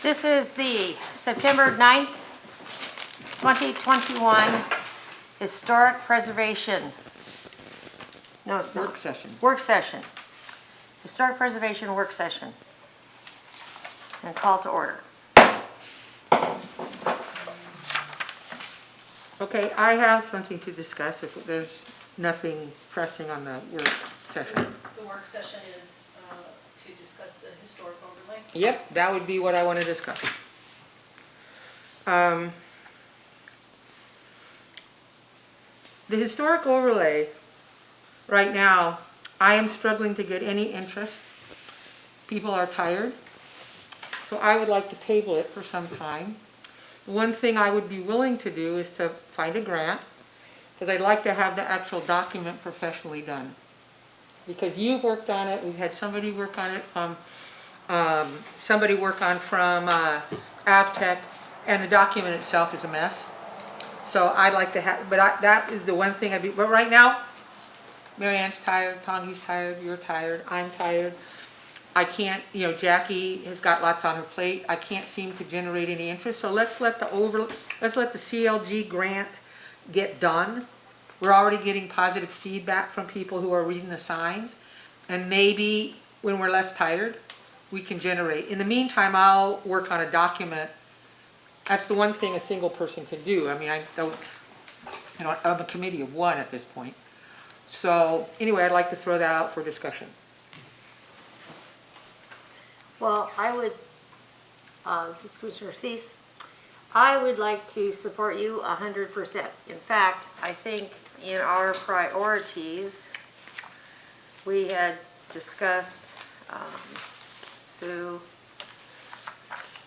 This is the September 9th, 2021 Historic Preservation. No, it's not. Work session. Work session. Historic Preservation Work Session. And call to order. Okay, I have something to discuss if there's nothing pressing on the work session. The work session is to discuss the historic overlay. Yep, that would be what I want to discuss. The historic overlay, right now, I am struggling to get any interest. People are tired. So I would like to table it for some time. One thing I would be willing to do is to find a grant, because I'd like to have the actual document professionally done. Because you've worked on it, we've had somebody work on it from AvTech, and the document itself is a mess. So I'd like to have, but that is the one thing but right now, Mary Ann's tired, Tongi's tired, you're tired, I'm tired. I can't, Jackie has got lots on her plate. I can't seem to generate any interest. So let's let the CLG grant get done. We're already getting positive feedback from people who are reading the signs. And maybe when we're less tired, we can generate. In the meantime, I'll work on a document. That's the one thing a single person can do. I mean, I don't, I'm a committee of one at this point. So anyway, I'd like to throw that out for discussion. Well, I would, this is Commissioner Cease, I would like to support you 100%. In fact, I think in our priorities, we had discussed, Sue,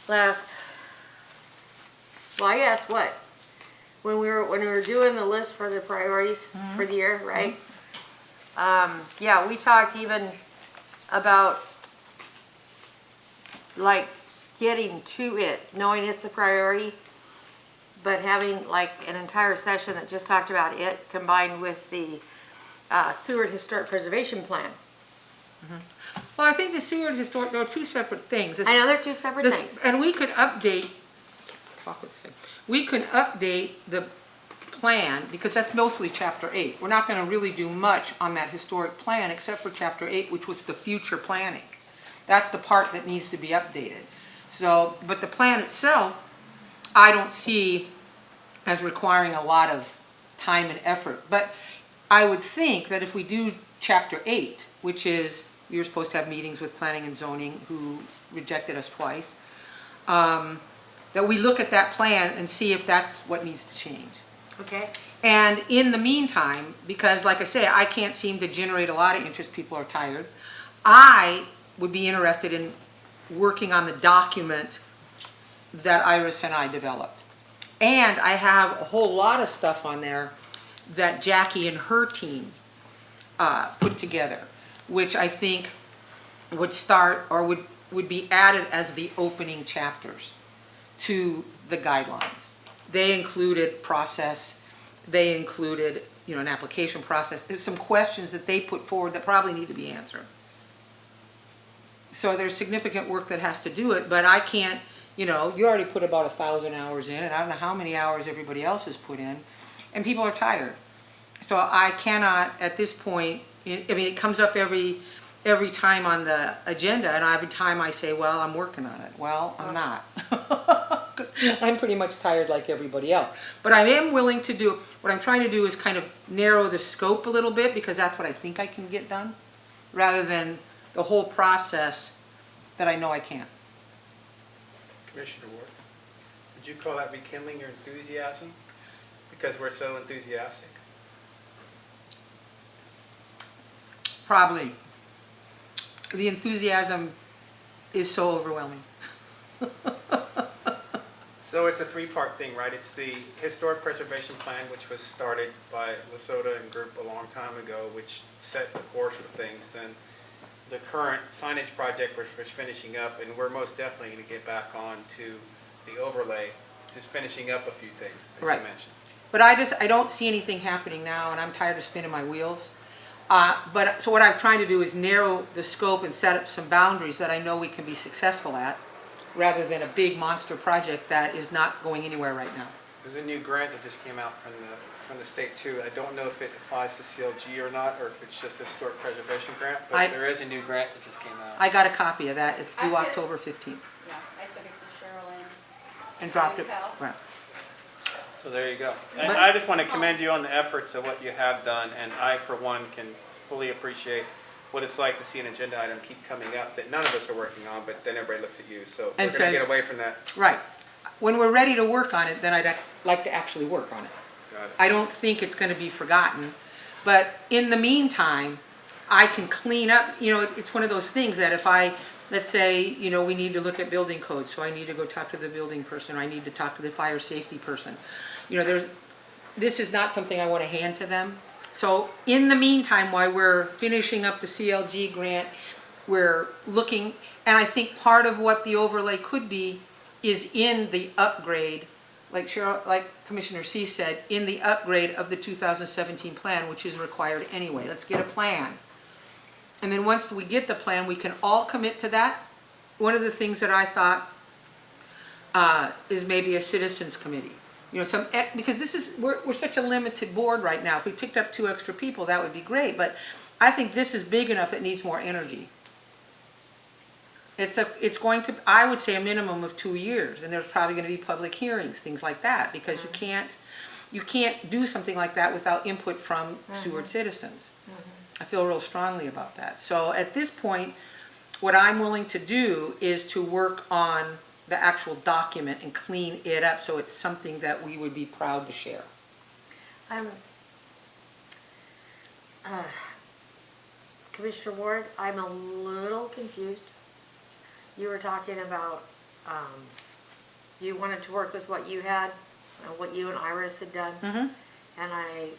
last, well, I guess what? When we were doing the list for the priorities for the year, right? Yeah, we talked even about like getting to it, knowing it's the priority, but having like an entire session that just talked about it combined with the Seward Historic Preservation Plan. Well, I think the Seward Historic, there are two separate things. I know they're two separate things. And we could update, the plan, because that's mostly Chapter 8. We're not going to really do much on that historic plan except for Chapter 8, which was the future planning. That's the part that needs to be updated. So, but the plan itself, I don't see as requiring a lot of time and effort. But I would think that if we do Chapter 8, which is, we were supposed to have meetings with Planning and Zoning, who rejected us twice, that we look at that plan and see if that's what needs to change. Okay. And in the meantime, because like I say, I can't seem to generate a lot of interest, people are tired, I would be interested in working on the document that Iris and I developed. And I have a whole lot of stuff on there that Jackie and her team put together, which I think would start or would be added as the opening chapters to the guidelines. They included process, they included an application process. There's some questions that they put forward that probably need to be answered. So there's significant work that has to do it, but I can't, you already put about 1,000 hours in, and I don't know how many hours everybody else has put in, and people are tired. So I cannot, at this point, it comes up every time on the agenda, and every time I say, well, I'm working on it. Well, I'm not, because I'm pretty much tired like everybody else. But I am willing to do, what I'm trying to do is kind of narrow the scope a little bit, because that's what I think I can get done, rather than the whole process that I know I can't. Commissioner Ward, would you call that rekindling your enthusiasm? Because we're so enthusiastic? Probably. The enthusiasm is so overwhelming. So it's a three-part thing, right? It's the Historic Preservation Plan, which was started by Lasota and group a long time ago, which set the course for things. Then the current signage project we're finishing up, and we're most definitely going to get back on to the overlay, just finishing up a few things, as Right. you mentioned. But I don't see anything happening now, and I'm tired of spinning my wheels. So what I'm trying to do is narrow the scope and set up some boundaries that I know we can be successful at. rather than a big monster project that is not going anywhere right now. There's a new grant that just came out from the state too. I don't know if it applies to CLG or not, or if it's just a historic preservation grant, I- but there is a new grant that just came out. I got a copy of that, it's I due see it. October 15th, Yeah, I took it to Cheryl and dropped it. His house. Right. So there you go. And But- I just want to commend you on the efforts of what you have done, and I, for one, can fully appreciate what it's like to see an agenda item keep coming up that none of us are working on, but then everybody looks at you. So we're And going to says- get away from that. Right. When we're ready to work on it, then I'd like to actually work on it. Got it. I don't think it's gonna be forgotten, but in the meantime, I can clean up, it's one of those things that if let's say, we need to look at building codes, so I need to go talk to the building person, or I need to talk to the fire safety person. This is not something I wanna hand to them. So in the meantime, while we're finishing up the CLG grant, we're looking, and I think part of what the overlay could be is in the upgrade, like Commissioner C said, in the upgrade of the 2017 plan, which is required anyway. Let's get a plan. And then once we get the plan, we can all commit to that. One of the things that I thought is maybe a citizens committee. Because we're such a limited board right now. If we picked up 2 extra people, that would be great, but I think this is big enough, it needs more energy. It's going to, I would say, a minimum of 2 years, and there's probably gonna be public hearings, things like that, because you can't do something like that without input from Seward citizens. I feel real strongly about that. So at this point, what I'm willing to do is to work on the actual document and clean it up so it's something that we would be proud to share. Commissioner Ward, I'm a little confused. You were talking about, you wanted to work with what you had, what you and Iris had done. Mm-hmm. And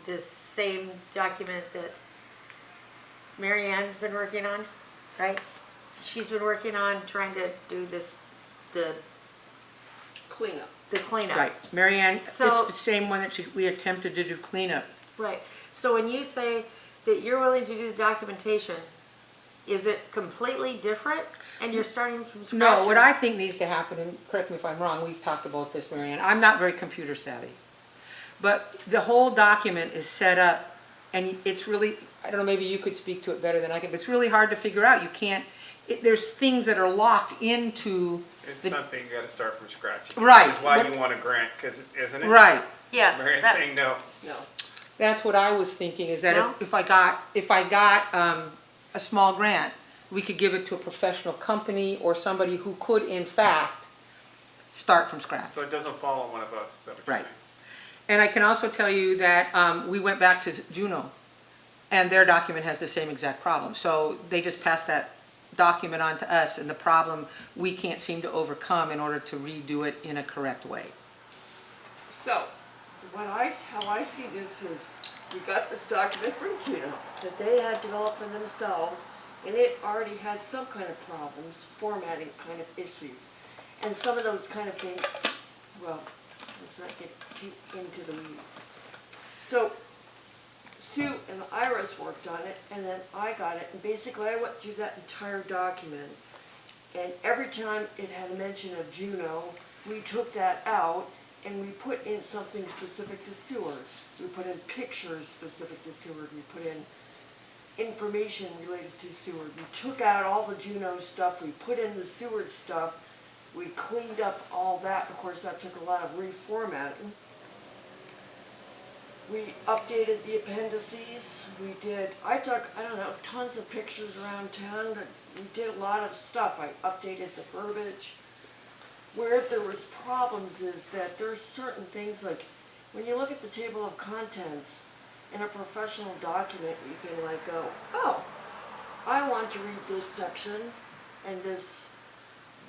this same document that Mary Ann's been working on, right? She's been working on trying to do the Cleanup. cleanup. Right, Mary Ann, it's So- the same one that we attempted to do cleanup. Right. So when you say that you're willing to do the documentation, is it completely different? And you're starting from scratch? No, what I think needs to happen, and correct me if I'm wrong, we've talked about this, Mary Ann, I'm not very computer savvy. But the whole document is set up, and it's really, I don't know, maybe you could speak to it better than I can, but it's really hard to figure out. You can't, there's things that are locked into, It's something you got to start from scratch. Right. Which is why What- you want a grant, because isn't it? right. Yes. Marian's that- saying no. No. That's what I was thinking, is that No? if I got a small grant, we could give it to a professional company or somebody who could in fact start from scratch. So it doesn't fall on one of us, is that what you're Right. saying? And I can also tell you that we went back to Juneau, and their document has the same exact problem. So they just passed that document on to us, and the problem we can't seem to overcome in order to redo it in a correct way. So, how I see this is, we got this document from Juneau that they had developed for themselves, and it already had some kind of problems, formatting kind of issues. And some of those kind of things, well, let's not get too into the weeds. So, Sue and Iris worked on it, and then I got it, and basically I went through that entire document, and every time it had a mention of Juneau, we took that out, and we put in something specific to Seward. We put in pictures specific to Seward, we put in information related to Seward. We took out all the Juneau stuff, we put in the Seward stuff, we cleaned up all that. Of course, that took a lot of reformatting. We updated the appendices, I took, I don't know, tons of pictures around town, we did a lot of stuff. I updated the verbiage. Where there was problems is that there's certain things like, when you look at the table of contents in a professional document, you can like go, oh, I want to read this section and this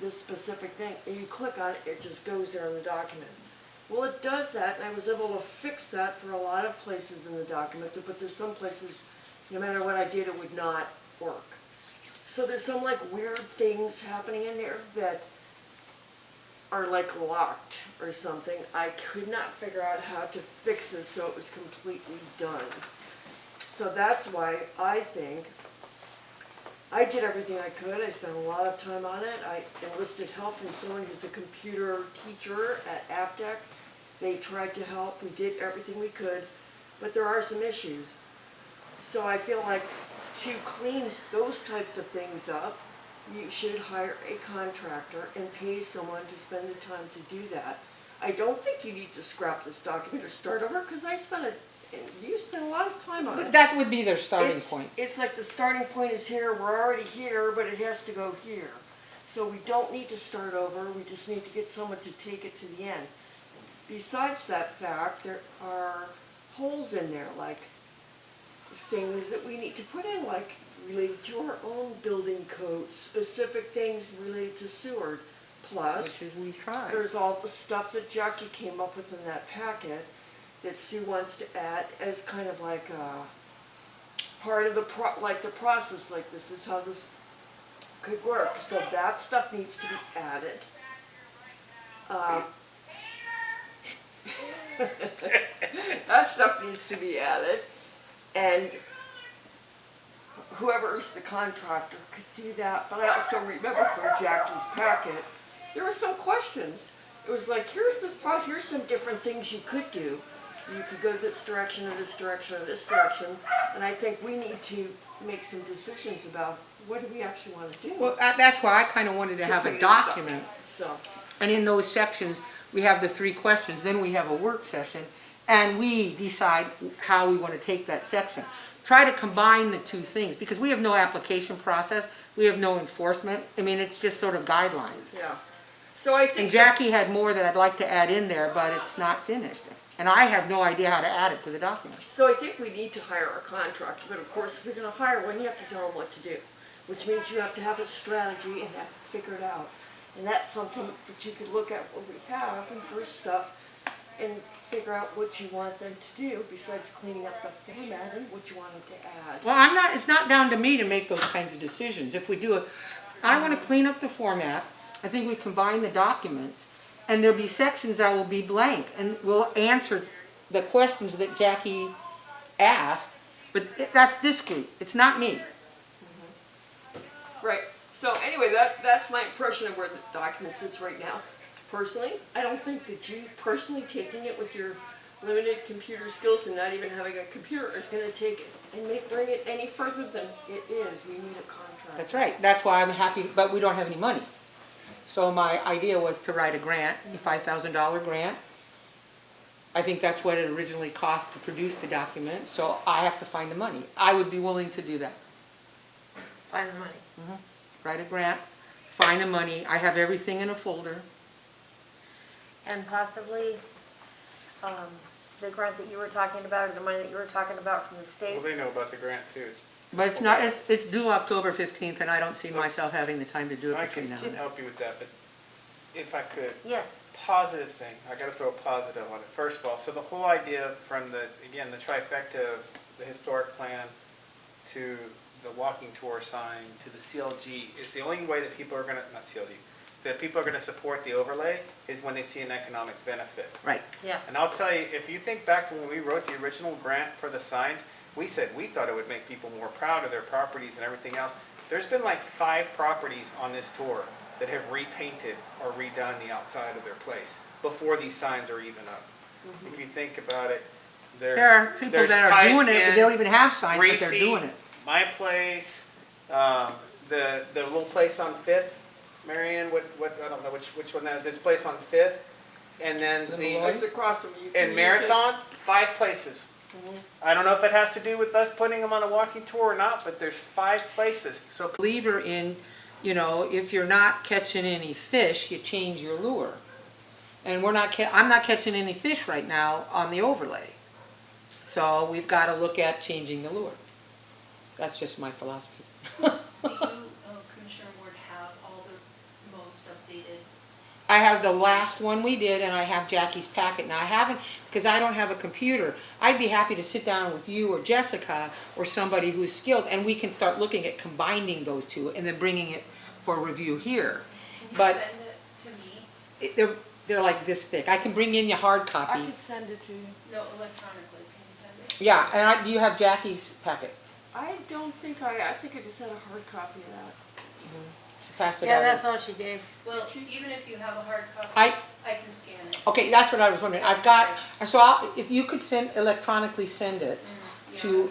specific thing, and you click on it, it just goes there in the document. Well, it does that, and I was able to fix that for a lot of places in the document, but there's some places, no matter what I did, it would not work. So there's some like weird things happening in there that are like locked or something. I could not figure out how to fix it so it was completely done. So that's why I think I did everything I could. I spent a lot of time on it. I enlisted help from someone who's a computer teacher at Aptech. They tried to help. We did everything we could, but there are some issues. So I feel like to clean those types of things up, you should hire a contractor and pay someone to spend the time to do that. I don't think you need to scrap this document or start over, because you spent a lot of time on But it. that would be their starting It's- point. It's like the starting point is here, we're already here, but it has to go here. So we don't need to start over, we just need to get someone to take it to the end. Besides that fact, there are holes in there, like things that we need to put in, like related to our own building code, specific things related to sewer. Plus, Which is we tried. there's all the stuff that Jackie came up with in that packet that Sue wants to add as kind of like part of the process, like this is how this could work. So that stuff needs to be added. That stuff needs to be added, and whoever is the contractor could do that. But I also remember from Jackie's packet, there were some questions. It was like, here's some different things you could do. You could go this direction or this direction or this direction, and I think we need to make some decisions about what do we actually want to do. Well, that's why I kind of wanted to have a create document. So, And in those sections, we have the 3 questions, then we have a work session, and we decide how we want to take that section. Try to combine the 2 things, because we have no application process, we have no enforcement. I mean, it's just sort of guidelines. yeah. So I And think Jackie had more that I'd like to add in there, but it's not finished. And I have no idea how to add it to the document. So I think we need to hire a contractor, but of course, if we're gonna hire one, you have to tell them what to do. Which means you have to have a strategy and have to figure it out. And that's something that you could look at what we have and first stuff and figure out what you want them to do besides cleaning up the format and what you want them to add. Well, it's not down to me to make those kinds of decisions. If we do it, I want to clean up the format. I think we combine the documents, and there'll be sections that will be blank, and we'll answer the questions that Jackie asked, but that's this group, it's not me. Right, so anyway, that's my impression of where the document sits right now. Personally, I don't think that you personally taking it with your limited computer skills and not even having a computer is gonna take it and bring it any further than it is. We need a contract. That's right, that's why I'm happy, but we don't have any money. So my idea was to write a grant, a $5,000 grant. I think that's what it originally cost to produce the document, so I have to find the money. I would be willing to do that. Find the money. Write a grant, find the money, I have everything in a folder. And possibly, the grant that you were talking about, or the money that you were talking about from the state. Well, they know about the grant too. But it's not, it's due October 15th, and I don't see myself having the time to do it I between can now and then. help you with that, but if I could, Yes, positive thing, I gotta throw a positive on it. First of all, so the whole idea from the trifecta of the historic plan to the walking tour sign to the CLG is the only way that people are gonna, not CLG, that people are gonna support the overlay is when they see an economic benefit. Right. yes. And I'll tell you, if you think back to when we wrote the original grant for the signs, we said we thought it would make people more proud of their properties and everything else. There's been like 5 properties on this tour that have repainted or redone the outside of their place before these signs are even up. If you think about it, There are people that are doing it, but they don't even have signs, but they're doing it. My place, the little place on 5th, Marion, what, I don't know which one that is, this place on 5th, and then It's across from you. in Marathon, 5 places. I don't know if it has to do with us putting them on a walking tour or not, but there's 5 places. So Believer in, if you're not catching any fish, you change your lure. And I'm not catching any fish right now on the overlay. So we've got to look at changing the lure. That's just my philosophy. Do you, Commissioner Ward, have all the most updated? I have the last one we did, and I have Jackie's packet. Now, I haven't, because I don't have a computer. I'd be happy to sit down with you or Jessica or somebody who's skilled, and we can start looking at combining those 2 and then bringing it for review here. Can you But send it to me? they're like this thick. I can bring in your hard I copy. could send it to you. No, electronically, can you send it? Yeah, and do you have Jackie's packet? I don't think I think I just had a hard copy of that. She passed it Yeah, out. that's all she gave. Well, even if you have a hard copy, I- I can scan it. Okay, that's what I was wondering. I've got, so if you could electronically send it to,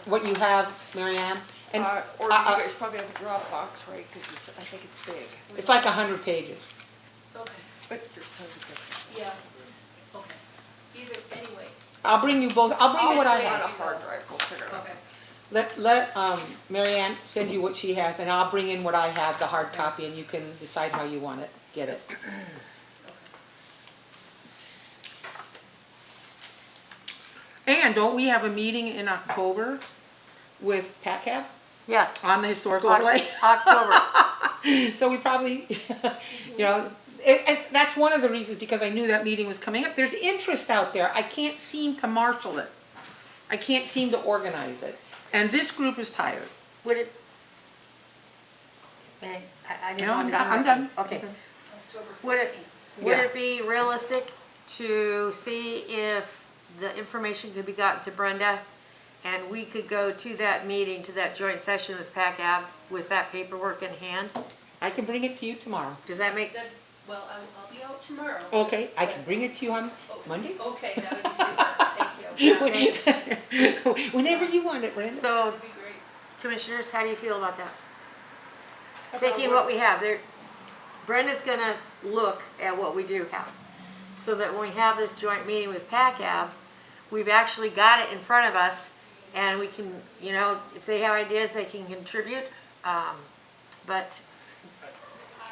what you have, Mary Ann, and Or you guys probably have a Dropbox, right, because I think it's big, it's like 100 pages. Okay, but there's tons of pictures. yeah, okay. Either, anyway, I'll bring you both, I'll bring you what I On a have. hard drive, we'll figure it out. okay. Let Mary Ann send you what she has, and I'll bring in what I have, the hard copy, and you can decide how you want it, get it. And don't we have a meeting in October with PACAB Yes, on the historic overlay? October. So we probably, you know, that's one of the reasons, because I knew that meeting was coming up. There's interest out there. I can't seem to marshal it. I can't seem to organize it. And this group is tired. Would it? May I didn't No, want I'm to done, I'm done. Okay. October Would 14th. would Yeah. it be realistic to see if the information could be gotten to Brenda and we could go to that meeting, to that joint session with PACAB with that paperwork in hand? I can bring it to you tomorrow. Does that make, That- Well, I'll be out tomorrow. Okay, I can bring it to you on Oh, Monday? Okay, that would be super, thank you. Whenever you want it, Brenda. so That would be great. commissioners, how do you feel about that? Taking what we have, there, Brenda's gonna look at what we do have. So that when we have this joint meeting with PACAB, we've actually got it in front of us and we can, you know, if they have ideas, they can contribute. But,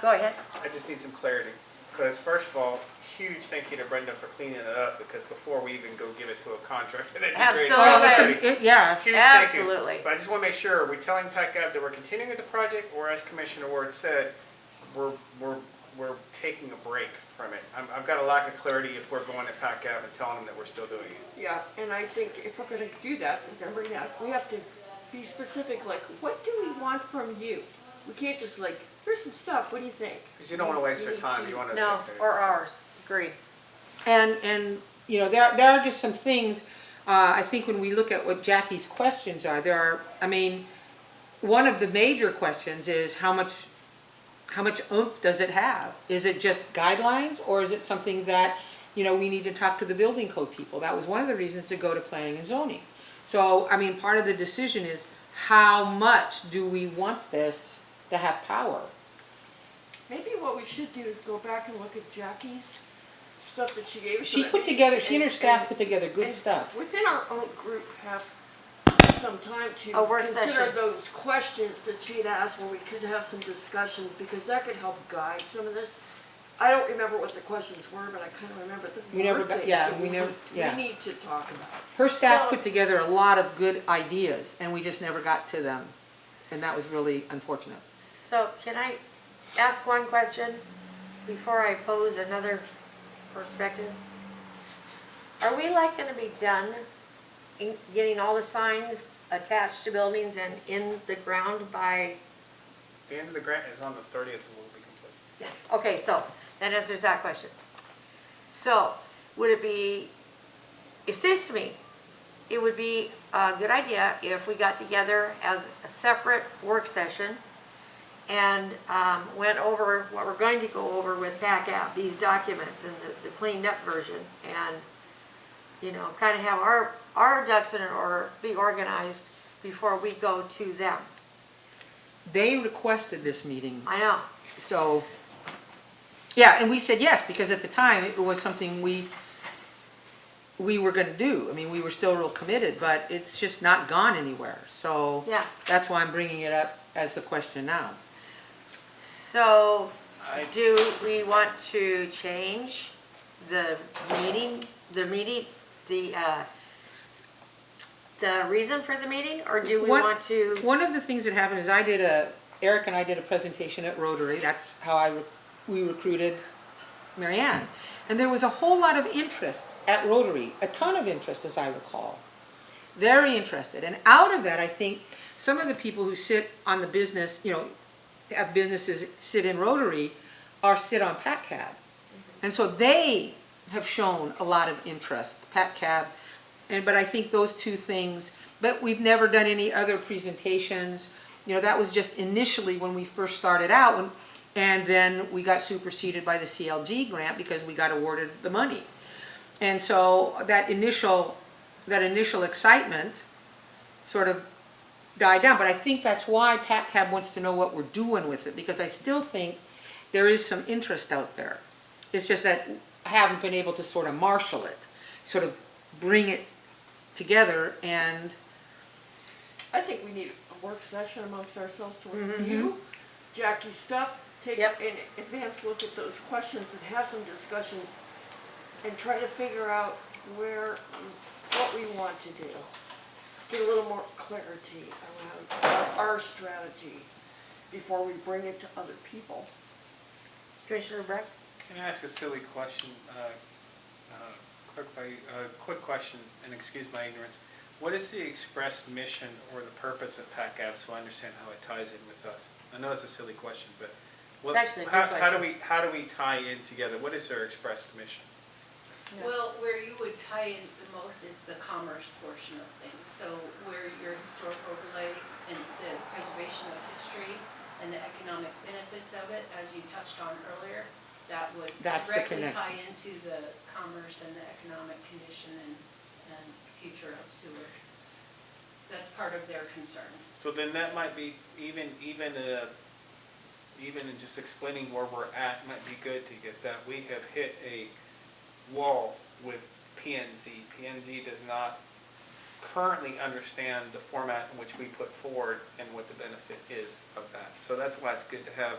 go ahead. I just need some clarity, because first of all, huge thank you to Brenda for cleaning it up, because before we even go give it to a contractor, that'd be great. Absolutely. Well, yeah, Huge thank you. Absolutely. But I just want to make sure, are we telling PACAB that we're continuing with the project, or as Commissioner Ward said, we're taking a break from it? I've got a lack of clarity if we're going to PACAB and telling them that we're still doing it. Yeah, and I think if we're gonna do that, we're gonna bring that, we have to be specific, like, what do we want from you? We can't just like, here's some stuff, what do you think? Because you don't want to waste We their need time, to- you want to. No, or ours, agreed. and, you know, there are just some things, I think when we look at what Jackie's questions are, there are, I mean, one of the major questions is how much oomph does it have? Is it just guidelines, or is it something that, you know, we need to talk to the building code people? That was one of the reasons to go to planning and zoning. So, I mean, part of the decision is how much do we want this to have power? Maybe what we should do is go back and look at Jackie's stuff that she gave us. She put together, she and her staff put together good and stuff. Within our own group have some time to A work consider session. those questions that she'd asked where we could have some discussions, because that could help guide some of this. I don't remember what the questions were, but I kind of remember the We never more got- things yeah, that we never- yeah. we need to talk about. Her staff So- put together a lot of good ideas, and we just never got to them, and that was really unfortunate. So can I ask one question before I pose another perspective? Are we like gonna be done in getting all the signs attached to buildings and in the ground by, The end of the grant is on the 30th and will be complete. Yes. okay, so that answers that question. So would it be, it seems to me, it would be a good idea if we got together as a separate work session and went over what we're going to go over with PACAP, these documents and the cleaned up version, and, you know, kind of have our ducks in order, be organized before we go to them. They requested this meeting, I know, so, yeah, and we said yes, because at the time, it was something we were gonna do. I mean, we were still real committed, but it's just not gone anywhere, so. yeah. That's why I'm bringing it up as a question now. So, do we want to change the meeting, the reason for the meeting, or do we What- want to? One of the things that happened is Eric and I did a presentation at Rotary. That's how we recruited Mary Ann. And there was a whole lot of interest at Rotary, a ton of interest as I recall. Very interested. And out of that, I think some of the people who sit on the business, you know, have businesses sit in Rotary or sit on PACAB. And so they have shown a lot of interest. PACAB but I think those two things, but we've never done any other presentations. You know, that was just initially when we first started out, and then we got superseded by the CLG grant because we got awarded the money. And so that initial excitement sort of died down, but I think that's why PACCAB wants to know what we're doing with it, because I still think there is some interest out there. It's just that I haven't been able to sort of marshal it, sort of bring it together, and I think we need a work session amongst ourselves to review Jackie's stuff, take an advanced look at those questions and have some discussion and try to figure out what we want to do. Get a little more clarity around our strategy before we bring it to other people. Commissioner Breck? Can I ask a silly question? Quick question, and excuse my ignorance. What is the express mission or the purpose of PACCAB, so I understand how it ties in with us? I know it's a silly question, but It's actually a good how do we tie in together? What is their expressed mission? Well, where you would tie in the most is the commerce portion of things. So where your historic overlay and the preservation of history and the economic benefits of it, as you touched on earlier, that would That's the directly connection. tie into the commerce and the economic condition and future of Seward. That's part of their concern. So then that might be, even in just explaining where we're at, might be good to get that. We have hit a wall with PNZ. PNZ does not currently understand the format in which we put forward and what the benefit is of that. So that's why it's good to have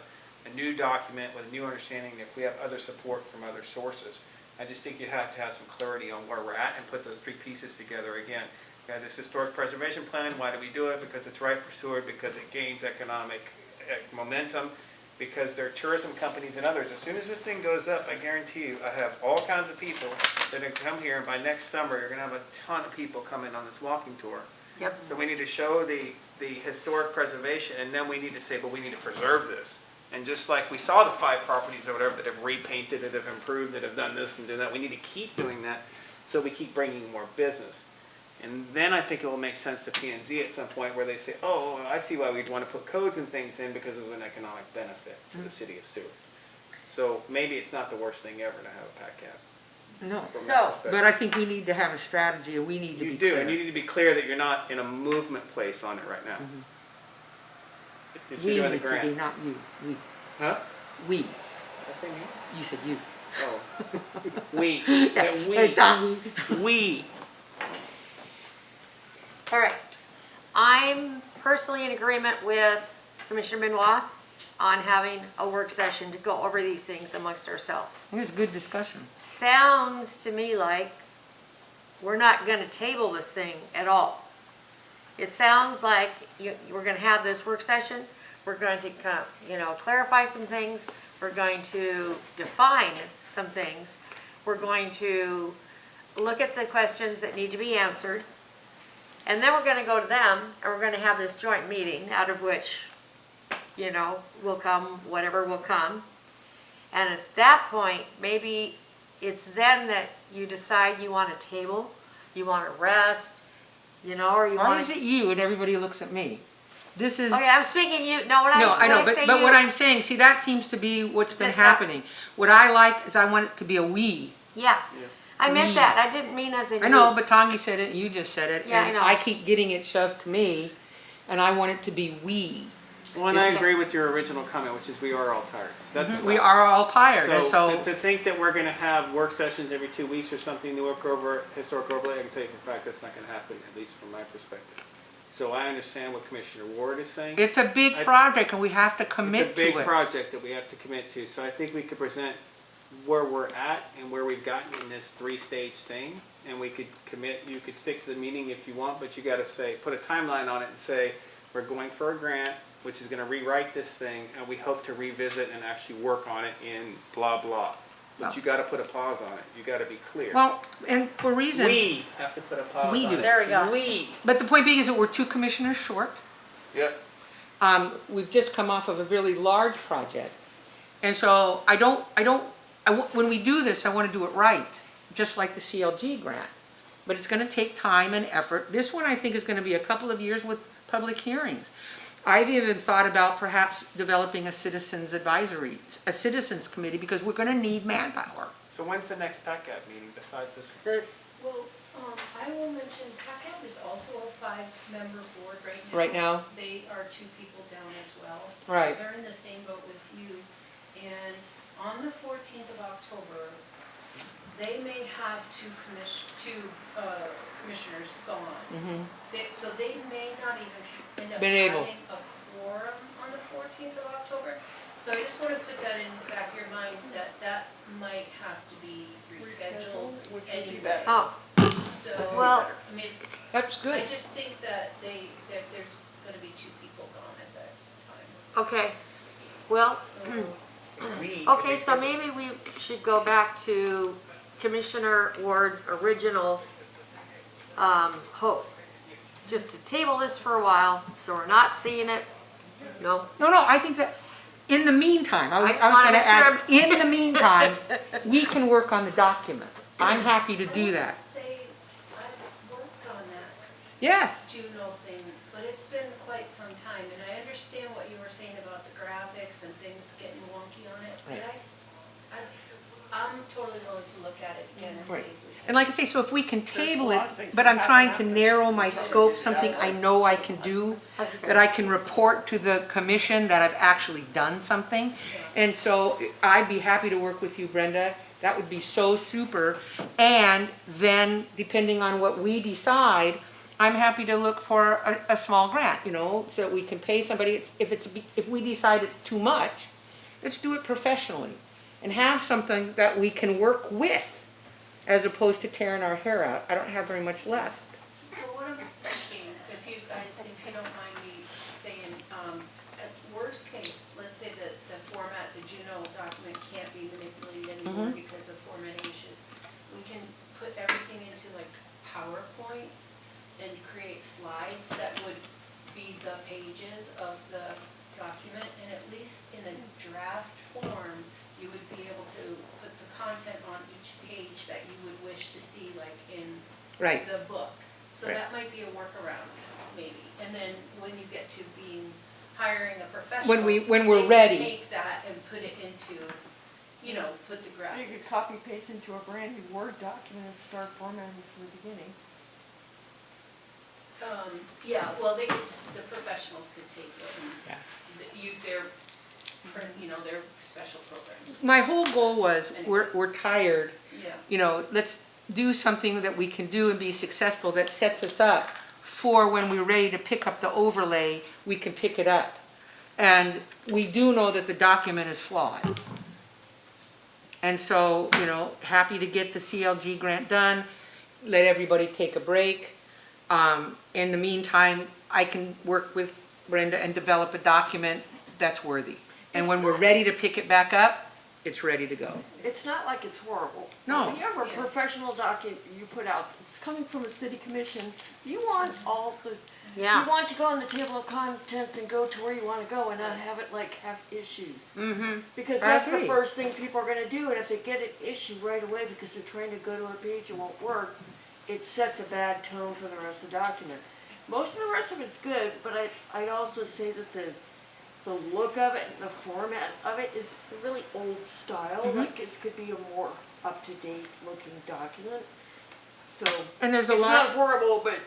a new document with a new understanding if we have other support from other sources. I just think you have to have some clarity on where we're at and put those three pieces together again. We have this historic preservation plan. Why do we do it? Because it's right for Seward, because it gains economic momentum, because there are tourism companies and others. As soon as this thing goes up, I guarantee you, I have all kinds of people that are going to come here, and by next summer, you're going to have a ton of people coming on this walking tour. Yep. So we need to show the historic preservation, and then we need to say, but we need to preserve this. And just like we saw the 5 properties or whatever that have repainted, that have improved, that have done this and done that, we need to keep doing that so we keep bringing more business. And then I think it will make sense to P&Z at some point where they say, oh, I see why we'd want to put codes and things in because of an economic benefit to the city of Seward. So maybe it's not the worst thing ever to have a PACCAB. no. from that So- perspective. But I think we need to have a strategy, and we need to You be do, clear. and you need to be clear that you're not in a movement place on it right now. If We you're doing the need to be, grant. not you. We. Huh? We. I think you. You said you. Oh. We. Hey, Tommy. We. All right. I'm personally in agreement with Commissioner Benoit on having a work session to go over these things amongst ourselves. It was a good discussion. Sounds to me like we're not going to table this thing at all. It sounds like we're going to have this work session. We're going to, clarify some things. We're going to define some things. We're going to look at the questions that need to be answered. And then we're going to go to them, and we're going to have this joint meeting, out of which, will come whatever will come. And at that point, maybe it's then that you decide you want to table, you want to rest, or you Why want is to. it you and everybody looks at me? This is. Okay, I'm speaking you. No, No, I know, say but you, what I'm saying, see, that seems to be what's been That's not- happening. What I like is I want it to be a we. Yeah, I meant We. that. I didn't mean as in I know, you. but Tongi said it, and you just said it. Yeah, I and know. I keep getting it shoved to me, and I want it to be we. Well, and I This is- agree with your original comment, which is we are all tired. That's We are all tired, and So so, to think that we're going to have work sessions every 2 weeks or something, new historic overlay, I can tell you for a fact that's not going to happen, at least from my perspective. So I understand what Commissioner Ward is saying. it's a big I- project, and we have to commit It's a big to it. project that we have to commit to. So I think we could present where we're at and where we've gotten in this 3-stage thing. And we could commit, you could stick to the meeting if you want, but you got to say, put a timeline on it and say, we're going for a grant, which is going to rewrite this thing, and we hope to revisit and actually work on it in blah, blah. But you got to put a pause on it. You got to be clear. Well, and for reasons. We have to put a pause We on do. it. There we go. We. But the point being is that we're 2 commissioners short. Yep. We've just come off of a really large project. And so when we do this, I want to do it right, just like the CLG grant. but it's gonna take time and effort. This one, I think, is gonna be a couple of years with public hearings. I've even thought about perhaps developing a citizens advisory, a citizens committee, because we're gonna need manpower. So when's the next PACAP meeting besides this? Well, I will mention PACAP is also a 5-member board right now. Right now? They are 2 people down as well. Right. So they're in the same boat with you. And on the 14th of October, they may have 2 commissioners gone. So they may not even end up Been able. having a quorum on the 14th of October. So I just want to put that in the back of your mind, that that might have to be rescheduled Which would be anyway. better. Oh, So, Well- I mean, That's I good. just think that there's gonna be 2 people gone at that time. okay. Well, okay, so maybe we should go back to Commissioner Ward's original hope. Just to table this for a while, so we're not seeing it. No? No, I think that, in the meantime, I was just wanna gonna make add, sure in the meantime, we can work on the document. I'm happy to do that. I would say I've worked on that Yes, Juno thing, but it's been quite some time, and I understand what you were saying about the graphics and things getting wonky on it, but I'm totally willing to look at it again and see Right. if we can. and like I say, so if we can table a it, lot of things but that I'm trying to happen narrow my scope, something I know I can do, that I can report to the commission that I've actually done something. And so I'd be happy to work with you, Brenda. That would be so super. And then, depending on what we decide, I'm happy to look for a small grant, so that we can pay somebody. If we decide it's too much, let's do it professionally and have something that we can work with, as opposed to tearing our hair out. I don't have very much left. So what I'm thinking, if you don't mind me saying, at worst case, let's say that the format, the Juno document can't be manipulated anymore because of formatting issues, we can put everything into like PowerPoint and create slides that would be the pages of the document, and at least in a draft form, you would be able to put the content on each page that you would wish to see, like in Right. the book. So Right. that might be a workaround, maybe. And then when you get to hiring a professional. When we're they can ready. take that and put it into, put the graphics. You could copy paste into a brand new Word document and start formatting from the beginning. Yeah, well, they could the professionals could take it Yeah. and use their, their special programs. My whole goal was, we're tired, Yeah. let's do something that we can do and be successful that sets us up for when we're ready to pick up the overlay, we can pick it up. And we do know that the document is flawed. And so, happy to get the CLG grant done, let everybody take a break. In the meantime, I can work with Brenda and develop a document that's worthy. And when we're ready to pick it back up, it's ready to go. It's not like it's horrible. No. When you have a Yeah. professional document you put out, it's coming from a city commission, you want all the, Yeah. you want to go on the table of contents and go to where you want to go and not have it have issues. Mm-hmm. Because I that's the agree. first thing people are gonna do, and if they get an issue right away because they're trying to go to a page and won't work, it sets a bad tone for the rest of the document. Most of the rest of it's good, but I'd also say that the look of it and the format of it is really old style, Mm-hmm. like this could be a more up-to-date looking document. So, And there's a it's lot. not horrible, but,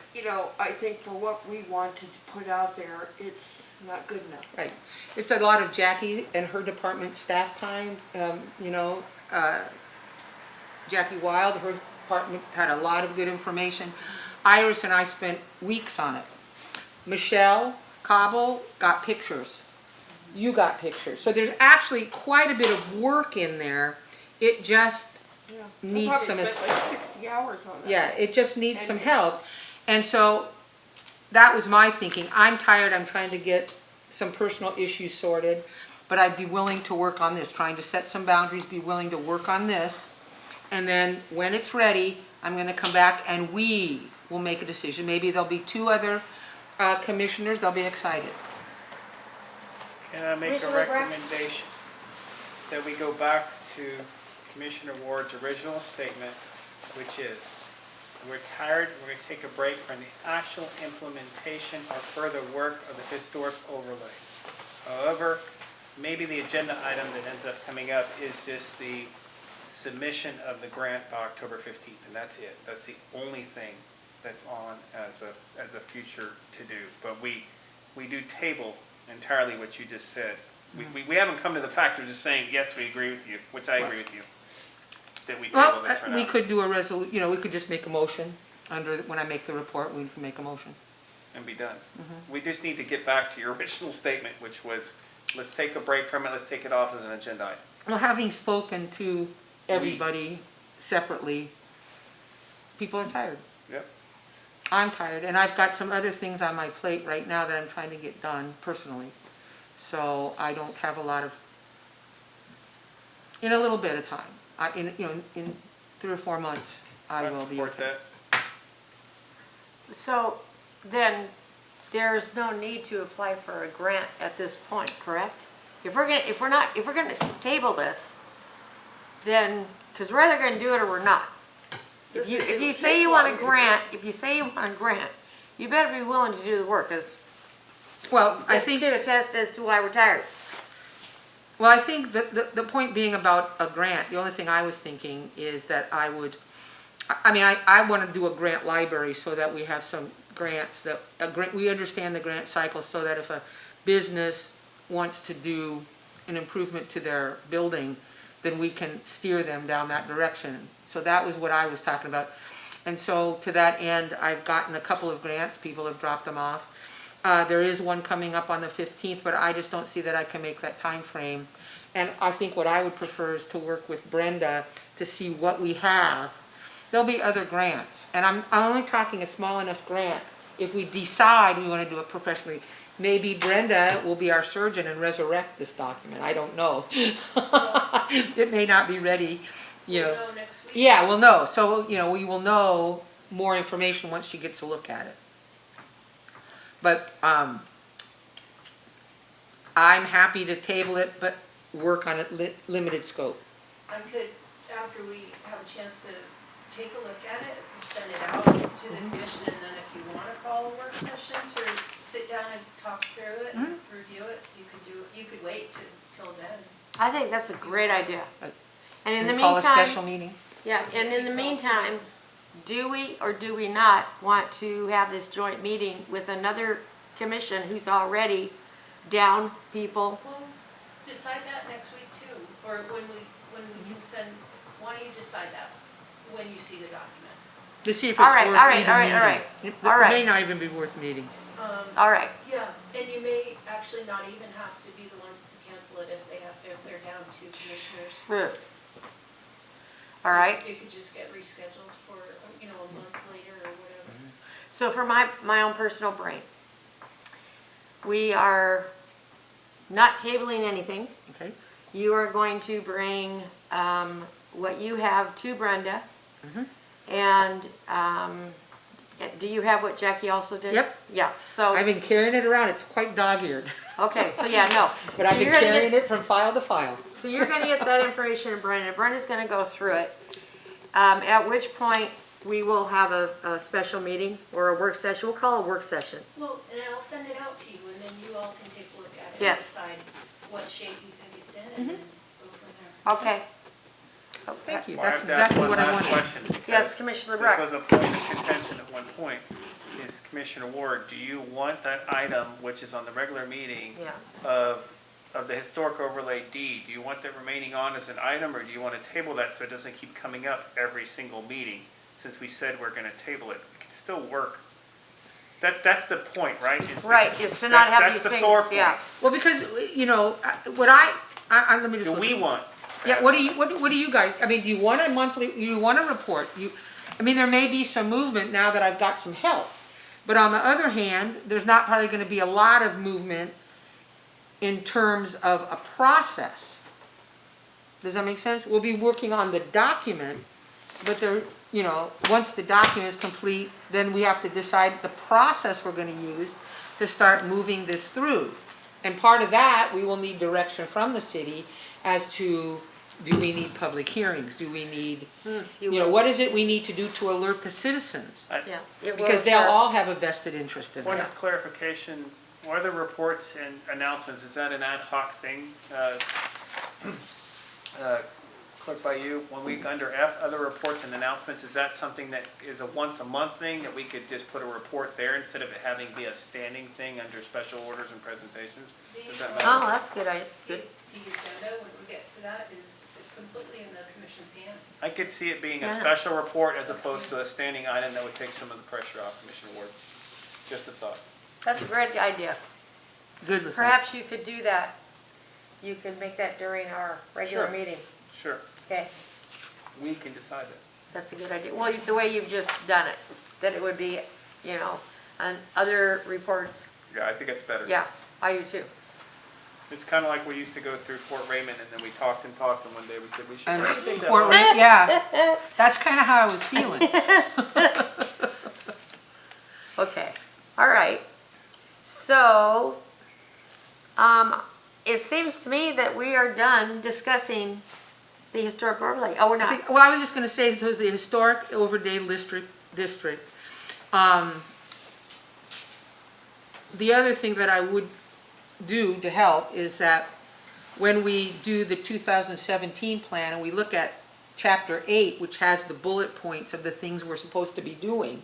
I think for what we want to put out there, it's not good enough. Right. It's a lot of Jackie and her department staff time, Jackie Wild, her department had a lot of good information. Iris and I spent weeks on it. Michelle Cobble got pictures. You got pictures. So there's actually quite a bit of work in there. It just Yeah. Needs I some probably spent like 60 hours on that. Yeah, it just needs some And- help. And so that was my thinking. I'm tired, I'm trying to get some personal issues sorted, but I'd be willing to work on this, trying to set some boundaries, be willing to work on this. And then when it's ready, I'm gonna come back and we will make a decision. Maybe there'll be 2 other commissioners, they'll be excited. Can I make a Commissioner Brack? recommendation that we go back to Commissioner Ward's original statement, which is, We're tired, we're gonna take a break from the actual implementation or further work of the historic overlay. However, maybe the agenda item that ends up coming up is just the submission of the grant by October 15th, and that's it. That's the only thing that's on as a future to-do. But we do table entirely what you just said. We haven't come to the fact of just saying, yes, we agree with you, which I agree with you, that we table Well, this for now. we could do a we could just make a motion when I make the report, we can make a motion. And be done. We just need to get back to your original statement, which was, let's take a break from it, let's take it off as an agenda item. Well, having spoken to everybody separately, people are tired. Yep. I'm tired, and I've got some other things on my plate right now that I'm trying to get done personally. So I don't have a lot of, in a little bit of time, in 3 or 4 months, I will be support okay. that. So then, there's no need to apply for a grant at this point, correct? If we're gonna table this, then, because we're either gonna do it or we're not. If you say you want a grant, you better be willing to do the work, as Well, I think. to attest as to why we're tired. Well, I think that the point being about a grant, the only thing I was thinking is that I want to do a grant library so that we have some grants we understand the grant cycle, so that if a business wants to do an improvement to their building, then we can steer them down that direction. So that was what I was talking about. And so to that end, I've gotten a couple of grants, people have dropped them off. There is one coming up on the 15th, but I just don't see that I can make that time frame. And I think what I would prefer is to work with Brenda to see what we have. There'll be other grants, and I'm only talking a small enough grant if we decide we want to do it professionally. Maybe Brenda will be our surgeon and resurrect this document, I don't know. It may not be ready, you know. We'll know next week. Yeah, we'll know, so, we will know more information once she gets a look at it. But I'm happy to table it, but work on it limited scope. I could, after we have a chance to take a look at it, send it out to the commission, and then if you want to call a work session to sit down and talk through it and review it, you could wait till then. I think that's a great idea. And in the Call a special meantime, meeting. yeah, and in the meantime, do we or do we not want to have this joint meeting with another commission who's already down people? Well, decide that next week too, or when we can send, why don't you decide that when you see the document? To see if it's All worth right, even all right, meeting. all right, all right. It All right. may not even be worth meeting. All right, Yeah, and you may actually not even have to be the ones to cancel it if they're down 2 commissioners. good. All right, It could just get rescheduled for, a month later or whatever. so for my own personal brain, we are not tabling anything. Okay. You are going to bring what you have to Brenda. And do you have what Jackie also did? Yep. Yeah, so, I've been carrying it around, it's quite dog-eared, okay, so yeah, no. but So I've been you're gonna get- carrying it from file to file. So you're gonna get that information to Brenda. Brenda's gonna go through it. At which point, we will have a special meeting or a work session. We'll call it a work session. Well, and I'll send it out to you, and then you all can take a look at it and Yes. decide what shape you think it's in, and then go from there. Okay. Thank you, Well, I that's have to ask exactly one what I last wanted. question, Yes, because Commissioner this LeBrecq. was a point of contention at one point, is Commissioner Ward, do you want that item, which is on the regular meeting, Yeah. of the historic overlay deed, do you want that remaining on as an item, or do you want to table that so it doesn't keep coming up every single meeting? Since we said we're gonna table it, it can still work. That's the point, right? Right, is to not have That's these the things, sore point. yeah. Well, because, what let me just Do look. we want? Yeah, what do you guys, do you want a monthly, you want a report? There may be some movement now that I've got some help. But on the other hand, there's not probably gonna be a lot of movement in terms of a process. Does that make sense? We'll be working on the document, but once the document is complete, then we have to decide the process we're gonna use to start moving this through. And part of that, we will need direction from the city as to Do we need public hearings? Do we need, You you know, will. what is it we need to do to alert the citizens? Yeah. it will Because they'll occur. all have a vested interest in Point that. of clarification, weather reports and announcements, is that an ad hoc thing? Clerk by you, when we, under F, other reports and announcements, is that something that is a once a month thing, that we could just put a report there instead of it having be a standing thing under special orders and presentations? Does that matter? Oh, that's a good idea, The good. agenda, when we get to that, is completely in the commission's hands. I could see it being a Yeah. special report as opposed to a standing item that would take some of the pressure off Commissioner Ward. Just a thought. That's a great idea. Good with that. Perhaps you could do that. You could make that during our regular Sure. meeting. Sure, Okay, we can decide that. that's a good idea. Well, the way you've just done it, that it would be, you know, on other reports. Yeah, I think it's better. Yeah, I do too. It's kind of like we used to go through Fort Raymond and then we talked and talked and one day we said we should. And take that Fort one. Ray- yeah, that's kind of how I was feeling. Okay, all right. So, it seems to me that we are done discussing the historic overlay. Oh, we're I not. think- Well, I was just gonna say, the historic overlay district. The other thing that I would do to help is that when we do the 2017 plan and we look at chapter 8, which has the bullet points of the things we're supposed to be doing,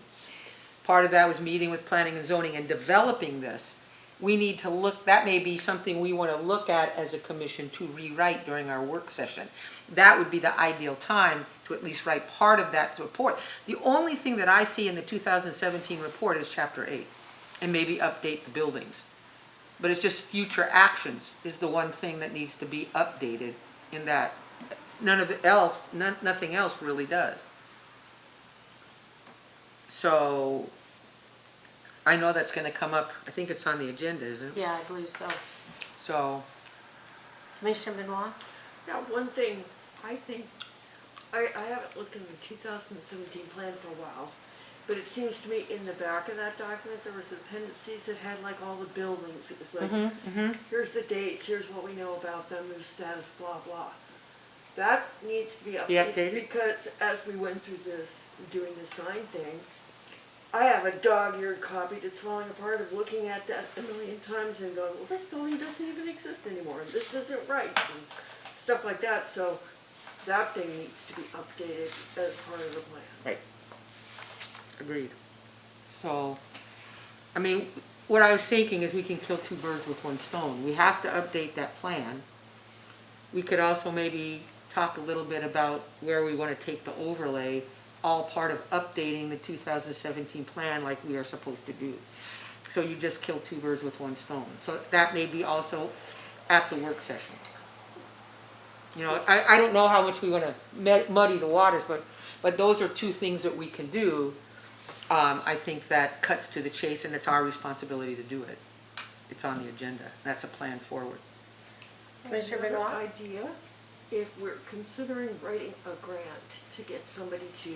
part of that was meeting with planning and zoning and developing this. We need to look, that may be something we want to look at as a commission to rewrite during our work session. That would be the ideal time to at least write part of that report. The only thing that I see in the 2017 report is chapter 8, and maybe update the buildings. But it's just future actions is the one thing that needs to be updated in that. Nothing else really does. So, I know that's gonna come up, I think it's on the agenda, isn't it? Yeah, I believe so. So, Commissioner Benoit? Now, one thing, I think, I haven't looked in the 2017 plan for a while, but it seems to me in the back of that document, there was appendices that had like all the buildings. It was like, here's the dates, here's what we know about them, their status, blah, blah. That needs to be updated because as we went through this, doing the sign thing, I have a dog-eared copy that's falling apart of looking at that a million times and going, well, this building doesn't even exist anymore, and this isn't right, and stuff like that, so that thing needs to be updated as part of the plan. right. Agreed. So, I mean, what I was thinking is we can kill two birds with one stone. We have to update that plan. We could also maybe talk a little bit about where we want to take the overlay, all part of updating the 2017 plan like we are supposed to do. So you just kill two birds with one stone. So that may be also at the work session. You know, I don't know how much we want to muddy the waters, but those are two things that we can do. I think that cuts to the chase, and it's our responsibility to do it. It's on the agenda. That's a plan forward. Commissioner Another Benoit? idea, if we're considering writing a grant to get somebody to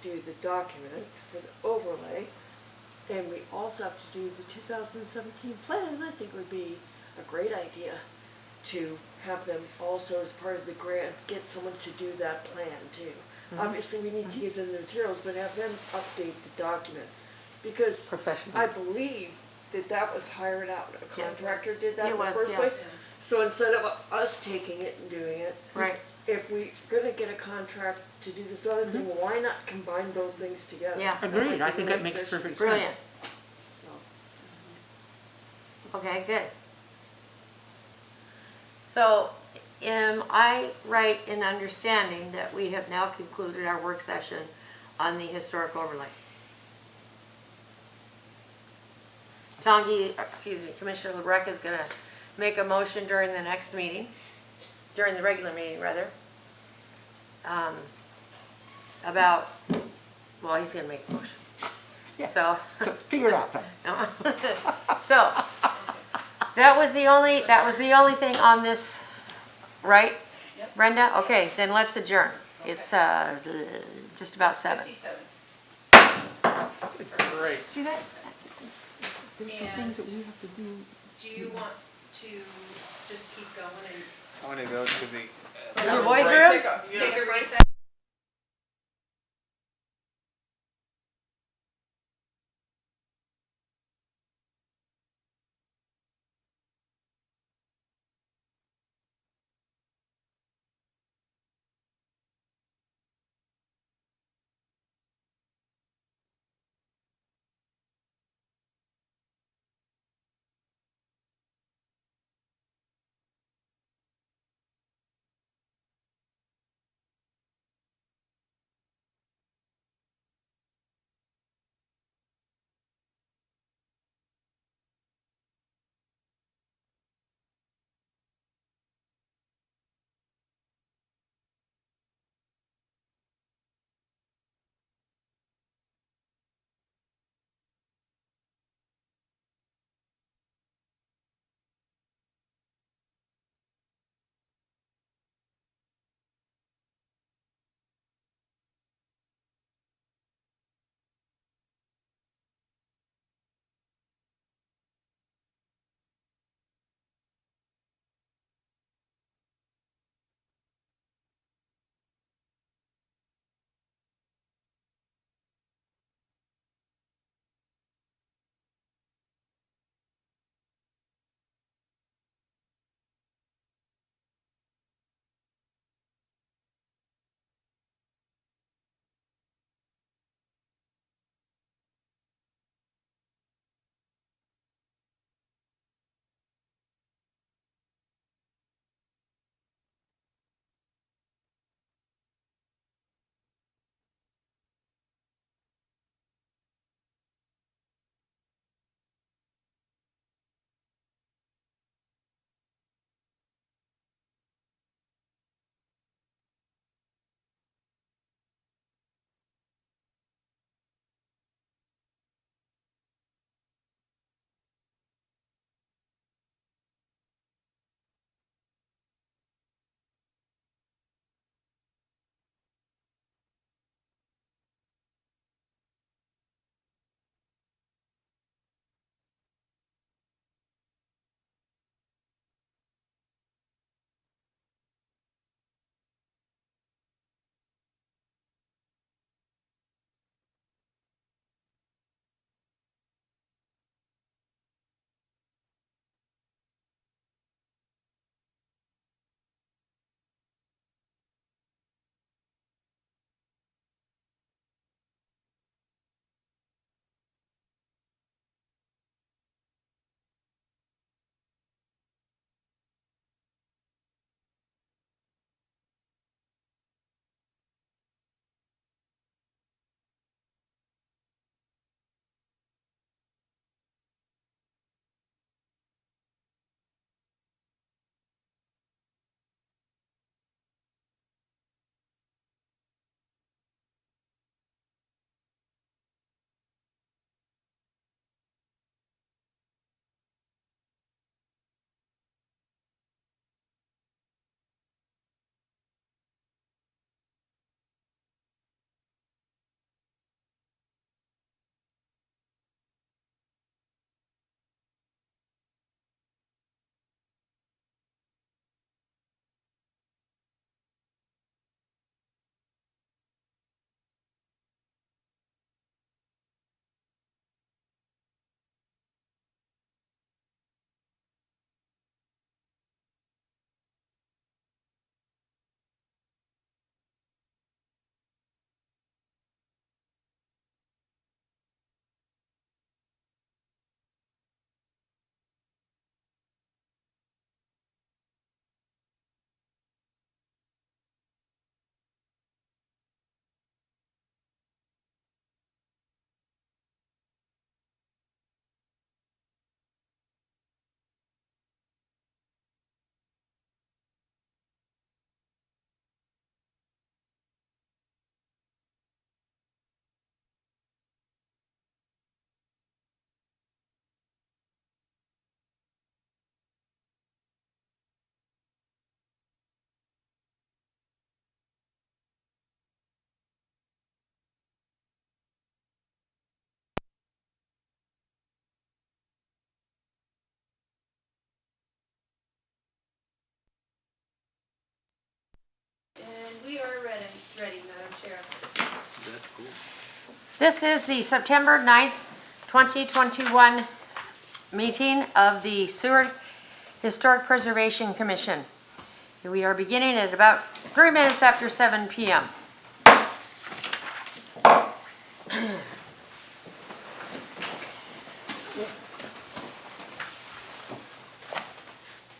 do the document for the overlay, and we also have to do the 2017 plan, I think would be a great idea to have them also as part of the grant, get someone to do that plan too. Obviously, we need to give them the materials, but have them update the document. Because Professionally. I believe that was hired out, a Yeah. contractor did that It in the was, first yeah. place. So instead of us taking it and doing it, Right. if we're gonna get a contract to do this other thing, why not combine both things together? Yeah. Agreed. I might be think more that makes efficient. perfect sense. Brilliant. So, Okay, good. So, am I right in understanding that we have now concluded our work session on the historic overlay? Commissioner LeBrecq is gonna make a motion during the next meeting, during the regular meeting, rather, about, well, he's gonna make a motion. So, So figure it out then. so, that was the only thing on this, right? Yep. Brenda? Okay, then let's adjourn. It's, just about 7. 57. Great. See that? There's some And- things that we have to do. Do you want to just keep going and I want to go to the Your boys' room? Take a recess. This is the September 9th, 2021 meeting of the Seward Historic Preservation Commission. We are beginning at about 3 minutes after 7 p.m.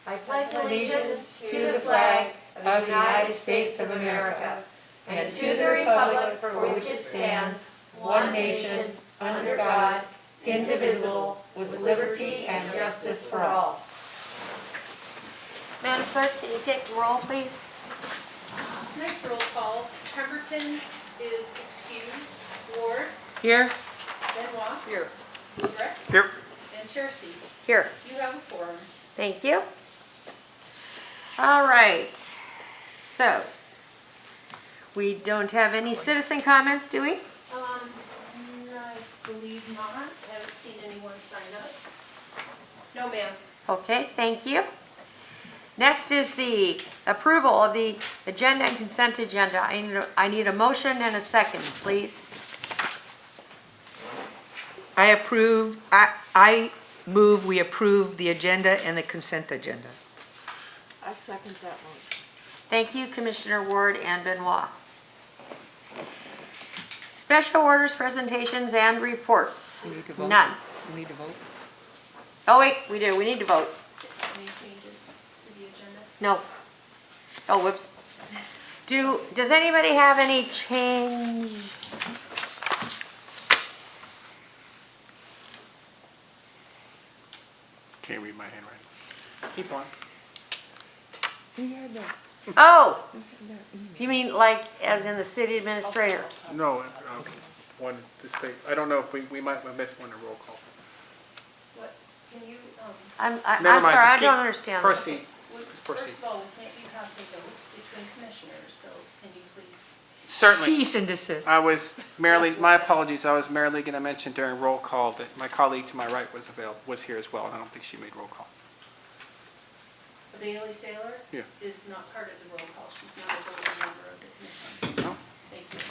I pledge allegiance to the flag of the United States of America and to the republic for which it stands, one nation, under God, indivisible, with liberty and justice for all. Madam Clerk, can you take the roll, please? Next roll call, Pemberton is excused. Ward, Here? Benoit, Here. Lebrecht, Here. and Chair Cease. Here. You have a quorum. Thank you. All right, so we don't have any citizen comments, do we? I believe not. I haven't seen anyone sign up. No, ma'am. Okay, thank you. Next is the approval of the agenda and consent agenda. I need a motion and a second, please. I move we approve the agenda and the consent agenda. I second that one. Thank you, Commissioner Ward and Benoit. Special orders, presentations, and reports. We need to vote? None. We need to vote? Oh, wait, we do. We need to vote. Any changes to the agenda? No. Oh, whoops. Does anybody have any change? Can't read my handwriting. Keep on. Oh, you mean like as in the city administrator? No, one to state, I don't know if we might have missed one in roll call. What, can you, I'm Never mind, sorry, just I keep- don't understand. that. Proceed. first proceed. of all, we can't be passing votes between commissioners, so can you please? Certainly. Cease and desist. I was merely, my apologies, I was merely going to mention during roll call that my colleague to my right was here as well, and I don't think she made roll call. Bailey Saylor? Yeah. Is not part of the roll call. She's not a voting member of the commission. Oh. Thank you.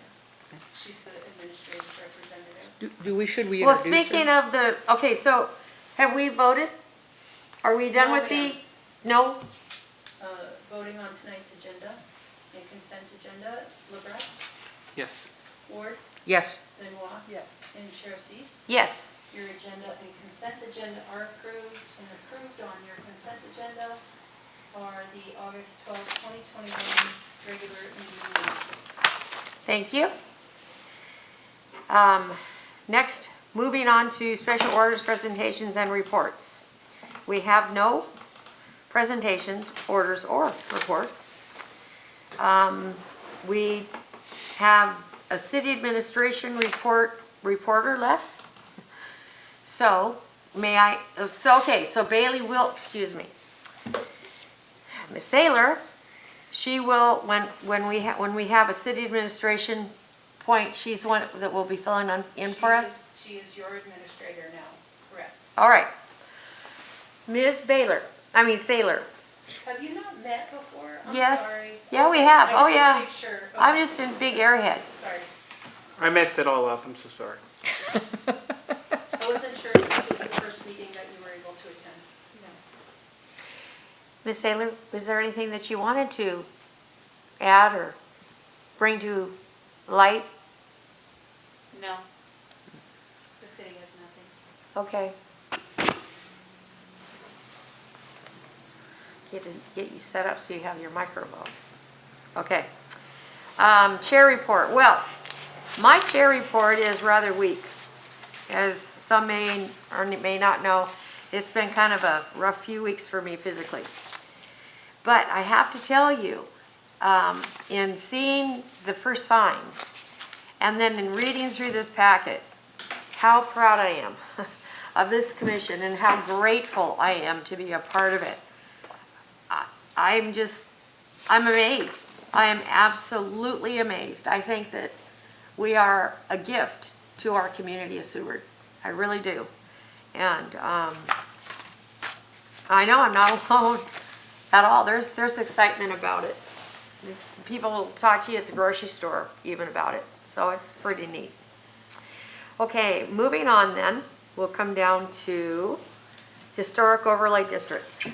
Yeah. She's the administrative representative. Should we Well, introduce speaking her? of the, okay, so have we voted? Are we done No, with the, ma'am. no? Voting on tonight's agenda and consent agenda, Lebrecht, Yes. Ward, Yes. Benoit, Yes. and Chair Cease. Yes. Your agenda and consent agenda are approved, and approved on your consent agenda are the August 12th, 2021 regular meeting minutes. Thank you. Next, moving on to special orders, presentations, and reports. We have no presentations, orders, or reports. We have a city administration reporter less. So, so Bailey will, excuse me. Ms. Saylor, she will, when we have a city administration point, she's the one that will be filling in for us? She is your administrator now, correct? All right. Ms. Saylor. Have you not met before? I'm Yes. sorry. Yeah, we have. I Oh, just wanna yeah. make sure. I'm Okay. just a big airhead. Sorry. I messed it all up, I'm so sorry. I wasn't sure if this was the first meeting that you were able to attend. Ms. Saylor, was there anything that you wanted to add or bring to light? No. The city has nothing. Okay. Get you set up so you have your microphone. Okay. Chair report. Well, my chair report is rather weak. As some may or may not know, it's been kind of a rough few weeks for me physically. But I have to tell you, in seeing the first signs, and then in reading through this packet, how proud I am of this commission and how grateful I am to be a part of it. I'm amazed. I am absolutely amazed. I think that we are a gift to our community of Seward. I really do. And I know I'm not alone at all. There's excitement about it. People will talk to you at the grocery store even about it. so it's pretty neat. Okay, moving on then, we'll come down to Historic Overlay District.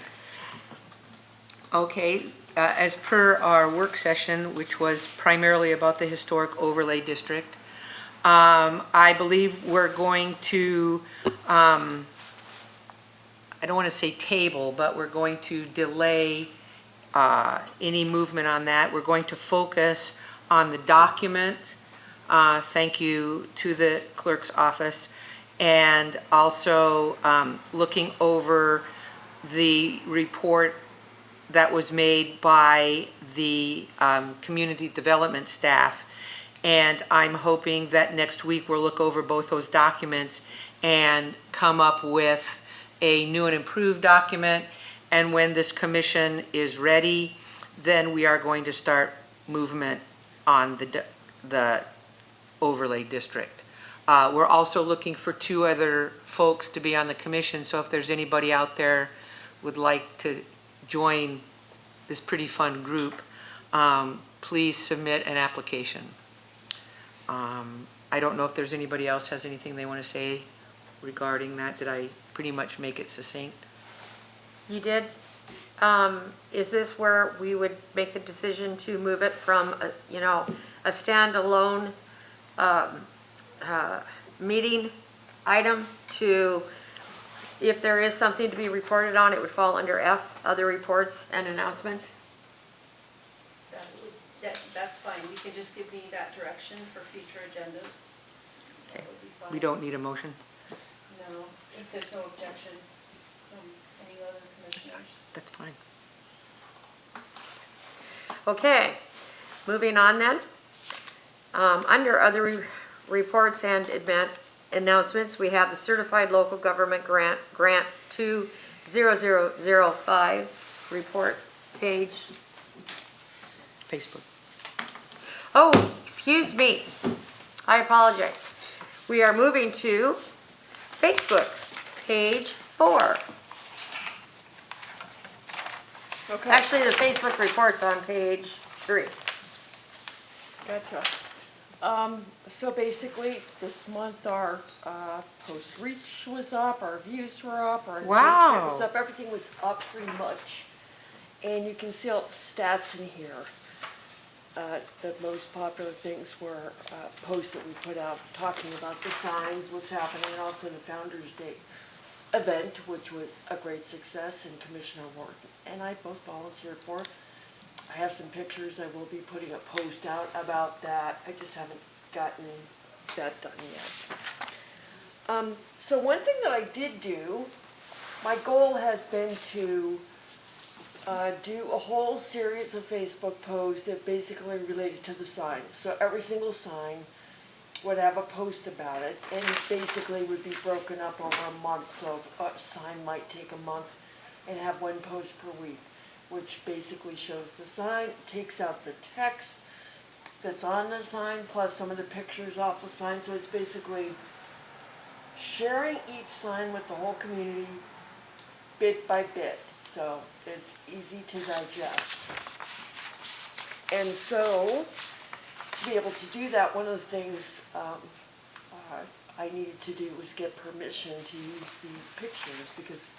Okay, as per our work session, which was primarily about the Historic Overlay District, I believe we're going to, I don't want to say table, but we're going to delay any movement on that. We're going to focus on the document. Thank you to the clerk's office. And also looking over the report that was made by the community development staff. And I'm hoping that next week we'll look over both those documents and come up with a new and improved document. And when this commission is ready, then we are going to start movement on the overlay district. We're also looking for 2 other folks to be on the commission, so if there's anybody out there would like to join this pretty fun group, please submit an application. I don't know if there's anybody else has anything they want to say regarding that. Did I pretty much make it succinct? You did? Is this where we would make the decision to move it from, a standalone meeting item to, if there is something to be reported on, it would fall under F, other reports and announcements? That's fine, you can just give me that direction for future agendas. That would be fine. We don't need a motion? No, if there's no objection from any other commissioners. That's fine. Okay, moving on then. Under other reports and announcements, we have the Certified Local Government Grant 20005 report page. Facebook. Oh, excuse me. I apologize. We are moving to Facebook, page 4. Okay, Actually, the Facebook report's on page 3. gotcha. So basically, this month our post reach was up, our views were up, our engagement was Wow. up, everything was up pretty much. And you can see all the stats in here. The most popular things were posts that we put out talking about the signs, what's happening, and also the Founder's Day event, which was a great success, and Commissioner Wharton and I both volunteered for it. I have some pictures. I will be putting a post out about that. I just haven't gotten that done yet. So one thing that I did do, my goal has been to do a whole series of Facebook posts that basically related to the signs. So every single sign would have a post about it, and it basically would be broken up over a month. So a sign might take a month and have 1 post per week, which basically shows the sign, takes out the text that's on the sign, plus some of the pictures off the sign. So it's basically sharing each sign with the whole community bit by bit. So it's easy to digest. And so, to be able to do that, one of the things I needed to do was get permission to use these pictures, because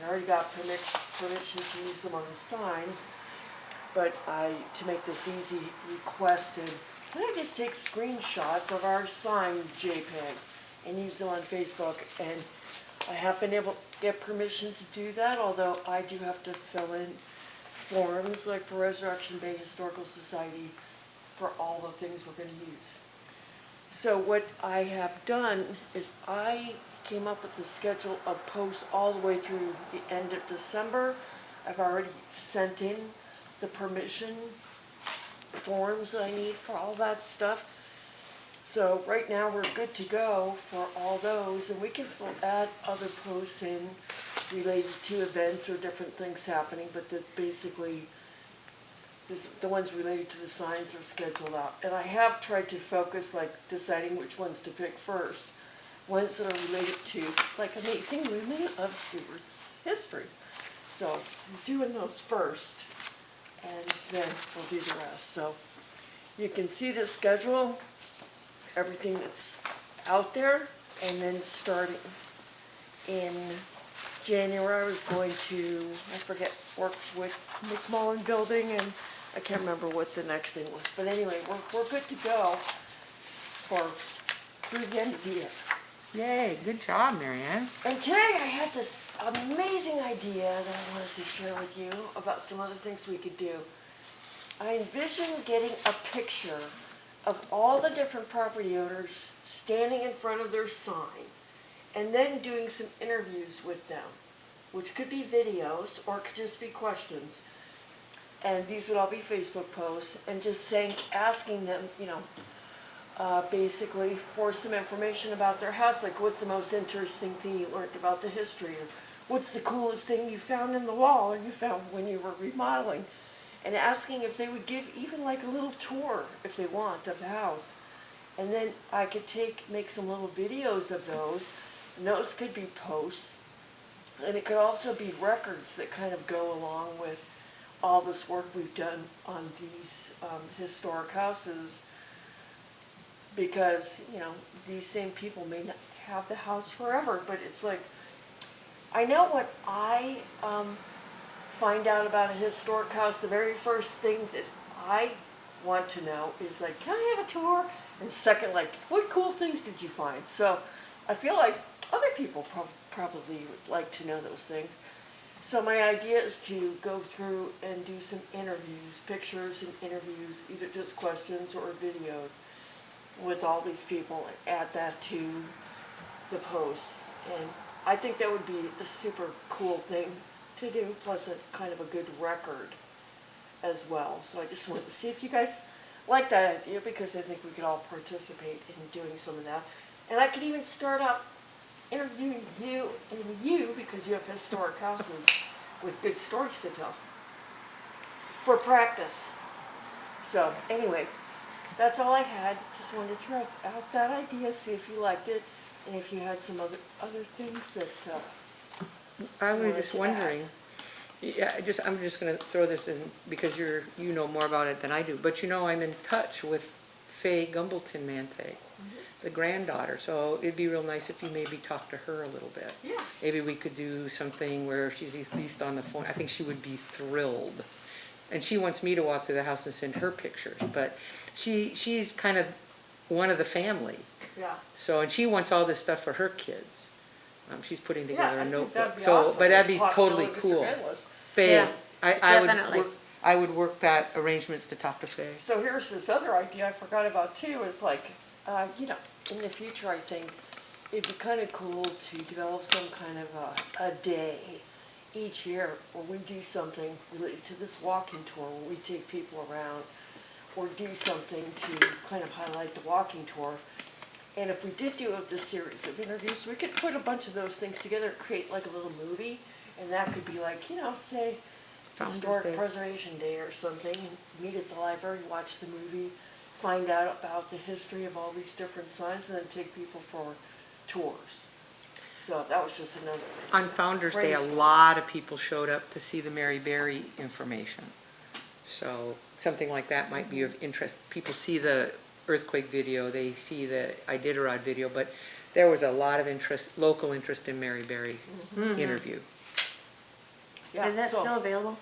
I already got permission to use them on the signs, but to make this easy, requested, can I just take screenshots of our sign JPEG and use them on Facebook? And I have been able to get permission to do that, although I do have to fill in forms, like for Resurrection Bay Historical Society, for all the things we're going to use. So what I have done is I came up with the schedule of posts all the way through the end of December. I've already sent in the permission forms that I need for all that stuff. So right now we're good to go for all those, and we can still add other posts in related to events or different things happening, but that's basically, the ones related to the signs are scheduled out. And I have tried to focus, like deciding which ones to pick first, ones that are related to, like, amazing women of Seward's history. So I'm doing those first, and then we'll do the rest. So you can see the schedule. everything that's out there, and then starting in January, I was going to, I forget, work with McMullen Building, and I can't remember what the next thing was, but anyway, we're good to go through the end of the year. Yay, good job, Mary Ann. And today I had this amazing idea that I wanted to share with you about some other things we could do. I envision getting a picture of all the different property owners standing in front of their sign and then doing some interviews with them, which could be videos or it could just be questions. And these would all be Facebook posts, and just saying, asking them, basically for some information about their house, like what's the most interesting thing you learned about the history, or what's the coolest thing you found in the wall or you found when you were remodeling, and asking if they would give even like a little tour, if they want, of the house. And then I could make some little videos of those, and those could be posts, and it could also be records that kind of go along with all this work we've done on these historic houses, because, these same people may not have the house forever, but it's like, I know what I find out about a historic house, the very first thing that I want to know is like, can I have a tour? And second, like, what cool things did you find? So I feel like other people probably would like to know those things. So my idea is to go through and do some interviews, pictures and interviews, either just questions or videos with all these people, and add that to the posts. And I think that would be a super cool thing to do, plus a kind of a good record as well. So I just wanted to see if you guys like that idea, because I think we could all participate in doing some of that. And I could even start off interviewing you because you have historic houses with good stories to tell for practice. So anyway, that's all I had. Just wanted to throw out that idea, see if you liked it, and if you had some other things that I was wanted just to wondering, I'm just gonna throw this in because you know more about it than I do, but I'm in touch with Faye Gumbleton Manthe, the granddaughter, so it'd be real nice if you maybe talk to her a little bit. Yeah. Maybe we could do something where she's at least on the phone. I think she would be thrilled. And she wants me to walk through the house and send her pictures, but she's kind of one of the family. Yeah. So, and she wants all this stuff for her kids. She's putting together Yeah, a I think notebook. that'd be So, awesome. but that'd be totally Possibilities are cool. endless. Faye, Yeah, definitely. I would work that arrangements to talk to Faye. So here's this other idea I forgot about too, is like, in the future I think it'd be kind of cool to develop some kind of a day each year where we do something related to this walking tour, where we take people around, or do something to kind of highlight the walking tour. And if we did do this series of interviews, we could put a bunch of those things together, create like a little movie, and that could be like, say, Founders Historic Day. Preservation Day or something, and meet at the library, watch the movie, find out about the history of all these different signs, and then take people for tours. So that was just another. On Founders Day, a Crazy. lot of people showed up to see the Mary Berry information. So something like that might be of interest. People see the earthquake video, they see the Iditarod video, but there was a lot of interest, local interest in Mary Berry interview. Yeah, Is that so- still available?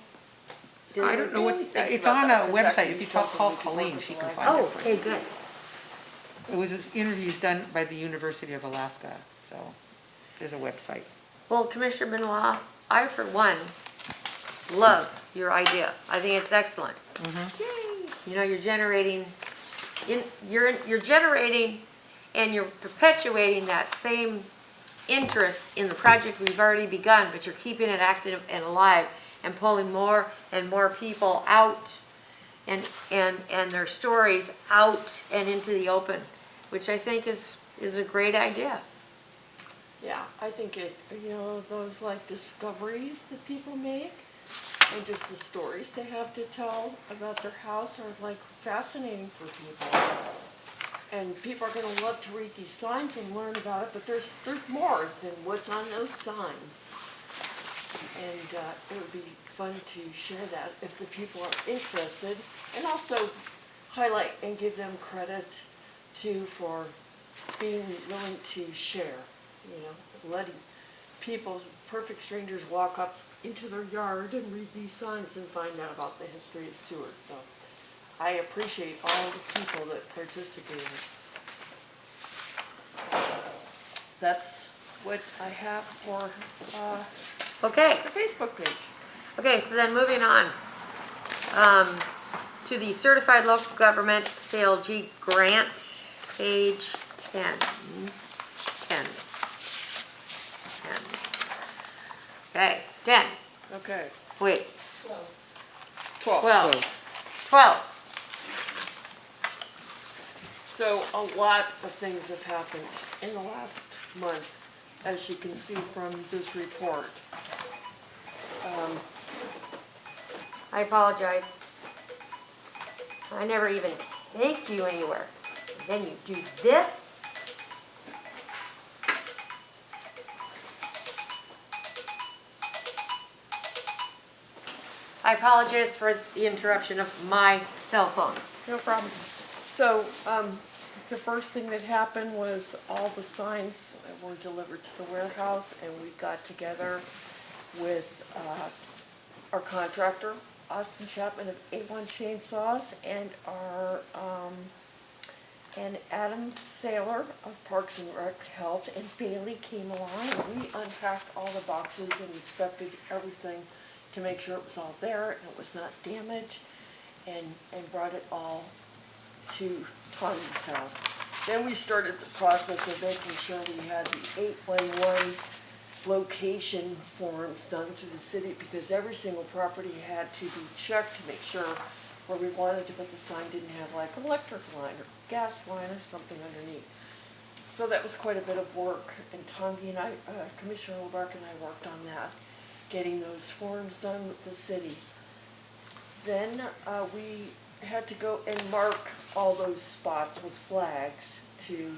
I don't know what, Thinks it's about on that, a 'cause that website. could If be you something call we could work Colleen, with she the can library. find Oh, it for okay, you. good. It was interviews done by the University of Alaska, so there's a website. Well, Commissioner Benoit, I for one love your idea. I think it's excellent. You're generating, you're generating and you're perpetuating that same interest in the project we've already begun, but you're keeping it active and alive and pulling more and more people out and their stories out and into the open, which I think is a great idea. Yeah, I think those like discoveries that people make and just the stories they have to tell about their house are like fascinating for people. And people are going to love to read these signs and learn about it, but there's more than what's on those signs. And it would be fun to share that if the people are interested, and also highlight and give them credit too for being willing to share, you know, letting people, perfect strangers, walk up into their yard and read these signs and find out about the history of Seward. So I appreciate all the people that participated. That's what I have for Okay, the Facebook page. okay, so then moving on, to the Certified Local Government CLG Grant, page 10. 10. 10. Okay, 10, Okay, wait, 12. 12. So a lot of things have happened in the last month, as you can see from this report. I apologize. I never even take you anywhere. Then you do this? I apologize for the interruption of my cell phone. No problem. So, the first thing that happened was all the signs were delivered to the warehouse, and we got together with our contractor, Austin Chapman of A1 Chainsaws, and our and Adam Saylor of Parks and Rec helped, and Bailey came along, and we unpacked all the boxes and inspected everything to make sure it was all there and it was not damaged, and brought it all to Tanya's house. Then we started the process of making sure we had the 811 location forms done to the city, because every single property had to be checked to make sure where we wanted to put the sign didn't have like an electric line or gas line or something underneath. So that was quite a bit of work, and Tanya and I, Commissioner LeBarc and I worked on that, getting those forms done with the city. Then we had to go and mark all those spots with flags to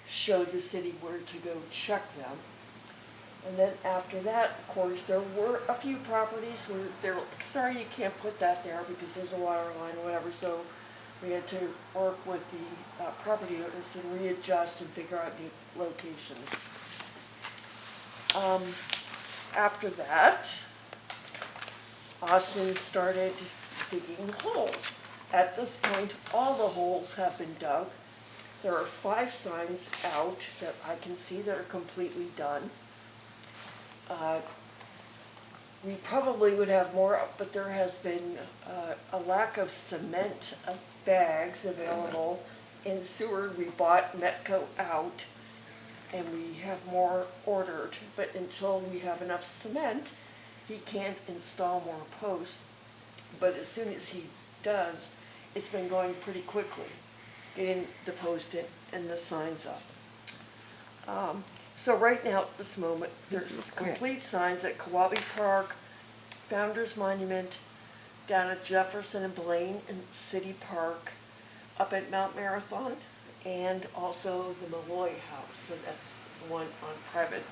show the city where to go check them. And then after that, of course, there were a few properties where they were like, sorry, you can't put that there because there's a water line or whatever. So we had to work with the property owners and readjust and figure out new locations. After that, Austin started digging holes. At this point, all the holes have been dug. There are 5 signs out that I can see that are completely done. We probably would have more, but there has been a lack of cement bags available in Seward. We bought Metco out, and we have more ordered, but until we have enough cement, he can't install more posts. But as soon as he does, it's been going pretty quickly, getting the post in and the signs up. So right now, at this moment, there's complete signs at Kawabe Park, Founders Monument, down at Jefferson and Blaine and City Park, up at Mount Marathon, and also the Malloy House, so that's the one on private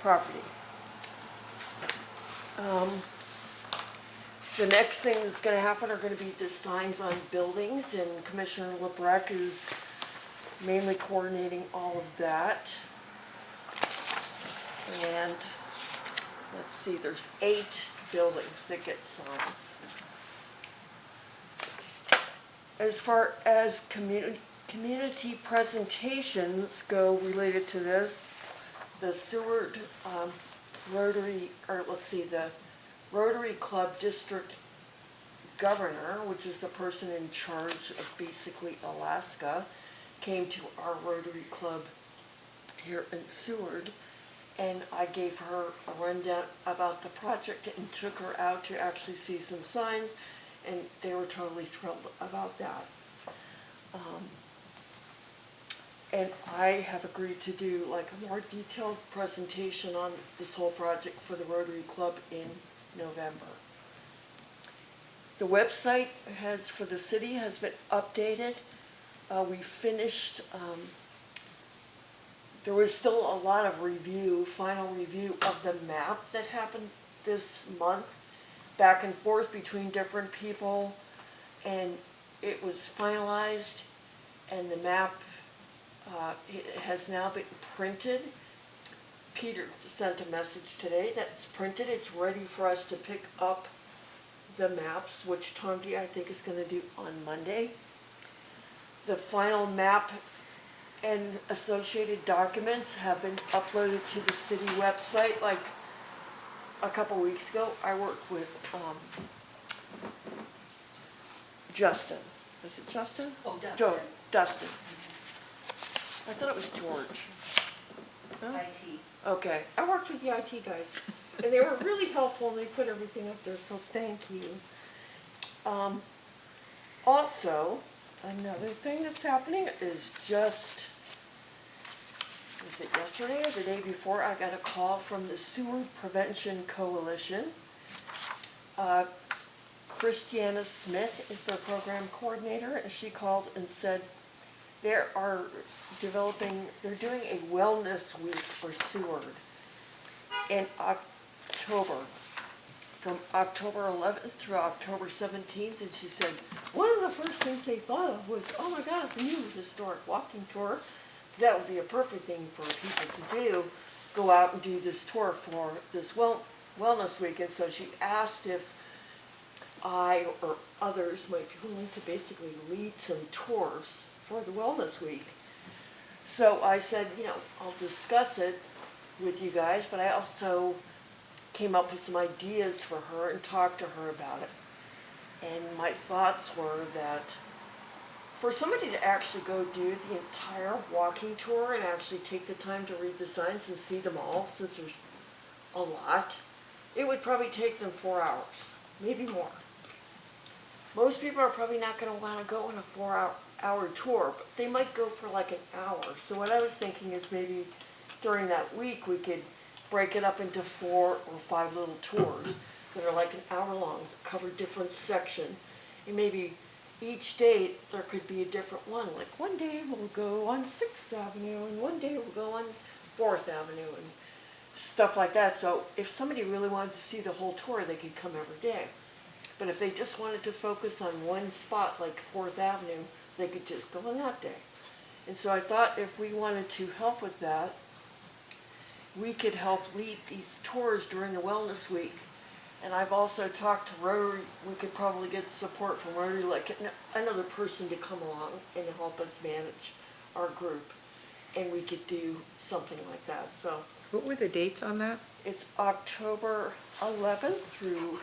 property. The next thing that's going to happen are going to be the signs on buildings, and Commissioner LeBarc is mainly coordinating all of that. And let's see, there's 8 buildings that get signs. As far as community presentations go related to this, the Seward Rotary, or let's see, the Rotary Club District Governor, which is the person in charge of basically Alaska, came to our Rotary Club here in Seward, and I gave her a rundown about the project and took her out to actually see some signs, and they were totally thrilled about that. And I have agreed to do like a more detailed presentation on this whole project for the Rotary Club in November. The website for the city has been updated. We finished, there was still a lot of final review of the map that happened this month, back and forth between different people, and it was finalized, and the map, it has now been printed. Peter sent a message today that's printed, it's ready for us to pick up the maps, which Tongi I think is gonna do on Monday. The final map and associated documents have been uploaded to the city website like a couple weeks ago. I worked with Justin. Is it Justin? Oh, Dustin. Dustin. I thought it was George. IT. Okay, I worked with the IT guys, and they were really helpful, and they put everything up there, so thank you. Also, another thing that's happening is just, was it yesterday or the day before, I got a call from the Sewer Prevention Coalition. Christiana Smith is their program coordinator, and she called and said they're doing a wellness week for Seward in October, from October 11th through October 17th, and she said one of the first things they thought of was, oh my God, the new historic walking tour. That would be a perfect thing for people to do, go out and do this tour for this wellness week. And so she asked if I or others might be willing to basically lead some tours for the wellness week. So I said, you know, I'll discuss it with you guys, but I also came up with some ideas for her and talked to her about it. And my thoughts were that for somebody to actually go do the entire walking tour and actually take the time to read the signs and see them all, since there's a lot, it would probably take them 4 hours, maybe more. Most people are probably not going to want to go on a 4-hour tour, but they might go for like an hour. So what I was thinking is maybe during that week we could break it up into 4 or 5 little tours that are like an hour long, cover different sections, and maybe each day there could be a different one. Like one day we'll go on 6th Avenue, and one day we'll go on 4th Avenue, and stuff like that. So if somebody really wanted to see the whole tour, they could come every day. But if they just wanted to focus on one spot, like 4th Avenue, they could just go on that day. And so I thought if we wanted to help with that, we could help lead these tours during the Wellness Week. And I've also talked to Rotary. We could probably get support from Rotary, like another person to come along and help us manage our group. And we could do something like that. So What were the dates on that? it's October 11th through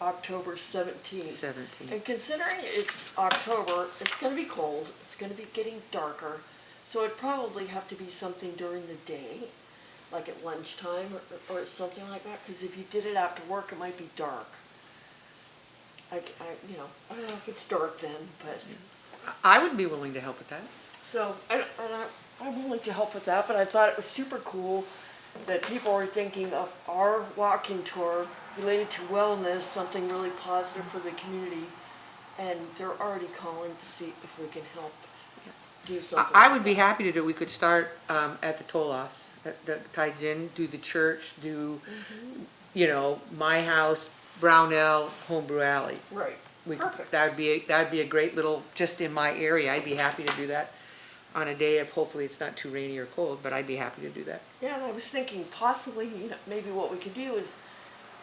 October 17th. 17. And considering it's October, it's going to be cold, it's going to be getting darker, so it'd probably have to be something during the day, like at lunchtime or something like that, because if you did it after work, it might be dark. I don't know if it's dark then, but... I would be willing to help with that. So, I'm willing to help with that, but I thought it was super cool that people were thinking of our walking tour related to wellness, something really positive for the community, and they're already calling to see if we can help do something. I would be happy to do, we could start at the toll offs, that ties in, do the church, do, you know, my house, Brownell, Homebrew Alley. Right, perfect. That'd be a great little, just in my area, I'd be happy to do that on a day of, hopefully it's not too rainy or cold, but I'd be happy to do that. Yeah, and I was thinking possibly, you know, maybe what we could do is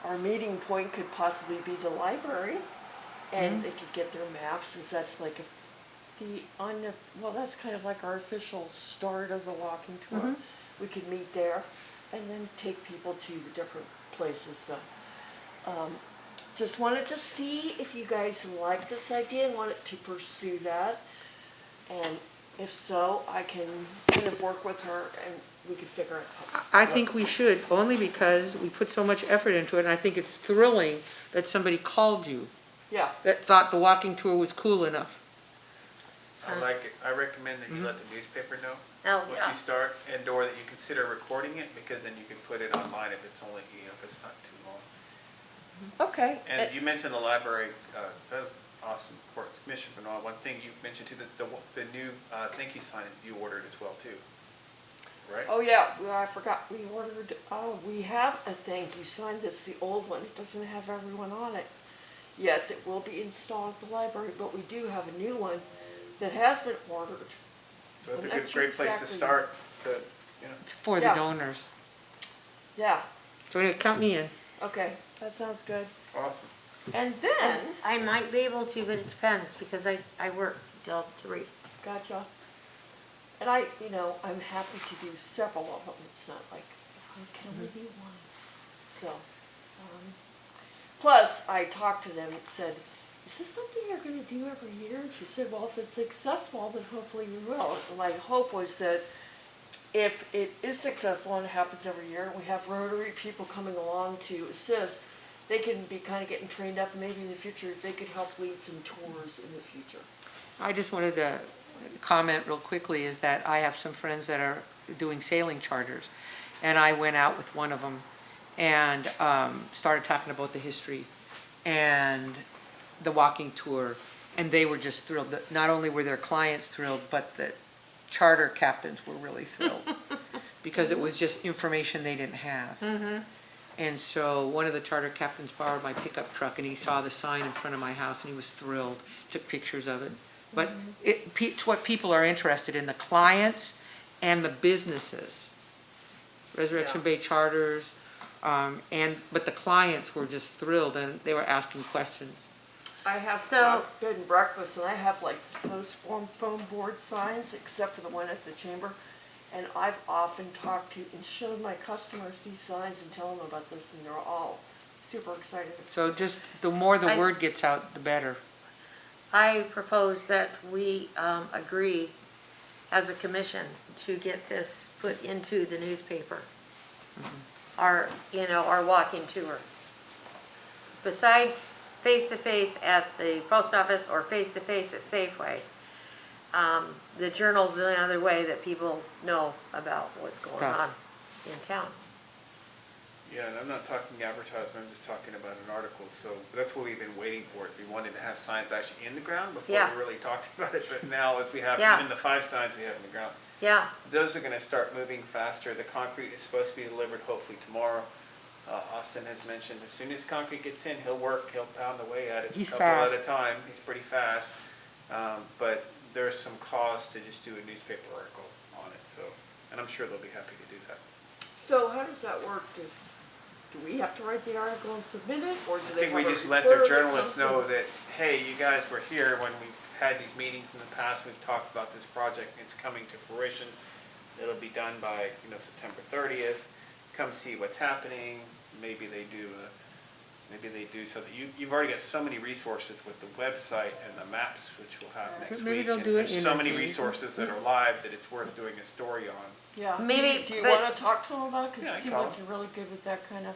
our meeting point could possibly be the library, and they could get their maps, since that's like that's kind of like our official start of the walking tour. We could meet there and then take people to the different places. So just wanted to see if you guys like this idea and wanted to pursue that, and if so, I can kind of work with her and we could figure it out. I think we should, only because we put so much effort into it, and I think it's thrilling that somebody called you, Yeah, that thought the walking tour was cool enough. I like it. I recommend that you let the newspaper know Oh, once yeah. you start, and/or that you consider recording it, because then you can put it online if it's only, if it's not too long. okay. And you mentioned the library, that was awesome for Commissioner Benoit. One thing you mentioned too, the new thank you sign you ordered as well too, right? Oh yeah, well, I forgot, we ordered, we have a thank you sign, that's the old one, it doesn't have everyone on it yet, that will be installed at the library, but we do have a new one that has been ordered. So it's a I'm good, not sure great place to exactly. start, to, you know. It's for the Yeah. donors. Yeah, So yeah, count me in. okay, that sounds good. Awesome. And then, I might be able to, but it depends, because I work till 3. gotcha. And I'm happy to do several of them. It's not like, I can only do one. So, plus, I talked to them and said, is this something you're gonna do every year? And she said, well, if it's successful, then hopefully we will. And my hope was that if it is successful and it happens every year, we have Rotary people coming along to assist, they can be kind of getting trained up, and maybe in the future, they could help lead some tours in the future. I just wanted to comment real quickly is that I have some friends that are doing sailing charters. And I went out with one of them and started talking about the history and the walking tour. And they were just thrilled. That not only were their clients thrilled, but the charter captains were really thrilled. Because it was just information they didn't have. And so one of the charter captains borrowed my pickup truck and he saw the sign in front of my house and he was thrilled, took pictures of it. But it's what people are interested in, the clients and the businesses. Resurrection Bay Charters, but the clients were just thrilled and they were asking questions. I have So- bed and breakfast, and I have like those foam board signs, except for the one at the chamber. And I've often talked to and shown my customers these signs and tell them about this, and they're all super excited. So just the more the I- word gets out, the better. I propose that we agree as a commission to get this put into the newspaper. Our walking tour. Besides face-to-face at the post office or face-to-face at Safeway, the journal's the other way that people know about what's going Stuff. on in town. Yeah, and I'm not talking advertisement, I'm just talking about an article, so that's what we've been waiting for. We wanted to have signs actually in the ground before Yeah. we really talked about it, but now as we have Yeah. even the 5 signs we have in the ground, Yeah, those are gonna start moving faster. The concrete is supposed to be delivered hopefully tomorrow. Austin has mentioned as soon as concrete gets in, he'll pound away at it. He's a couple fast. at a time, he's pretty fast. But there's some cost to just do a newspaper article on it, so, and I'm sure they'll be happy to do that. So how does that work? Do we have to write the article and submit it, or do I they think have we a just let reporter the that journalists comes know in? that, hey, you guys were here when we've had these meetings in the past, we've talked about this project, it's coming to fruition. It'll be done by, September 30th. Come see what's happening. Maybe they do so that you've already got so many resources with the website and the maps, which we'll have next Maybe week. they'll and do an there's so many interview. resources that are live that it's worth doing a story on. Yeah. Maybe, Do you but- want to talk to them about it? Because Yeah, I you seem call like them. you're really good with that kind of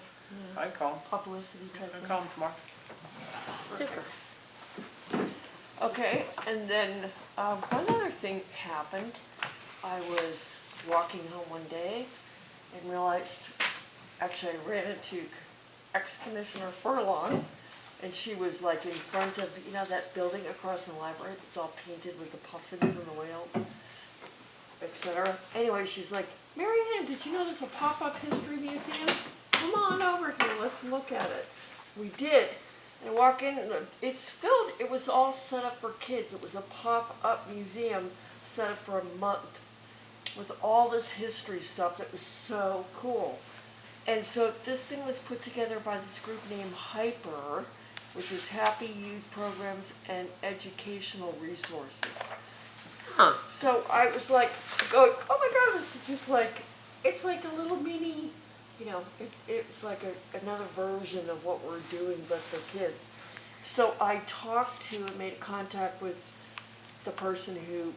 I call them. publicity type I thing. call them tomorrow. super. Okay, and then one other thing happened. I was walking home one day and realized, actually I ran into ex-Commissioner Furlong, and she was like in front of, that building across from the library that's all painted with the puffins and the whales, etc. Anyway, she's like, Mary Ann, did you know there's a pop-up history museum? Come on over here, let's look at it. We did. And I walk in, and it's filled, it was all set up for kids. It was a pop-up museum set up for a month with all this history stuff that was so cool. And so this thing was put together by this group named Hyper, which is Happy Youth Programs and Educational Resources. Huh. So I was like, going, oh my God, this is just like, it's like a little mini, it's like another version of what we're doing, but for kids. So I talked to and made contact with the person who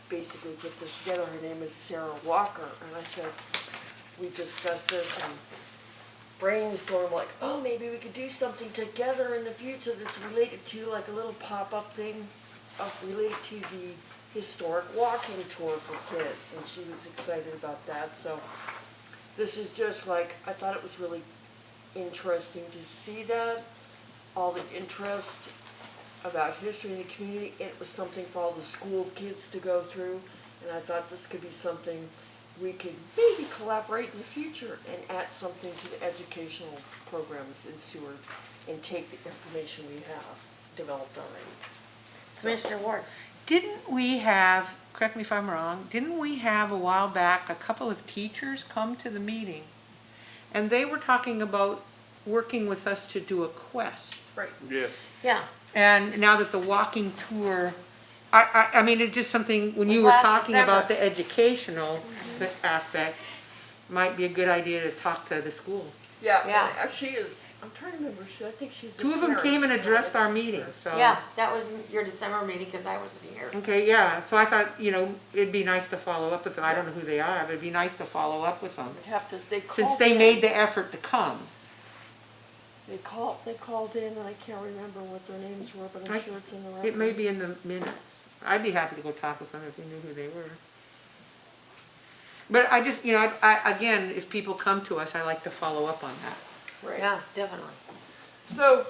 basically put this together. Her name is Sarah Walker. And I said, we discussed this and brainstormed like, oh, maybe we could do something together in the future that's related to like a little pop-up thing related to the historic walking tour for kids. And she was excited about that. So this is just like, I thought it was really interesting to see that, all the interest about history in the community. It was something for all the school kids to go through, and I thought this could be something we could maybe collaborate in the future and add something to the educational programs in Seward and take the information we have developed already. So, Commissioner Ward, Didn't we have, correct me if I'm wrong, didn't we have a while back a couple of teachers come to the meeting? And they were talking about working with us to do a quest. Yes. Yeah, And now that the walking tour, I mean, it's just something, when you Was were last talking about the December. educational aspect, might be a good idea to talk to the school. Yeah, Yeah. and actually is, I'm trying to remember, I think she's. a Two of them came and parent. addressed our meeting, so. yeah, that was your December meeting, because I wasn't here. Okay, yeah, so I thought, it'd be nice to follow up with them. I don't know who they are, but it'd be nice to follow up with them. They'd have to, they called Since they in. made the effort to come. They called in, and I can't remember what their names were, but I- I'm sure it's in the record. It may be in the minutes. I'd be happy to go talk with them if we knew who they were. But I just, again, if people come to us, I like to follow up on that. Right. Yeah, definitely. So,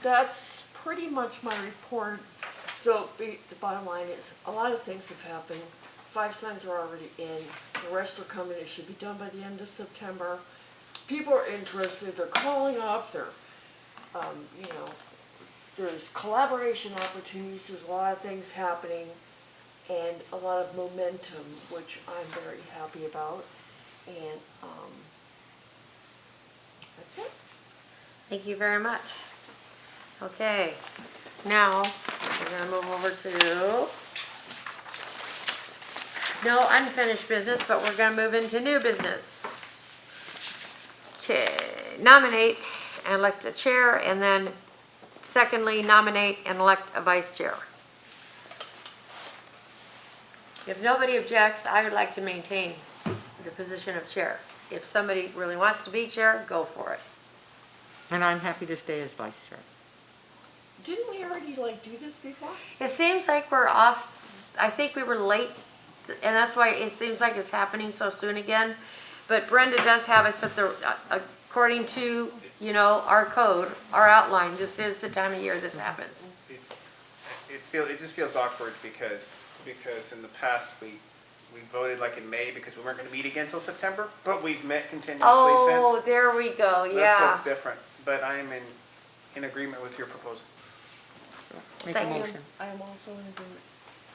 that's pretty much my report. So, the bottom line is, a lot of things have happened. 5 signs are already in, the rest are coming, it should be done by the end of September. People are interested, they're calling up, they're, there's collaboration opportunities, there's a lot of things happening, and a lot of momentum, which I'm very happy about. And, that's it. Thank you very much. Okay, now, we're gonna move over to no unfinished business, but we're gonna move into new business. Okay, nominate and elect a chair, and then secondly, nominate and elect a vice chair. If nobody objects, I would like to maintain the position of chair. If somebody really wants to be chair, go for it. And I'm happy to stay as vice chair. Didn't we already do this before? It seems like we're off, I think we were late, and that's why it seems like it's happening so soon again. But Brenda does have us at the, according to, our code, our outline, this is the time of year this happens. It just feels awkward because in the past, we voted like in May because we weren't gonna meet again until September, but we've met continuously Oh, since. there we go, That's yeah. what's different, but I am in agreement with your proposal. So make a Thank you. motion. I am also in agreement.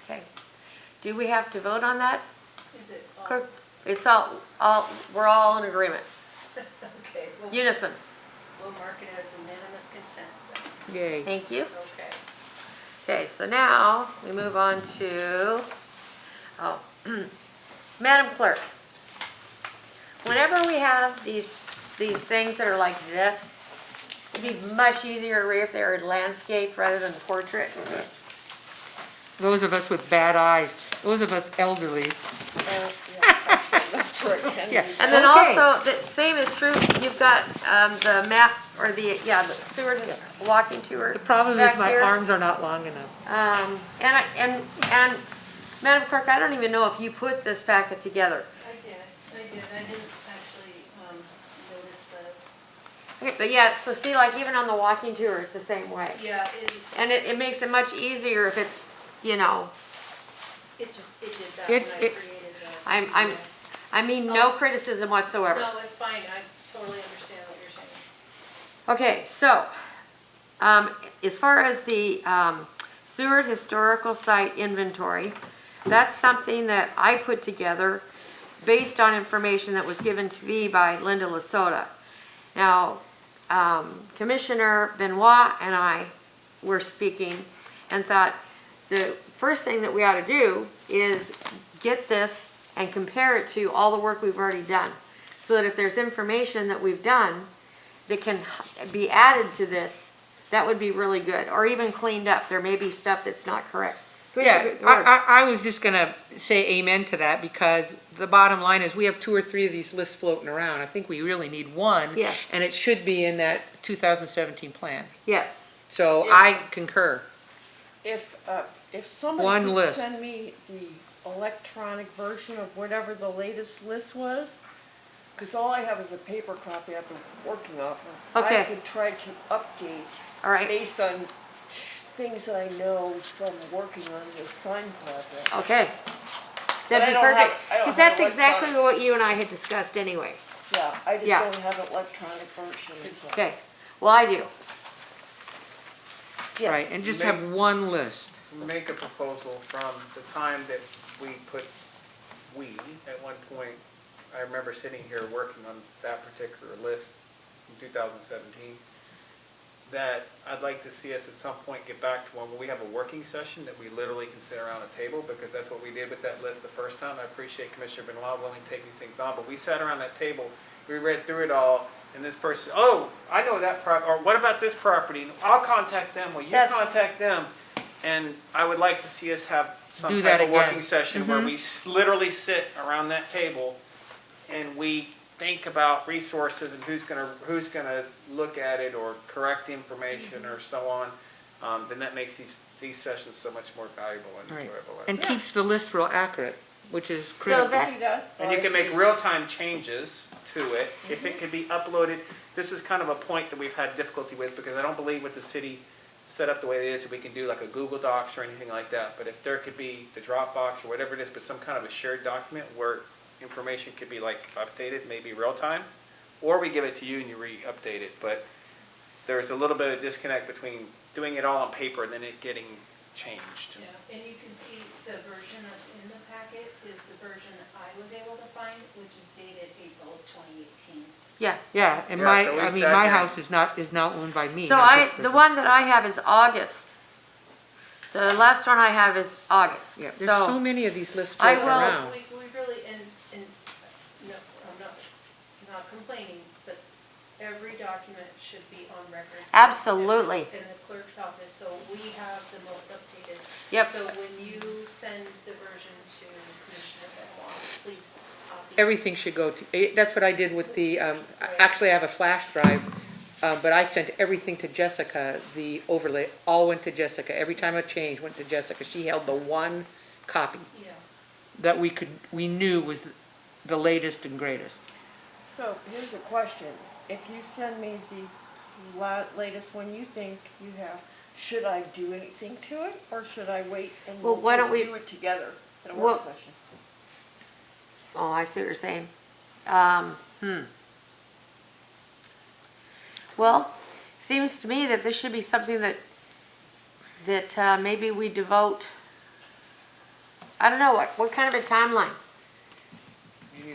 Okay. Do we have to vote on that? Is it, Clerk? It's all, we're all in agreement, okay, unison. we'll mark it as unanimous consent then. Yay. Thank you. Okay. Okay, so now we move on to, Madam Clerk. Whenever we have these things that are like this, it'd be much easier if they were landscape rather than portrait. Those of us with bad eyes, those of us elderly. That's right, Henry. Yeah. And then Okay. also, the same is true, you've got the map, or the Seward walking tour. The problem is back my here. arms are not long enough. And Madam Clerk, I don't even know if you put this packet together. I did. I didn't actually, notice that. Okay, but yeah, so see, like even on the walking tour, it's the same way. Yeah, it's, And it makes it much easier if it's, it did that when I It- created that. I mean, no criticism whatsoever. No, it's fine. I totally understand what you're saying. Okay, so, as far as the Seward Historical Site Inventory, that's something that I put together based on information that was given to me by Linda Lasota. Now, Commissioner Benoit and I were speaking and thought the first thing that we ought to do is get this and compare it to all the work we've already done. So that if there's information that we've done that can be added to this, that would be really good, or even cleaned up. There may be stuff that's not correct. Yeah, Commissioner Gord. I was just gonna say amen to that, because the bottom line is we have 2 or 3 of these lists floating around. I think we really need one. Yes. And it should be in that 2017 plan. Yes, So Yeah. I concur. If One somebody could list. send me the electronic version of whatever the latest list was, because all I have is a paper copy I've been working off of. Okay. I could try to update all right, based on things that I know from working on the sign project. okay. But That'd be I don't have- perfect, I don't because have that's exactly electronic. what you and I had discussed anyway. Yeah, I just Yeah. don't have an electronic version, so. Okay, well, I do. Yes. Right, and just have one list. make a proposal from the time that we, at one point, I remember sitting here working on that particular list in 2017, that I'd like to see us at some point get back to one where we have a working session that we literally can sit around a table, because that's what we did with that list the first time. I appreciate Commissioner Benoit willing to take these things on, but we sat around that table, we read through it all, and this person, oh, I know that or what about this property? I'll contact them, well, you That's- contact them. And I would like to see us have some Do type that of working again. session where we literally sit around that table and we think about resources and who's gonna look at it or correct the information or so on. Then that makes these sessions so much more valuable and Right. enjoyable. And keeps the list real accurate, which is So critical. that, Do that. And you can make real-time changes to it, if it could be uploaded. This is kind of a point that we've had difficulty with, because I don't believe with the city set up the way it is, that we can do like a Google Docs or anything like that. But if there could be the Dropbox or whatever it is, but some kind of a shared document where information could be like updated, maybe real-time, or we give it to you and you re-update it. But there's a little bit of disconnect between doing it all on paper and then it getting changed. Yeah, and you can see the version that's in the packet is the version I was able to find, which is dated April of 2018. yeah. Yeah, and Yeah, so we I mean, sat my down. house is now owned by me. So not this the person. one that I have is August. The last one I have is August. Yeah, there's so So, many of these lists I floating will- around. We really, and, no, I'm not complaining, but every document should be on record. Absolutely. In the clerk's office, so we have the most updated. Yep. So when you send the version to Commissioner Benoit, please copy. Everything should go to, that's what I did with the, actually I have a flash drive, but I sent everything to Jessica, the overlay, all went to Jessica. Every time a change went to Jessica. She held the one copy Yeah. that we knew was the latest and greatest. So here's a question. If you send me the latest one you think you have, should I do anything to it, or should I wait and Well, we'll why just don't we- do it together in a Well- work session? oh, I see what you're saying. Well, seems to me that this should be something that maybe we devote, I don't know, what kind of a timeline?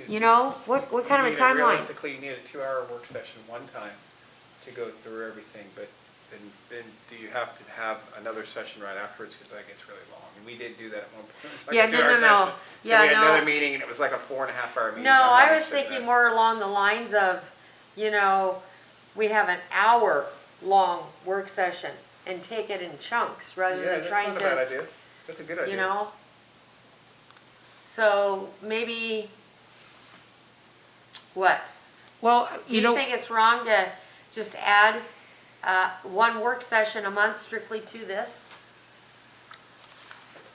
You know, what kind of a timeline? Realistically, you need a 2-hour work session one time to go through everything, but then do you have to have another session right afterwards, because that gets really long? And we did do that at one point. It was like a Yeah, no, 2-hour no. session. Yeah, Then we had no. another meeting, and it was like a 4.5-hour meeting. No, I'm not I was interested in thinking that. more along the lines of, you know, we have an hour-long work session and take it in chunks rather Yeah, than that's trying not a bad to, idea. That's a good idea. you know? So maybe, what? Well, Do you think it's wrong to just add one work session a month strictly to this?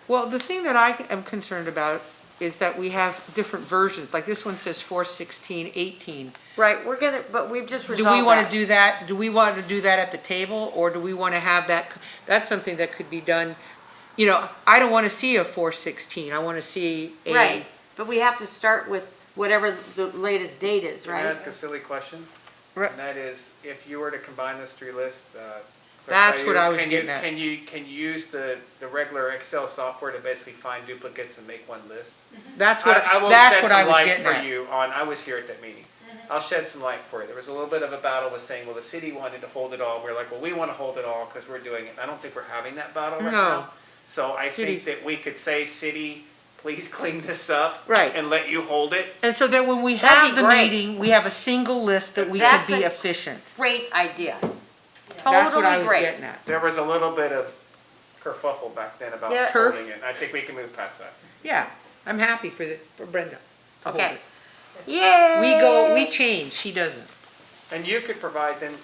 well, the thing that I am concerned about is that we have different versions, like this one says 4/16/18. Right, but we've just Do resolved we want to that. do that, do we want to do that at the table, or do we want to have that, that's something that could be done, you know, I don't want to see a 4/16, I want to see a. Right, but we have to start with whatever the latest date is, Can I right? ask a silly question? Right. And that is, if you were to combine those three lists, That's Claire, what I was can you- getting at. Can you use the regular Excel software to basically find duplicates and make one list? That's what, I will that's shed what I some was light getting for at. you on, I was here at that meeting. I'll shed some light for you. There was a little bit of a battle with saying, well, the city wanted to hold it all. We're like, well, we want to hold it all because we're doing it. I don't think we're having that battle right No. now. So I City- think that we could say, city, please clean this up. Right. And let you hold it. And so that when we That'd have be the great. meeting, we have a single list that we That's could be a- efficient. Great idea. That's what I Totally was great. getting at. There was a little bit of kerfuffle back then about Yeah. Turf? holding it. I think we can move past that. Yeah, I'm happy for Brenda to hold Okay. it. Yay! We change, she doesn't. And you could provide then,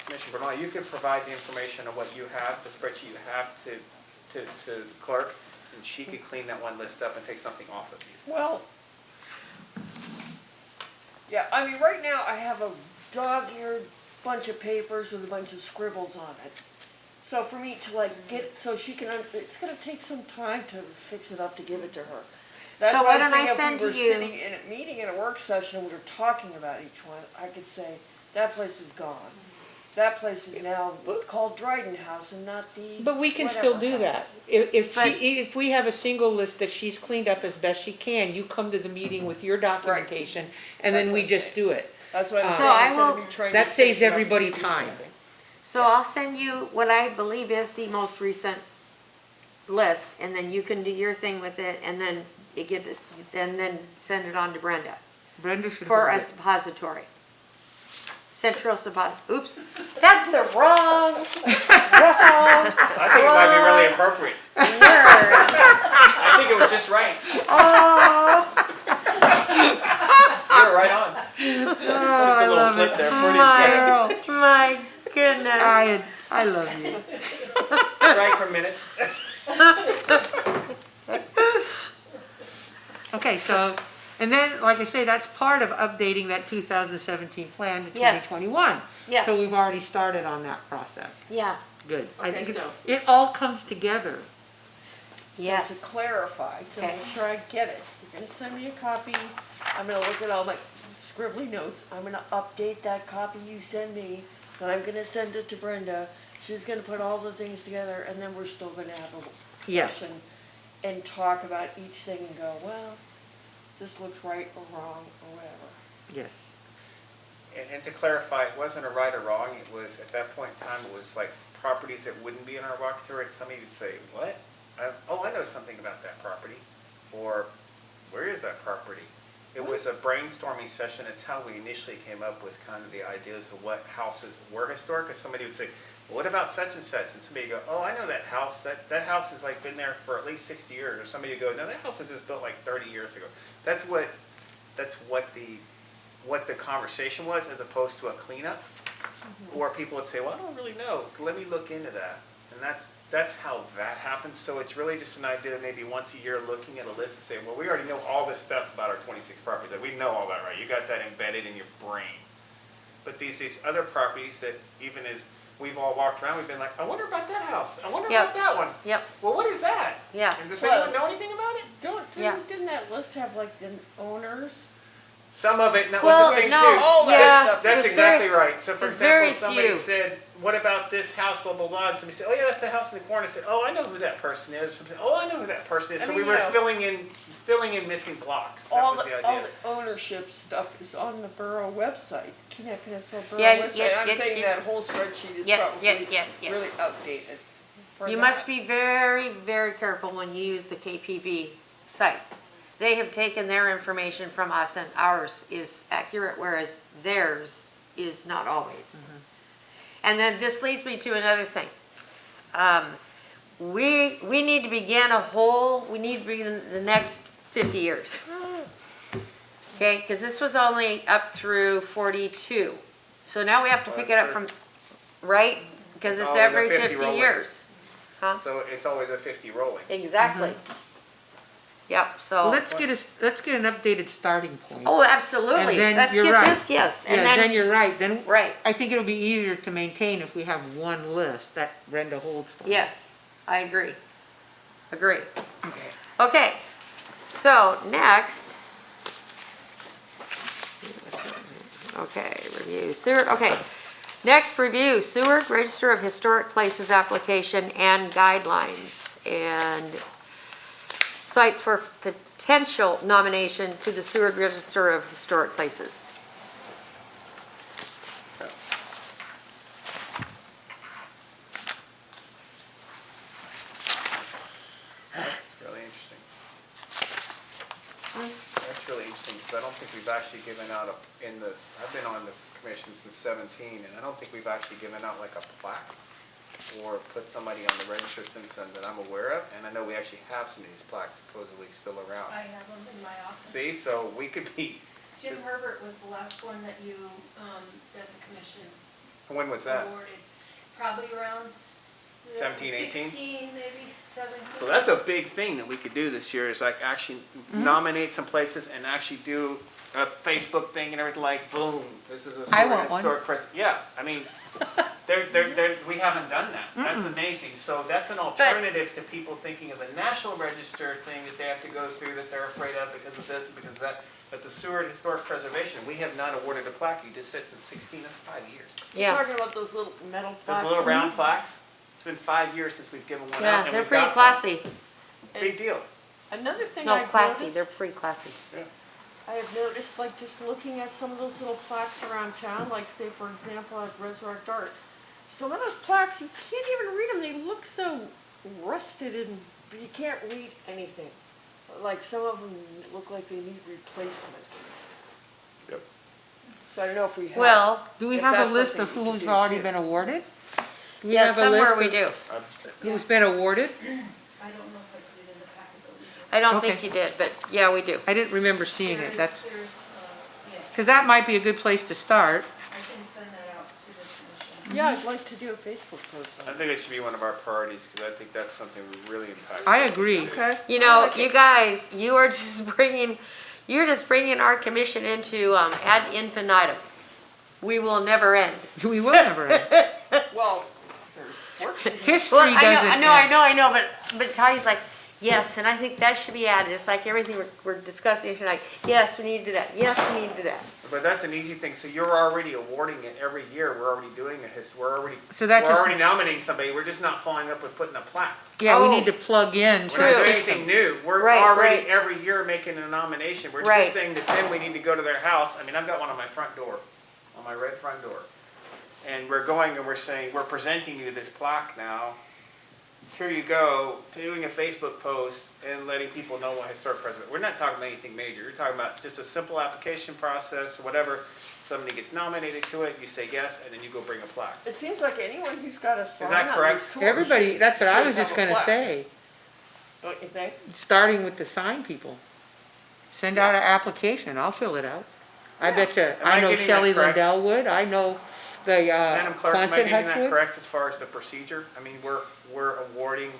Commissioner Bernal, you could provide the information of what you have, the spreadsheet you have to the clerk, and she could clean that one list up and take something off of you. Well, yeah, I mean, right now I have a dog-eared bunch of papers with a bunch of scribbles on it. So for me to like get, so she can, it's gonna take some time to fix it up to give it to her. That's So why why I'm don't I saying send if we were to you- sitting in a meeting in a work session, we were talking about each one, I could say, that place is gone. that place is now called Dryden House and not the. But we can still whatever do house. that. If But- if we have a single list that she's cleaned up as best she can, you come to the meeting with your documentation, and then That's we what I'm just saying. do it. That's what I'm So saying, I instead of will- me trying to That fix saves it up and everybody do time. something. So I'll send you what I believe is the most recent list, and then you can do your thing with it, and then then send it on to Brenda Brenda should for a hold it. suppository. Central oops, that's the wrong I think it might be really appropriate. word. I think it was just right. You're right on. Just a little slip there, Freudian slip. My goodness. I love you. Right for minutes. Okay, so, and then, like I say, that's part of updating that 2017 plan to Yes. 2021. Yes. So we've already started on that process. Yeah, Good. I Okay, think so- it all comes together. yes. So to clarify, to Okay. make sure I get it, you're gonna send me a copy, I'm gonna look at all my scribbly notes, I'm gonna update that copy you send me, then I'm gonna send it to Brenda, she's gonna put all the things together, and then we're still gonna have a Yes. session and talk about each thing and go, well, this looks right or wrong or whatever. Yes. And to clarify, it wasn't a right or wrong, it was, at that point in time, it was like properties that wouldn't be in our walkthrough, and somebody would say, what? I know something about that property, or where is that property? It was a brainstorming session, it's how we initially came up with kind of the ideas of what houses were historic, because somebody would say, well, what about such and such? And somebody would go, oh, I know that house, that house has like been there for at least 60 years, or somebody would go, no, that house was just built like 30 years ago. That's what the conversation was, as opposed to a cleanup. Or people would say, well, I don't really know, let me look into that. And that's how that happens. So it's really just an idea of maybe once a year looking at a list and saying, well, we already know all this stuff about our 26 properties. Like, we know all that, right? You got that embedded in your brain. But these other properties that even as we've all walked around, we've been like, I wonder about that house. I wonder Yep. about that one. Yep, Well, what is that? yeah. And does anyone Plus- know anything about it? Yeah. Didn't that list have like the owners? Some of it, and that Well, was a thing no, too. All that yeah, stuff. That's it's exactly very- right. So for it's very example, somebody few. said, what about this house, blah, blah, blah, and somebody said, oh yeah, that's the house in the corner. I said, oh, I know who that person is. Somebody said, oh, I know who that person is. I So mean, we were you know, filling in missing blocks. That All was the all idea. the ownership stuff is on the borough website, Kennesaw Peninsula Borough Yeah, website. yeah, I'm yeah, thinking yeah. that whole spreadsheet is Yeah, probably yeah. really outdated. for You that. must be very, very careful when you use the KPV site. They have taken their information from us and ours is accurate, whereas theirs is not always. And then this leads me to another thing. We need to begin we need to begin the next 50 years. Okay, because this was only up through 42. So now we have to pick it up from, right? Because It's it's always a every 50 50 rolling. years. Huh? So it's always a 50 rolling. Exactly. Yep, so, Let's get an updated starting point. oh, absolutely. And then Let's you're get right. this, yes. And Yeah, then then, you're right, then. right, I think it'll be easier to maintain if we have one list that Brenda holds for. yes, I agree. Agree. Okay. Okay, so next. Okay, review Seward, okay. Next, review Seward Register of Historic Places application and guidelines and sites for potential nomination to the Seward Register of Historic Places. So, That's really interesting. That's really interesting, because I don't think we've actually given out I've been on the commission since 17, and I don't think we've actually given out like a plaque or put somebody on the register since then that I'm aware of, and I know we actually have some of these plaques supposedly still around. I have them in my office. See, so we could be, Jim Herbert was the last one that that the commission when was that? awarded, probably around 17, 18? 16, maybe 17. So that's a big thing that we could do this year, is like actually nominate some places and actually do a Facebook thing and everything like, boom, this is a I Seward want one. historic yeah, I mean, we haven't done that. That's amazing. So that's an alternative to people thinking of the National Register thing that they have to go through, that they're afraid of because of this, because of that. But the Seward Historic Preservation, we have not awarded a plaque. You just said since 16, that's 5 years. Yeah, Talking about those little metal plaques. Those little round plaques, it's been 5 years since we've given one out. yeah, and they're we've pretty got some. classy. Big deal. Another thing No, I've classy, noticed, they're pretty classy. I have noticed, like just looking at some of those little plaques around town, like say for example at Resurrect Art, some of those plaques, you can't even read them, they look so rusted and you can't read anything. Like some of them look like they need replacement. Yep. So I don't know if we have. Do we if have a that's list of something we could who's do, already too. been awarded? Do we Yeah, have a somewhere list we of do. who's been awarded? I don't know if I put it in the packet, but we do. I don't think Okay. you did, but yeah, we do. I didn't remember seeing There it, is- that's, yes, because that might be a good place to start. I can send that out to the commission. Yeah, I'd like to do a Facebook post I on it. think it should be one of our priorities because I think that's something we really impact. I agree. Okay. You I know, like you it. guys, you're just bringing our commission into ad infinitum. We will never end. We will never end. Well, there's work to do. History Well, doesn't end. I know, but Tati's like, yes, and I think that should be added. It's like everything we're discussing tonight. Yes, we need to do that. Yes, we need to do that. But that's an easy thing. So you're already awarding it every year. We're already doing So that we're just, already nominating somebody. We're just not following up with putting a plaque. yeah, we Oh. need to plug in to We're not the doing system. anything new. We're Right, already right. every year making a nomination. We're Right. just saying that then we need to go to their house. I mean, I've got one on my front door, on my red front door. And we're going and we're saying, we're presenting you this plaque now. Here you go, doing a Facebook post and letting people know what historic preservation. We're not talking about anything major. You're talking about just a simple application process or whatever. Somebody gets nominated to it, you say yes, and then you go bring a plaque. It seems like anyone who's got a sign that on correct? these tours Everybody, that's what I should was just have a gonna plaque. say, Don't you think? starting with the sign people. Send out an application, I'll fill it out. I bet you, Am I I know getting that Shelley correct? Lindell would, I know the, Madam Clerk, am I Quonset getting Huts that would. correct as far as the procedure? I mean, we're awarding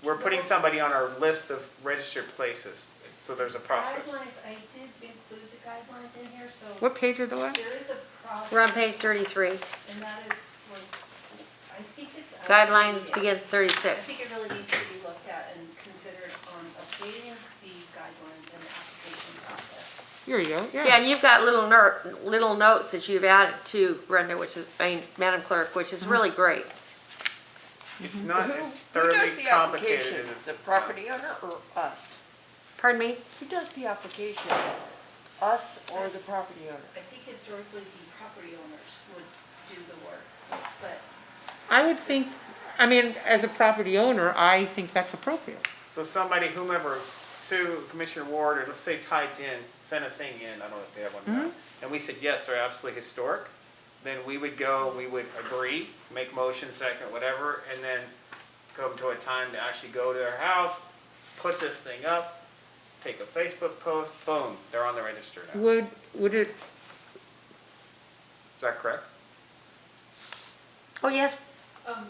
we're putting somebody on our list of registered places, so there's a process. Guidelines, I did include the guidelines in here, so What page are those? there is a process. We're on page 33. And that was, I think it's. Guidelines yeah. begin I 36. think it really needs to be looked at and considered on updating the guidelines and the application process. Here you go, Yeah, yeah. and you've got little notes that you've added to, Brenda, Madam Clerk, which is really great. It's not Who, as who thoroughly does the complicated application? as The it property owner or us? Pardon me? Who does the application? Us or the property owner? I think historically the property owners would do the work, but I would think, I mean, as a property owner, I think that's appropriate. So somebody, whomever, Sue, Commissioner Ward, or let's say Tides in, sent a thing in, I don't know if they have one now, and we said, yes, they're absolutely historic, then we would go, we would agree, make motion, second, whatever, and then come to a time to actually go to their house, put this thing up, take a Facebook post, boom, they're on the register now. Would it, Is that correct? Oh, yes.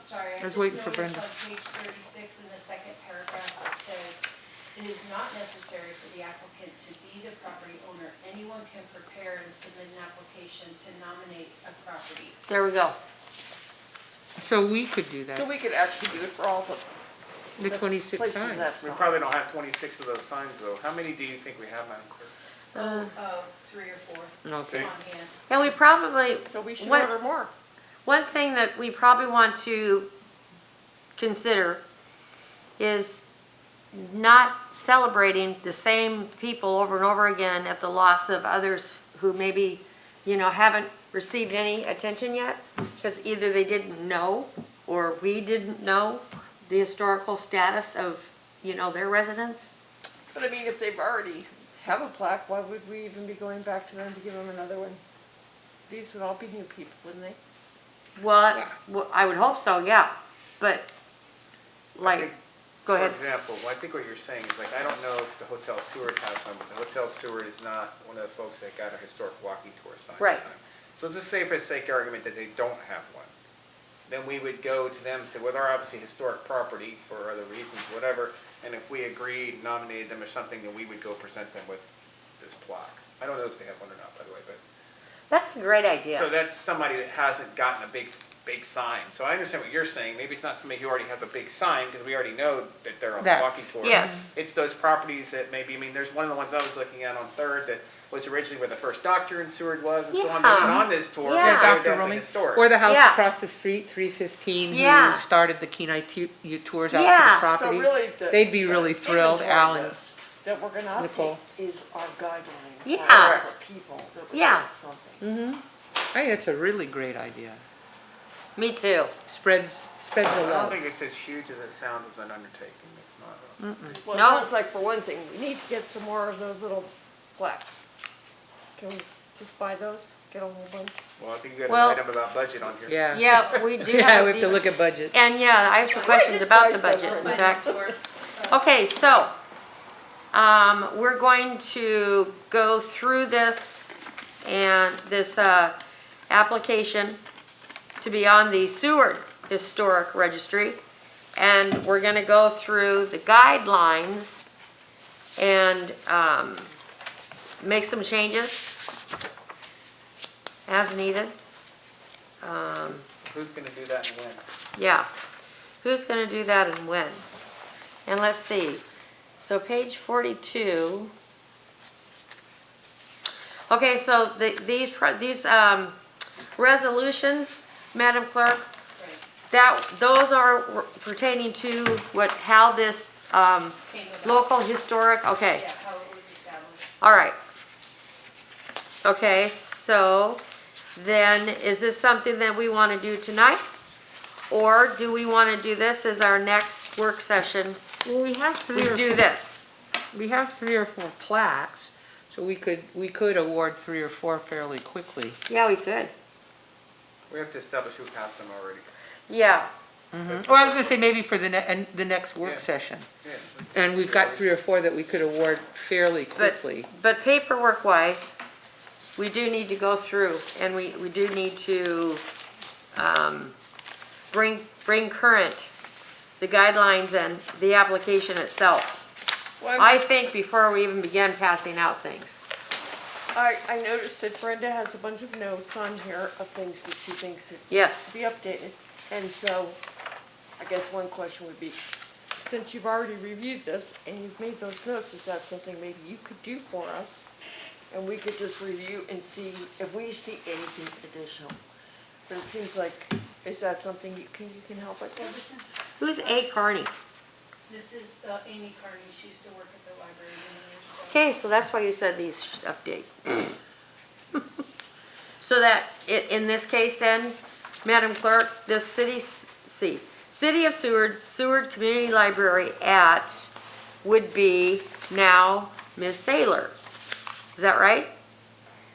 sorry, I I was just waiting for noticed Brenda. on page 36 in the second paragraph, it says, it is not necessary for the applicant to be the property owner. Anyone can prepare and submit an application to nominate a property. There we go. so we could do So that, we could actually do it for all the 26 places signs. that We sign. probably don't have 26 of those signs though. How many do you think we have, Madam Clerk? 3 or 4 Okay. on hand. And we probably, So we should What- order more. one thing that we probably want to consider is not celebrating the same people over and over again at the loss of others who maybe, haven't received any attention yet, because either they didn't know or we didn't know the historical status of, their residents. But I mean, if they've already have a plaque, why would we even be going back to them to give them another one? These would all be new people, wouldn't they? Well, I would hope so, yeah, but, like, go ahead. For example, I think what you're saying is like, I don't know if the Hotel Seward has one, but the Hotel Seward is not one of the folks that got a historic walking tour sign. this Right. time. So let's just say for the sake of argument that they don't have one. Then we would go to them and say, well, they're obviously historic property for other reasons, whatever, and if we agreed, nominated them or something, then we would go present them with the this plaque. I don't know if they have one or not, by the way, but, That's a great so idea. that's somebody that hasn't gotten a big sign. So I understand what you're saying, maybe it's not somebody who already has a big sign, because we already know that they're on the That- walking tour. Yes. It's those properties that maybe, I mean, there's one of the ones I was looking at on Third that was originally where the first doctor in Seward was, and so on. They're Yeah. not on this tour, Yeah. but they're Dr. definitely Roman, historic. or the house Yeah. across the street, 315, Yeah. who started the Kenai tours out to Yeah. the So property. really, the. They'd be really the thrilled, inventory Alan. list That we're gonna update Nicole. is our guideline. Yeah. For people that we Yeah. want something. I think it's a really great idea. Me too. Spreads the I don't love. think it's as huge as it sounds as an undertaking, it's not. Well, it No. sounds like for one thing, we need to get some more of those little plaques. Can we just buy those, get a whole bunch? Well, I think you got Well- an item about budget on here. Yeah. Yeah, we do Yeah, have we have to the- look at budget. And yeah, I have some questions about the budget, in fact. Okay, so, we're going to go through this and this, application to be on the Seward Historic Registry. And we're gonna go through the guidelines and, make some changes as needed. Who's gonna do that and when? Yeah, who's gonna do that and when? And let's see, so page 42. Okay, so these resolutions, Madam Clerk, those are pertaining to how this, local historic, okay, Yeah, how it was established. all right. Okay, so then is this something that we wanna do tonight? Or do we wanna do this as our next work session? Well, we have We do this. we have 3 or 4 plaques, so we could award 3 or 4 fairly quickly. Yeah, we could. We have to establish who has them already. Yeah, Well, I was gonna say maybe for the next work Yeah. session. Yeah. And we've got 3 or 4 that we could award fairly quickly. but paperwork wise, we do need to go through and we do need to, bring current the guidelines and the application itself. Well, I think before we even begin passing out things. I noticed that Brenda has a bunch of notes on here of things that she thinks that Yes, to be updated. And so, I guess one question would be, since you've already reviewed this and you've made those notes, is that something maybe you could do for us? And we could just review and see if we see anything additional. But it seems like, is that something you can help us Well, with? who's A. Carney? This is Amy Carney, she used to work at the library many years ago. Okay, so that's why you said these should update. So that, in this case then, Madam Clerk, the City of Seward Community Library would be now Ms. Saylor. Is that right?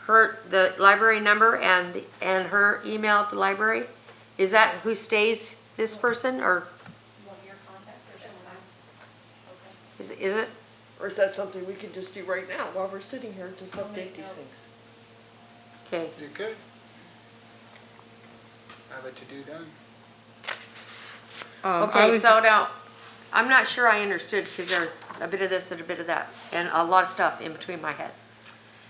The library number and her email at the library? Is that who stays, this person, or Want your contact or something? Okay. is it? Or is that something we could just do right now while we're sitting here, just update these things? Okay, You could. Have it to do done. I okay, was- so now, I'm not sure I understood because there's a bit of this and a bit of that and a lot of stuff in between my head.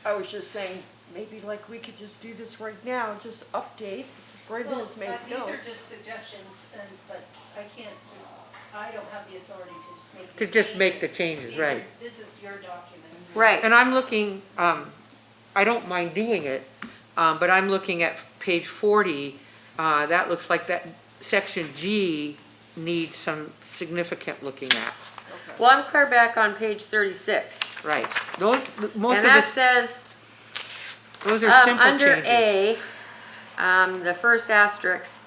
I was just saying, maybe like we could just do this right now, just update. Brenda has made These are notes. just suggestions, but I can't just, I don't have the authority to just make To these just make the changes. changes, These are- right. This is your document. Right, And I'm looking, I don't mind doing it, but I'm looking at page 40. That looks like that section G needs some significant looking at. well, I'm clear back on page 36. Right. Those, most And of that the, says, those are simple under changes. A, the first asterisk,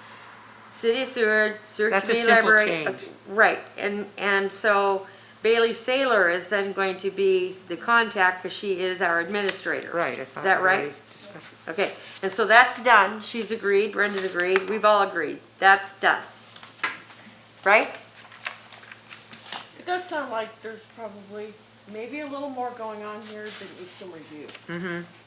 City of Seward That's a Community simple Library. change. Right, and so Bailey Saylor is then going to be the contact because she is our administrator. Right. I thought Is that we right? already discussed it. Okay, and so that's done, she's agreed, Brenda's agreed, we've all agreed, that's done. Right? It does sound like there's probably maybe a little more going on here that needs some review.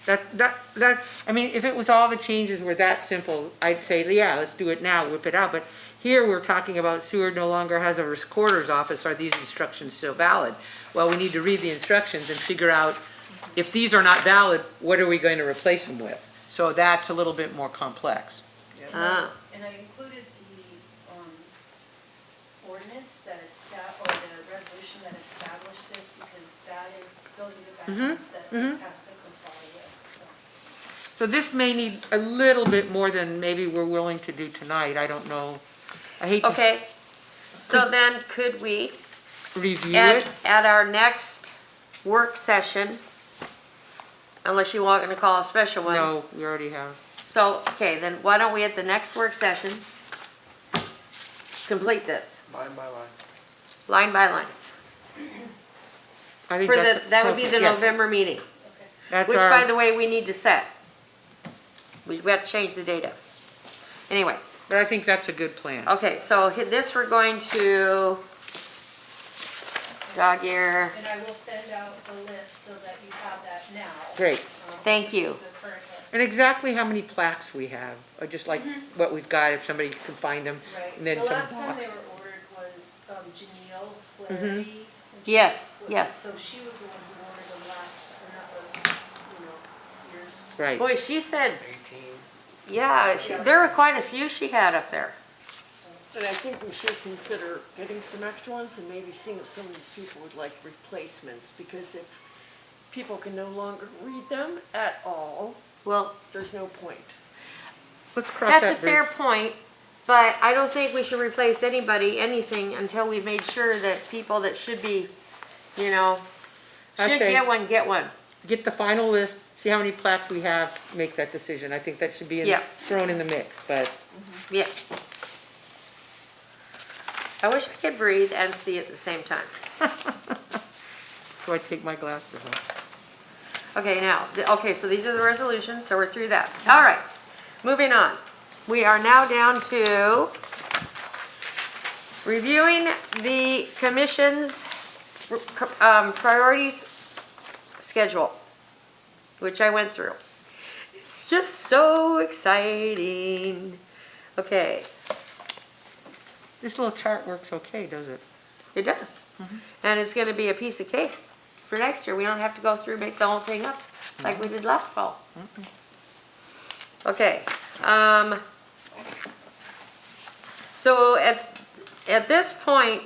I mean, if it was all the changes were that simple, I'd say, yeah, let's do it now, whip it out. But here we're talking about Seward no longer has a recorder's office. Are these instructions still valid? Well, we need to read the instructions and figure out if these are not valid, what are we going to replace them with? So that's a little bit more complex. Ah, And I included the, ordinance that or the resolution that established this, because those are the guidelines that this has to comply with, so. So this may need a little bit more than maybe we're willing to do tonight, I don't know. I hate to okay, so then could we, review at, it. at our next work session, unless you want to call a special one? No, we already have. So, okay, then why don't we at the next work session, complete this, Line by line. line by line? I think For that's that would be the yes, November meeting, That's which by our, the way, we need to set. We have to change the data. Anyway, but I think that's a good plan. okay, so this we're going to, dog ear, And I will send out the list so that you have that now. Great. Thank you. The current list. And exactly how many plaques we have, or just like what we've got, if somebody can find them. Right. And then The some last time they box. were ordered was Janelle Flaherty. and she Yes, was- yes. So she was the one who ordered them last, and that was, years. Right. Boy, she said, 18. yeah, there were quite a few she had up there. And I think we should consider getting some extra ones and maybe seeing if some of these people would like replacements, because if people can no longer read them at all, Well, there's no point. Let's cross that's a that fair bridge. point, but I don't think we should replace anything until we've made sure that people that should be, I should say- get one. Get the final list, see how many plaques we have, make that decision. I think that should be Yeah. thrown in the mix, but Yeah. I wish I could breathe and see at the same time. so I take my glasses off. Okay, now, okay, so these are the resolutions, so we're through that. All right, moving on. We are now down to reviewing the commission's priorities schedule, which I went through. It's just so exciting. Okay, This little chart works okay, does it? it does. And it's gonna be a piece of cake for next year. We don't have to go through, make the whole thing up like we did last fall. Okay, so at this point,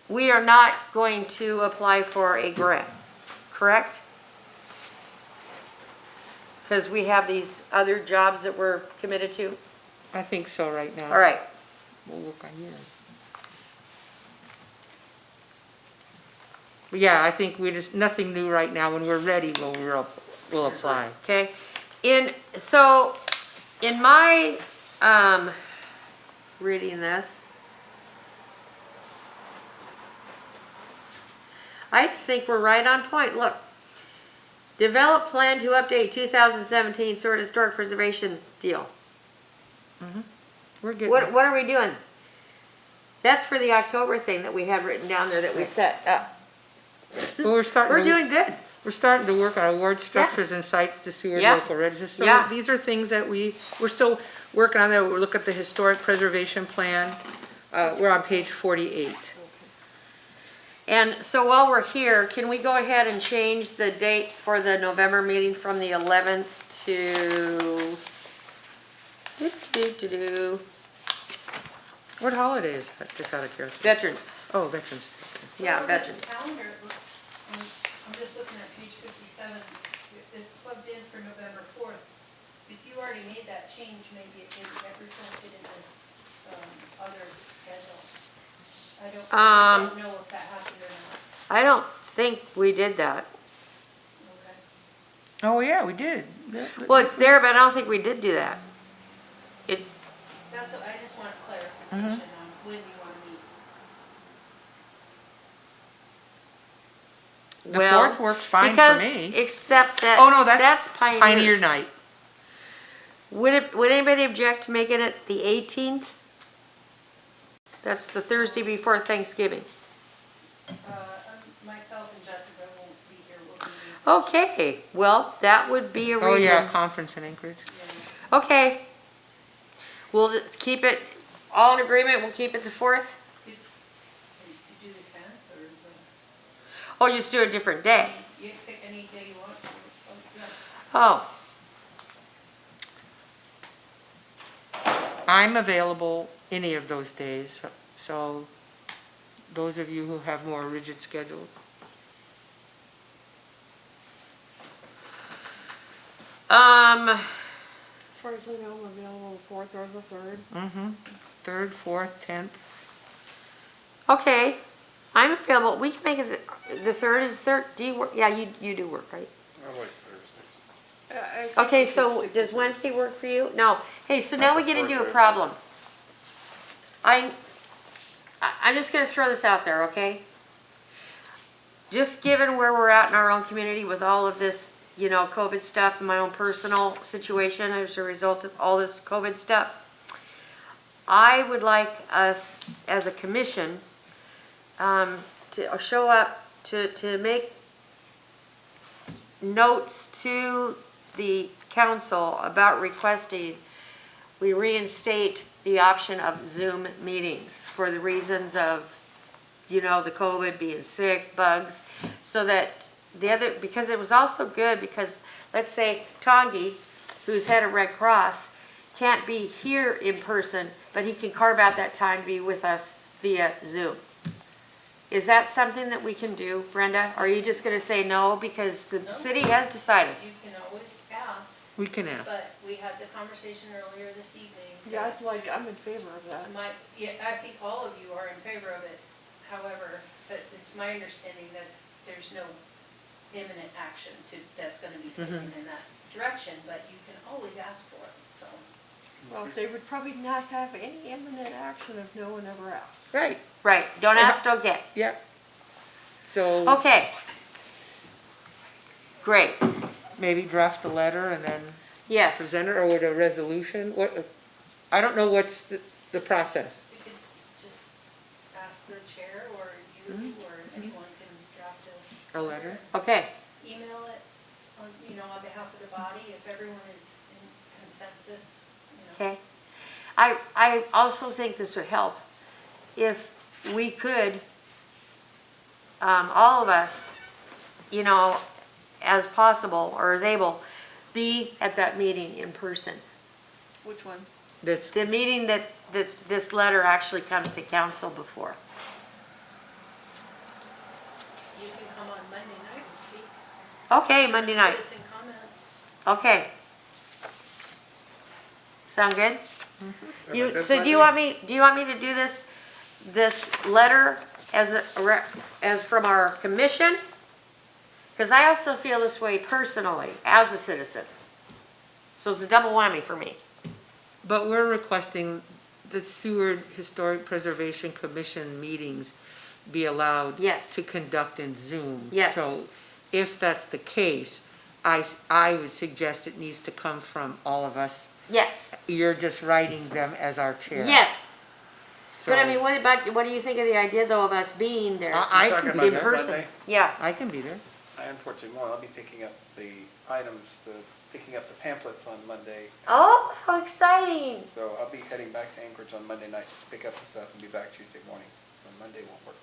we are not going to apply for a grant, correct? Because we have these other jobs that we're committed to? I think so right now. All right, We'll work on yours. But yeah, I think nothing new right now. When we're ready, we'll apply. okay. So, in my, reading this, I just think we're right on point. Look, develop plan to update 2017 Seward Historic Preservation deal. We're getting. What are we doing? That's for the October thing that we had written down there that we set up. Well, we're starting. We're doing good. We're starting to work on award structures and sites to Seward Yeah. local registers. So Yeah. these are things that we're still working on there. We'll look at the historic preservation plan. We're on page 48. And so while we're here, can we go ahead and change the date for the November meeting from the 11th to What holiday is that, just out of curiosity? Veterans? Oh, Veterans. Yeah, So on veterans. the calendar, it looks, I'm just looking at page 57, it's plugged in for November 4th. If you already made that change, maybe it didn't get reflected in this other schedule. I don't know if that happened or not. I don't think we did that. Okay. Oh, yeah, we did. Well, it's there, but I don't think we did do that. That's what, I just want clarification on when you want to meet. The Well, 4th works fine for because, me. except that. Oh, no, that's Pioneers. Pioneer Night. Would anybody object to making it the 18th? That's the Thursday before Thanksgiving. Myself and Jessica won't be here, we'll be. Okay, well, that would be a reason. Oh, yeah, conference in Anchorage. Okay. We'll just keep it, all in agreement, we'll keep it the 4th? Could you do the 10th or Oh, just do a different day. You pick any day you want. Yeah. Oh, I'm available any of those days, so those of you who have more rigid schedules. As far as I know, I'm available the 4th or the 3rd. Mm-hmm. 3rd, 4th, 10th. okay. I'm available. We can make it, the 3rd is 3rd. Do you work? Yeah, you do work, right? I like Thursdays. I think Okay, we should so stick to does Wednesday work for you? No. Hey, so now we get into a problem. I'm just gonna throw this out there, okay? Just given where we're at in our own community with all of this, you know, COVID stuff and my own personal situation as a result of all this COVID stuff, I would like us as a commission to show up to make notes to the council about requesting we reinstate the option of Zoom meetings for the reasons of, you know, the COVID, being sick, bugs, so that the other, because it was also good because, let's say, Tongi, who's head of Red Cross, can't be here in person, but he can carve out that time to be with us via Zoom. Is that something that we can do, Brenda? Or are you just gonna say no because the No. city has decided? You can always ask, We can ask. but we had the conversation earlier this evening. Yeah, I'm in favor of that. I think all of you are in favor of it. However, but it's my understanding that there's no imminent action that's gonna be taken in that direction, but you can always ask for it, so. Well, they would probably not have any imminent action if no one ever asks. Right, Right, don't ask, don't get. yeah. So Okay. Great, maybe draft a letter and then yes. present it, or with a resolution? What, I don't know what's the process. You could just ask the chair or you or anyone can draft A letter? Okay, email it on, on behalf of the body if everyone is in consensus, okay. I also think this would help if we could, all of us, you know, as possible or as able, be at that meeting in person. Which one? That's, The meeting that this letter actually comes to council before. You can come on Monday night and speak. Okay, Monday night. Citizen comments. Okay. Sound good? Like this So do you Monday? want me to do this letter as from our commission? Because I also feel this way personally, as a citizen. So it's a double whammy for me. but we're requesting the Seward Historic Preservation Commission meetings be allowed Yes. to conduct in Zoom. Yes. So if that's the case, I would suggest it needs to come from all of us. Yes, You're just writing them as our chair. yes. But I So mean, what do you think of the idea though of us being there I Talking can about be in this there. person? Monday? Yeah, I can be there. I unfortunately won't. I'll be picking up the items, picking up the pamphlets on Monday. oh, how exciting. So I'll be heading back to Anchorage on Monday night to pick up the stuff and be back Tuesday morning. So Monday won't work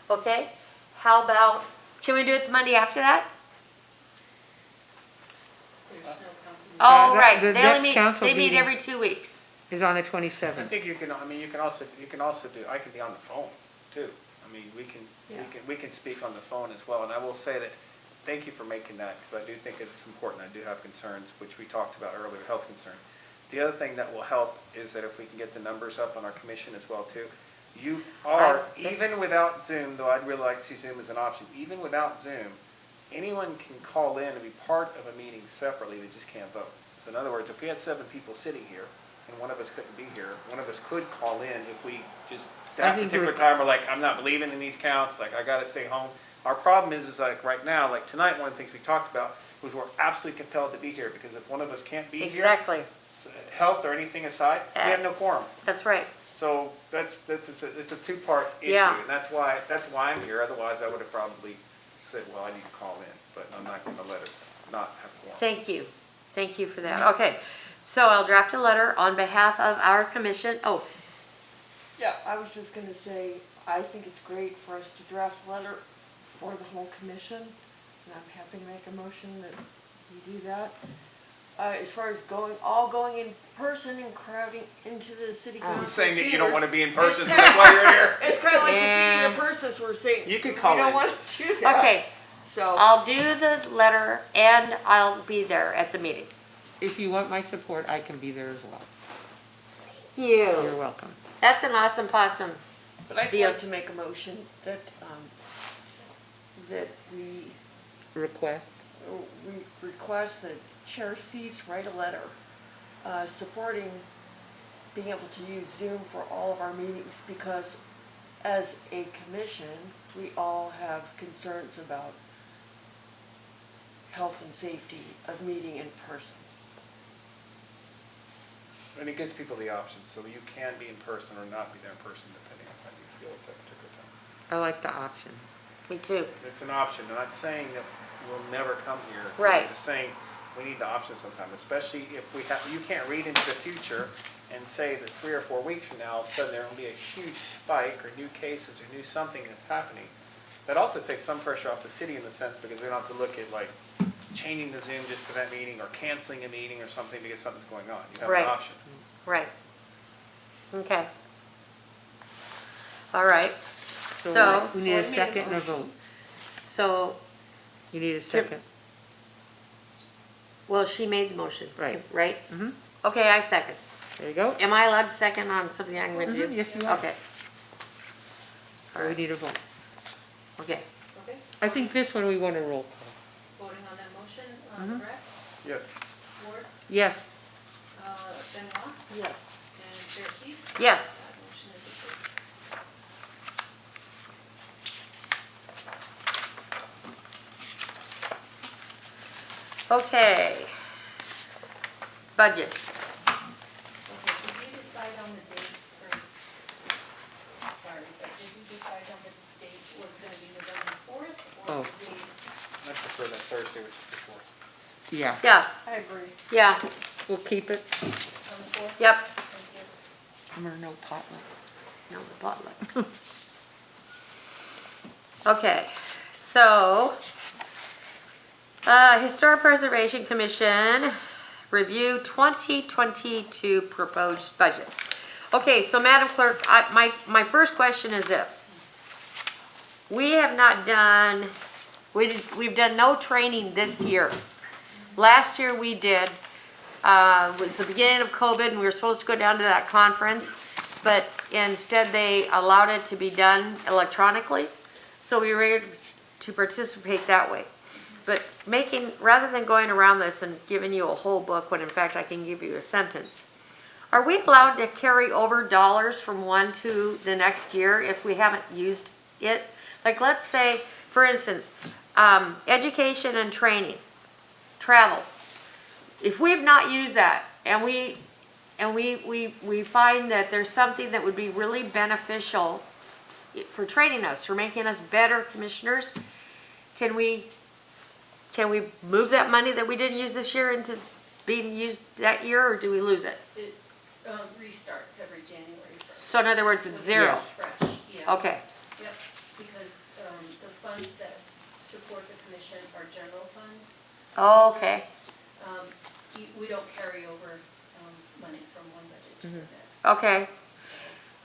for me. Okay, how about, can we do it the Monday after that? There's no council. Oh, that- right, the they next only meet, council they meet meeting- every 2 weeks. Is on the I 27th. think you can also do, I can be on the phone too. I mean, we can speak on the phone as well. And I will say that, thank you for making that, because I do think it's important. I do have concerns, which we talked about earlier, health concerns. The other thing that will help is that if we can get the numbers up on our commission as well too. You are, even without Zoom, though I'd really like to see Zoom as an option, even without Zoom, anyone can call in and be part of a meeting separately, they just can't vote. So in other words, if we had 7 people sitting here, and one of us couldn't be here, one of us could call in if we just, that think particular time, we're like, I'm not believing in these counts, like, I gotta stay home. Our problem is like, right now, like tonight, one of the things we talked about was we're absolutely compelled to be here, because if one of us can't be here, Exactly, health or anything aside, we have no quorum. that's right. So it's a two-part issue, Yeah. and that's why I'm here, otherwise I would have probably said, well, I need to call in, but I'm not gonna let us not have quorum. Thank you for that. Okay, so I'll draft a letter on behalf of our commission. Oh, Yeah, I was just gonna say, I think it's great for us to draft a letter for the whole commission, and I'm happy to make a motion that we do that. As far as going in person and crowding into the city council Saying that you don't chambers, want to be in person, so that's why you're here. it's kind of like Yeah. defeating the purpose. We're saying You could we call don't in. want to do that. Okay, So I'll do the letter and I'll be there at the meeting. If you want my support, I can be there as well. Thank You're you. welcome. That's an awesome possum. but I'd Deal. like to make a motion that that we Request. request that Chair Cease write a letter supporting being able to use Zoom for all of our meetings, because as a commission, we all have concerns about health and safety of meeting in person. And it gives people the option, so you can be in person or not be there in person, depending on how you feel at that particular time. I like the option. Me too. It's an option. I'm not saying that we'll never come here. Right. I'm just saying we need the option sometime, especially if we have, you can't read into the future and say that 3 or 4 weeks from now, all of a sudden there will be a huge spike or new cases or new something that's happening. That also takes some pressure off the city in the sense because we don't have to look at like changing the Zoom just for that meeting or canceling a meeting or something because something's going on. You have Right. an option. Right. Okay. All right. So, We need a So I made a second and a motion. vote. so, You need a second. well, she made the motion. Right. Right? Mhm. Okay, I second. There you go. Am I allowed to second on something I'm going to do? Mhm, yes, you are. Okay. All We right, need a vote. okay. Okay, I think this one we want a roll call. voting on that motion, Mhm. Brett, Yes. Ward, Yes. Benoit, Yes. and Chair Cease. Yes. That motion is approved. Okay. Budget. Okay, did you decide on the date for, sorry, but did you decide on the date was gonna be November 4th? Oh. Or the date I prefer that Thursday, which is before. Yeah. Yeah, I agree. yeah, We'll keep it. on the 4th? yep. Thank you. I'm gonna no potluck. No, the potluck. Okay, so, Historic Preservation Commission, review 2022 proposed budget. Okay, so Madam Clerk, my first question is this. We have not done, we've done no training this year. Last year we did, was the beginning of COVID, and we were supposed to go down to that conference, but instead they allowed it to be done electronically, so we were able to participate that way. But rather than going around this and giving you a whole book, when in fact I can give you a sentence, are we allowed to carry over dollars from one to the next year if we haven't used it? Like, let's say, for instance, education and training, travel. If we've not used that and we find that there's something that would be really beneficial for training us, for making us better commissioners, can we move that money that we didn't use this year into being used that year, or do we lose it? It restarts every January 1st. So in other words, it's zero? Yes. Fresh, yeah. Okay, Yep, because the funds that support the commission are general fund. oh, okay, We don't carry over money from one budget to the next. okay,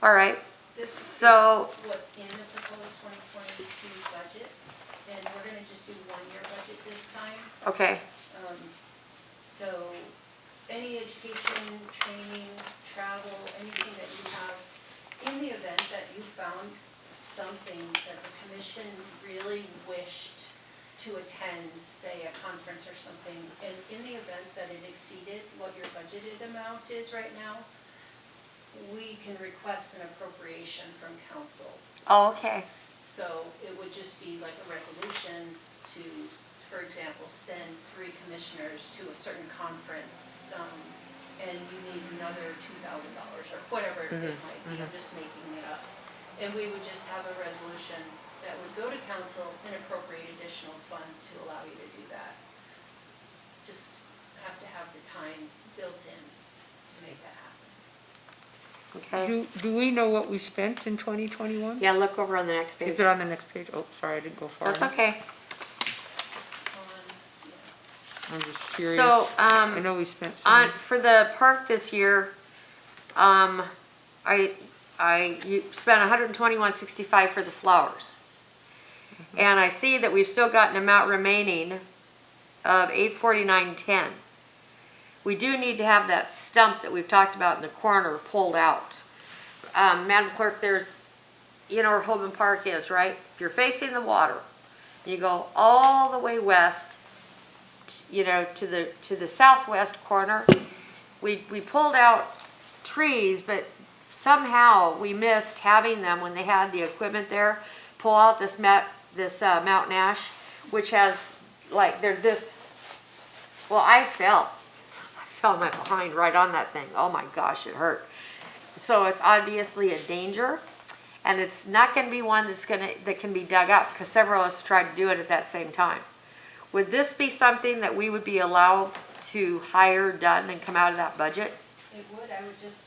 all right, This so- is what's in the proposed 2022 budget, and we're gonna just do one-year budget this time. okay, So any education, training, travel, anything that you have, in the event that you found something that the commission really wished to attend, say a conference or something, and in the event that it exceeded what your budgeted amount is right now, we can request an appropriation from council. oh, okay, So it would just be like a resolution to, for example, send 3 commissioners to a certain conference, and you need another $2,000 or whatever it might be, I'm just making it up. And we would just have a resolution that would go to council and appropriate additional funds to allow you to do that. Just have to have the time built in to make that happen. okay? Do we know what we spent in 2021? Yeah, look over on the next page. Is it on the next page? Oh, sorry, I didn't go far That's enough. okay. On, I'm just curious. So, I know we spent on, some. for the park this year, you spent $121.65 for the flowers. And I see that we've still got an amount remaining of $849.10. We do need to have that stump that we've talked about in the corner pulled out. Madam Clerk, there's, you know where Holman Park is, right? If you're facing the water, you go all the way west, you know, to the southwest corner. We pulled out trees, but somehow we missed having them when they had the equipment there, pull out this Mountain Ash, which has, like, they're this, well, I fell my behind right on that thing. Oh my gosh, it hurt. So it's obviously a danger, and it's not gonna be one that can be dug up, because several of us tried to do it at that same time. Would this be something that we would be allowed to hire done and come out of that budget? it would, I would just,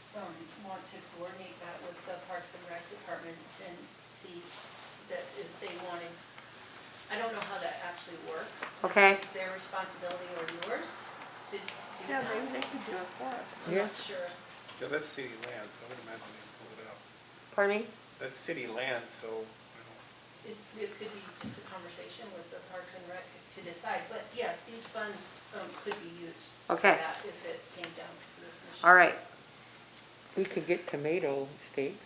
want to coordinate that with the Parks and Rec Department and see that if they wanted, I don't know how that actually works. Okay. It's their responsibility or yours to do Yeah, that. maybe they could do it for us. I'm not sure. Yeah, that's city land, so I would imagine they pull it out. Pardon me? That's city land, so, I don't. It could be just a conversation with the Parks and Rec to decide, but yes, these funds, could be used for Okay. that if it came down to the commission. All right. We could get tomato steaks.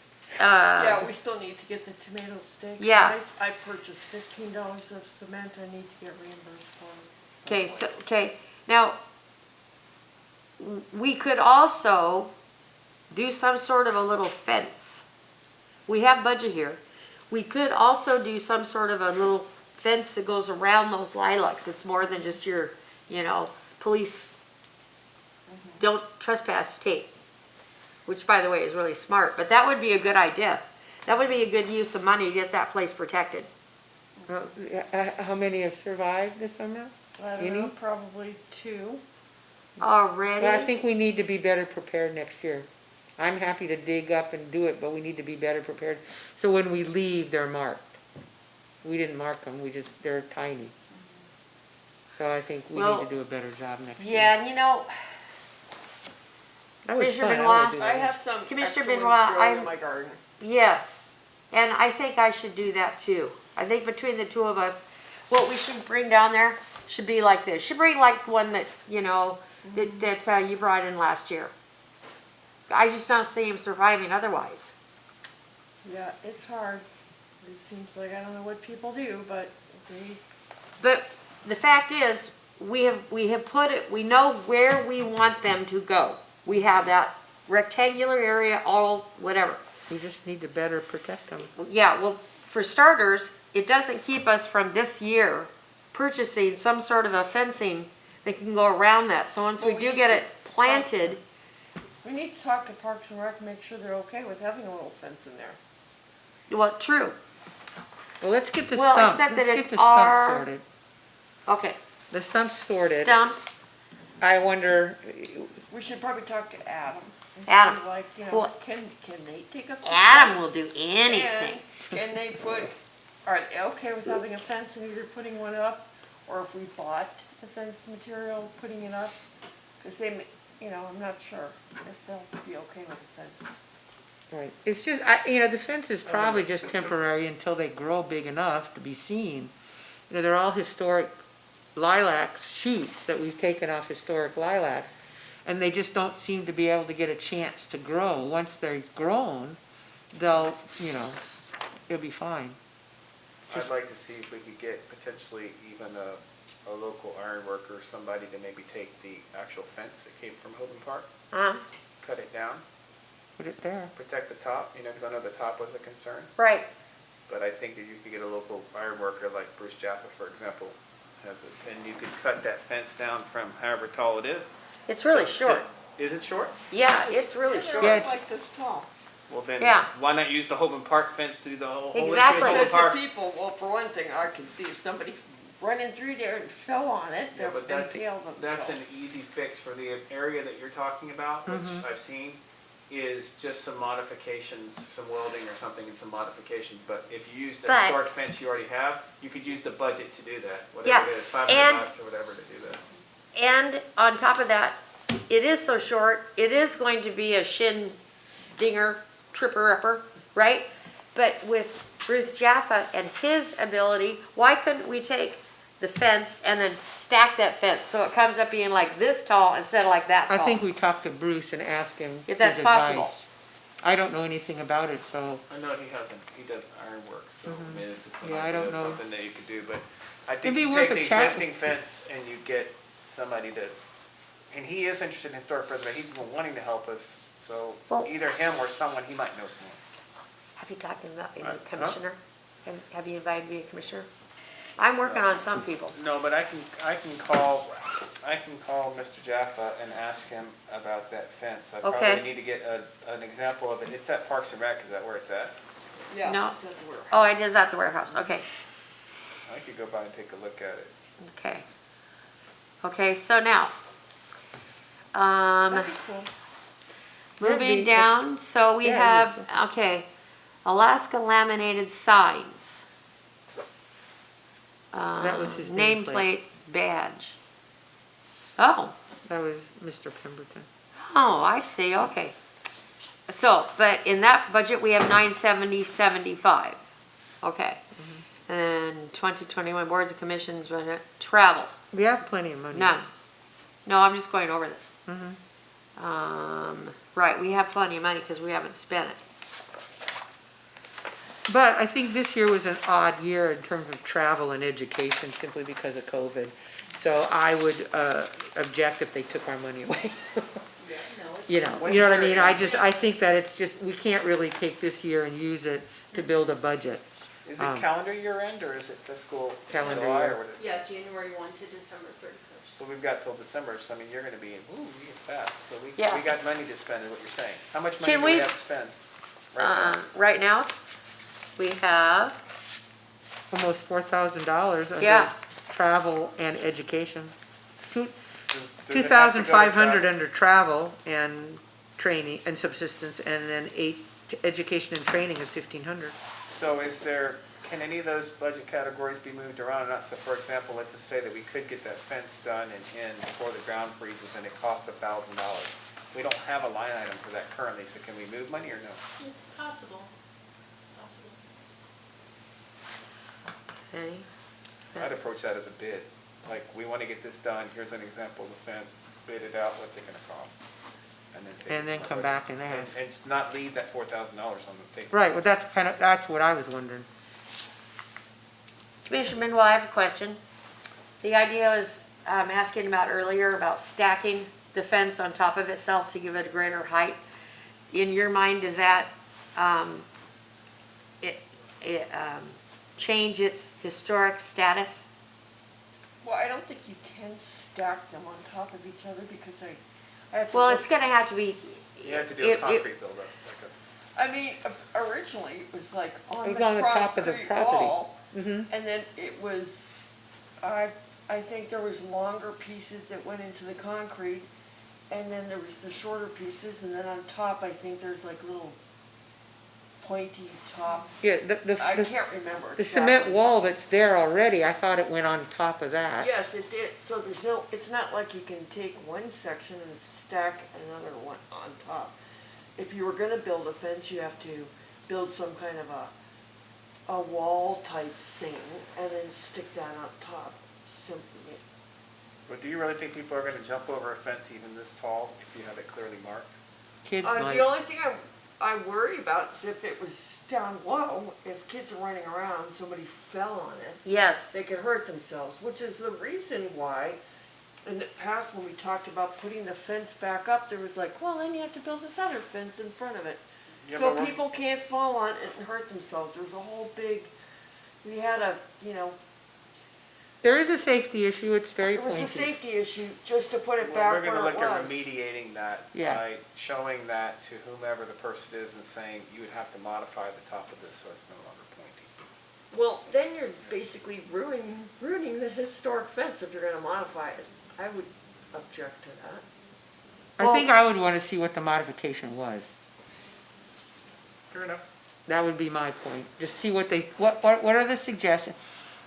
Yeah, we still need to get the tomato stakes. Yeah. I purchased $15 of cement, I need to get reimbursed for it. Okay, so, okay, now, we could also do some sort of a little fence. We have budget here. We could also do some sort of a little fence that goes around those lilacs. It's more than just your, you know, police don't trespass tape, which by the way is really smart, but that would be a good idea. That would be a good use of money to get that place protected. How many have survived this summer? I don't know, probably 2. Already? Well, I think we need to be better prepared next year. I'm happy to dig up and do it, but we need to be better prepared. So when we leave, they're marked. We didn't mark them, they're tiny. So I think we Well, need to do a better job next year. Yeah, and you know, That was Commissioner fun. I Benoit, wanna do I that. have some Commissioner extra Benoit, ones growing in I'm- my garden. yes, and I think I should do that too. I think between the two of us, what we should bring down there should be like this. Should bring like one that, you know, that you brought in last year. I just don't see him surviving otherwise. Yeah, it's hard. It seems like, I don't know what people do, but they, But the fact is, we have put it, we know where we want them to go. We have that rectangular area, all whatever. We just need to better protect them. Yeah, well, for starters, it doesn't keep us from this year purchasing some sort of a fencing that can go around that. So once we Well, we do need get to it planted, we need to talk to Parks and Rec, make sure they're okay with having a little fence in there. well, true. Well, let's get the Well, stump, except let's that get it's the stump our- sorted. Okay, The stump's sorted. stump, I wonder, We should probably talk to Adam. and Adam. see, like, you know, Well, can they take up the Adam will do anything. And can they put, are they okay with having a fence and either putting one up, or if we bought the fence material, putting it up? Cause they, you know, I'm not sure if they'll be okay with the fence. right, it's just, the fence is probably just temporary until they grow big enough to be seen. You know, they're all historic lilacs, shoots that we've taken off historic lilacs, and they just don't seem to be able to get a chance to grow. Once they're grown, they'll, it'll be fine. I'd like to see if we could get potentially even a local iron worker, somebody to maybe take the actual fence that came from Holden Park, Huh? cut it down, Put it there. protect the top, because I know the top was a concern. Right. But I think that you could get a local iron worker like Bruce Jaffa, for example, has it, and you could cut that fence down from however tall it is. It's really short. Is it short? Yeah, it's really Yeah, short. they're Yeah, it's- like this tall. Well then, Yeah. why not use the Holden Park fence to do the whole issue of Exactly. Holden Because the Park? people, well, for one thing, I can see if somebody running through there and fell on it, Yeah, they'll but impale that's themselves. an easy fix for the area that you're talking about, which I've seen. is just some modifications, some welding or something and some modifications, but if you use the But- historic fence you already have, you could use the budget to do that, whatever Yes, it is, $500 and- or whatever to do that. And on top of that, it is so short, it is going to be a shin dinger, tripper upper, right? But with Bruce Jaffa and his ability, why couldn't we take the fence and then stack that fence so it comes up being like this tall instead of like that I tall? think we talked to Bruce and asked him If his that's possible. advice. I don't know anything about it, so, I know he does ironwork, so I mean, it's just an Yeah, I idea don't of know. something that you could do, but I It'd think be you worth take a the chat. existing fence and you get somebody to, and he is interested in historic preservation, he's been wanting to help us, so Well- either him or someone, he might know someone. Have you talked to him about being Huh? a commissioner? Have you invited me a commissioner? I'm working on some people. No, but I can call Mr. Jaffa and ask him about that fence. I Okay. probably need to get an example of it. It's at Parks and Rec, is that where it's at? Yeah, No. it's at the warehouse. Oh, it is at the warehouse, okay, I could go by and take a look at it. okay. Okay, so now, That'd be cool. That'd moving be- down, so we Yeah, have, okay, Alaska laminated signs. That was his Nameplate badge. Oh, that was Mr. Pemberton. oh, I see, okay. So, but in that budget, we have 970.75, okay. And 2021 boards and commissions, budget, travel, We have plenty of money. none. No, I'm just going over this. Mhm. Right, we have plenty of money because we haven't spent it. But I think this year was an odd year in terms of travel and education simply because of COVID. So I would object if they took our money away. You know what I mean? I think that it's just, we can't really take this year and use it to build a budget. Is it calendar year end or is it fiscal Calendar July year. or what? Yeah, January 1 to December 31st. So we've got till December, so I mean, you're gonna be, ooh, you get fast. So Yeah. we got money to spend is what you're saying. How much money Can do we we- have to spend? Right now? Right now, we have, Almost $4,000 under Yeah. travel and education. Does it have to go to 2,500 travel? under travel and training and subsistence, and then 8, education and training is 1,500. So can any of those budget categories be moved around or not? So for example, let's just say that we could get that fence done and in before the ground freezes and it costs $1,000. We don't have a line item for that currently, so can we move money or no? It's possible. okay. I'd approach that as a bid. Like, we want to get this done, here's an example of the fence, bid it out, what's it gonna cost? Take And then it come from back and there. ask. And not leave that $4,000 on the table. Right, well, that's what I was wondering. Commissioner Benoit, I have a question. The idea is, asking about earlier about stacking the fence on top of itself to give it a greater height. In your mind, does that, change its historic status? Well, I don't think you can stack them on top of each other because I have to. Well, look- it's gonna have to be. You have to do a concrete build up, like I mean, originally it was like on It was the on the top of the concrete property. wall. Mhm. And then it was, I think there was longer pieces that went into the concrete. And then there was the shorter pieces, and then on top, I think there's like little pointy top. Yeah, I the can't remember. the cement exactly. wall that's there already, I thought it went on top of that. Yes, it did, so there's no, it's not like you can take one section and stack another one on top. If you were gonna build a fence, you have to build some kind of a wall type thing and then stick that on top, simply. But do you really think people are gonna jump over a fence even this tall if you have it clearly marked? Kids might. The only thing I worry about is if it was down low, if kids are running around, somebody fell on it, Yes, they could hurt themselves, which is the reason why in the past when we talked about putting the fence back up, there was like, well, then you have to build this other fence in front of it. Yeah, So but we're- people can't fall on it and hurt themselves. There was a whole big, we had a, There is a safety issue, it's very it was pointy. a safety issue just to put it Well, back we're where gonna it look at was. remediating that Yeah. by showing that to whomever the person is and saying, you would have to modify the top of this so it's no longer pointy. Well, then you're basically ruining the historic fence if you're gonna modify it. I would object to that. I think I would wanna see what the modification was. Fair enough. That would be my point. Just see what they, what are the suggestions?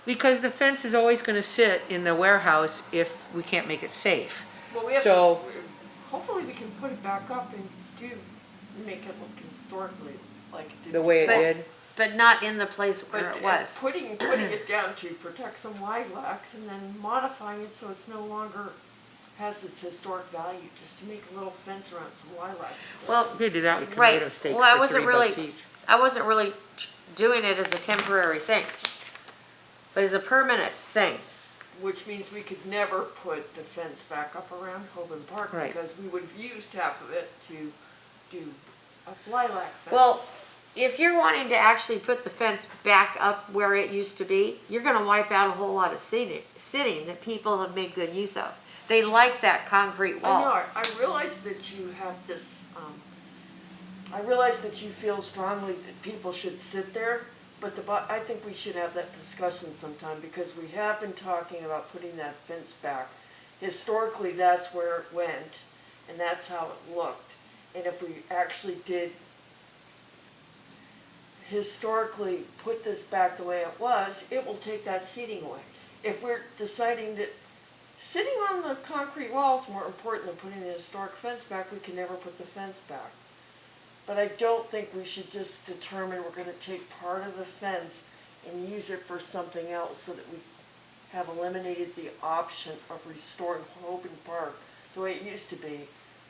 Because the fence is always gonna sit in the warehouse if we can't make it safe. Well, we have to, So- hopefully we can put it back up and make it look historically like it did. The way it But- did. But not in the place where But it was. putting it down to protect some lilacs and then modifying it so it's no longer has its historic value, just to make a little fence around some lilacs. Well, They do that with right, tomato steaks well, I for wasn't $3 really, each. I wasn't really doing it as a temporary thing, but as a permanent thing. Which means we could never put the fence back up around Hoban Park Right. because we would have used half of it to do a lilac fence. Well, if you're wanting to actually put the fence back up where it used to be, you're gonna wipe out a whole lot of sitting that people have made good use of. They like that concrete I know, wall. I realize that you have this, I realize that you feel strongly that people should sit there, but I think we should have that discussion sometime, because we have been talking about putting that fence back. Historically, that's where it went, and that's how it looked. And if we actually did historically put this back the way it was, it will take that seating away. If we're deciding that sitting on the concrete wall is more important than putting the historic fence back, we can never put the fence back. But I don't think we should just determine we're gonna take part of the fence and use it for something else so that we have eliminated the option of restoring Hoban Park the way it used to be,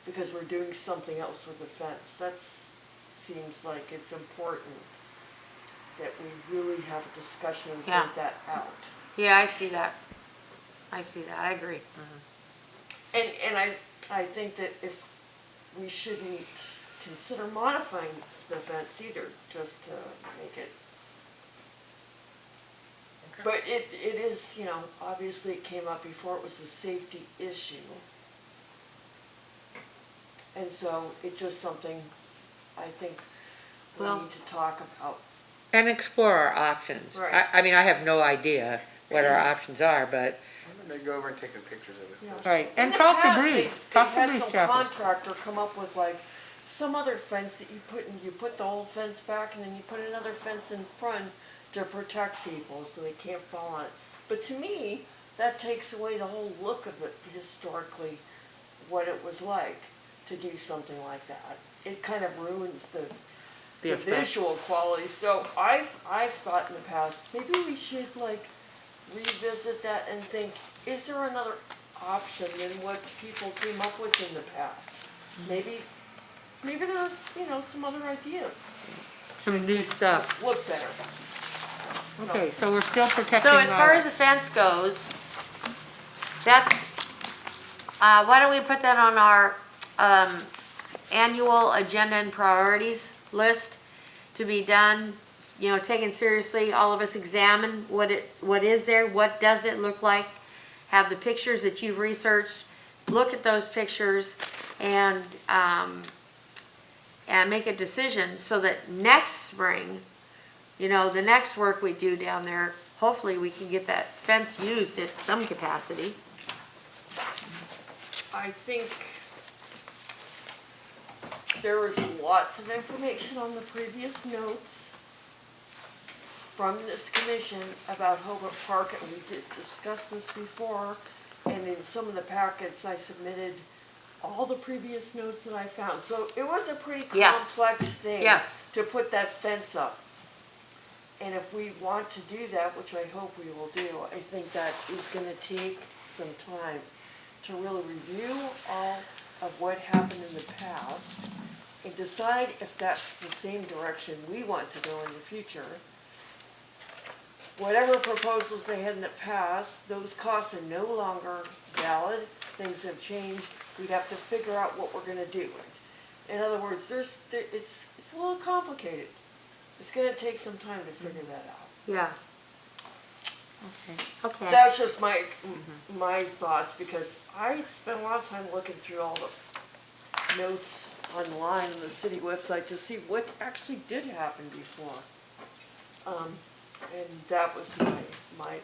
because we're doing something else with the fence. That seems like it's important that we really have a discussion and Yeah. think that out. Yeah, I see that. I see that, I agree. And I think that if we shouldn't consider modifying the fence either, just to make it. Okay. But it is, you know, obviously it came up before, it was a safety issue. And so it's just something I think we Well- need to talk about. And explore our options. Right. I mean, I have no idea what our options are, but, I'm gonna go over and take some pictures of it. Yeah. first. right, In and the talk to past, Bruce, they talk to had Bruce some Chapel. contractor come up with like some other fence that you put in, you put the old fence back and then you put another fence in front to protect people so they can't fall on it. But to me, that takes away the whole look of it historically, what it was like to do something like that. It kind of ruins the effect. visual quality. So I've thought in the past, maybe we should like revisit that and think, is there another option than what people came up with in the past? Maybe there are, you know, some other ideas Some new stuff. look better. So- Okay, so we're still protecting. So as far our- as the fence goes, that's, why don't we put that on our, annual agenda and priorities list to be done, you know, taken seriously, all of us examine what is there, what does it look like, have the pictures that you've researched, look at those pictures, and make a decision so that next spring, you know, the next work we do down there, hopefully we can get that fence used at some capacity. I think there was lots of information on the previous notes from this commission about Hobart Park, and we did discuss this before, and in some of the packets I submitted all the previous notes that I found. So it was a pretty Yeah. complex thing Yes. to put that fence up. And if we want to do that, which I hope we will do, I think that is gonna take some time to really review all of what happened in the past and decide if that's the same direction we want to go in the future. Whatever proposals they had in the past, those costs are no longer valid, things have changed, we'd have to figure out what we're gonna do. In other words, it's a little complicated. It's gonna take some time to figure that out. Yeah. Okay. That's just my thoughts, because I spent a lot of time looking through all the notes online on the city website to see what actually did happen before. And that was my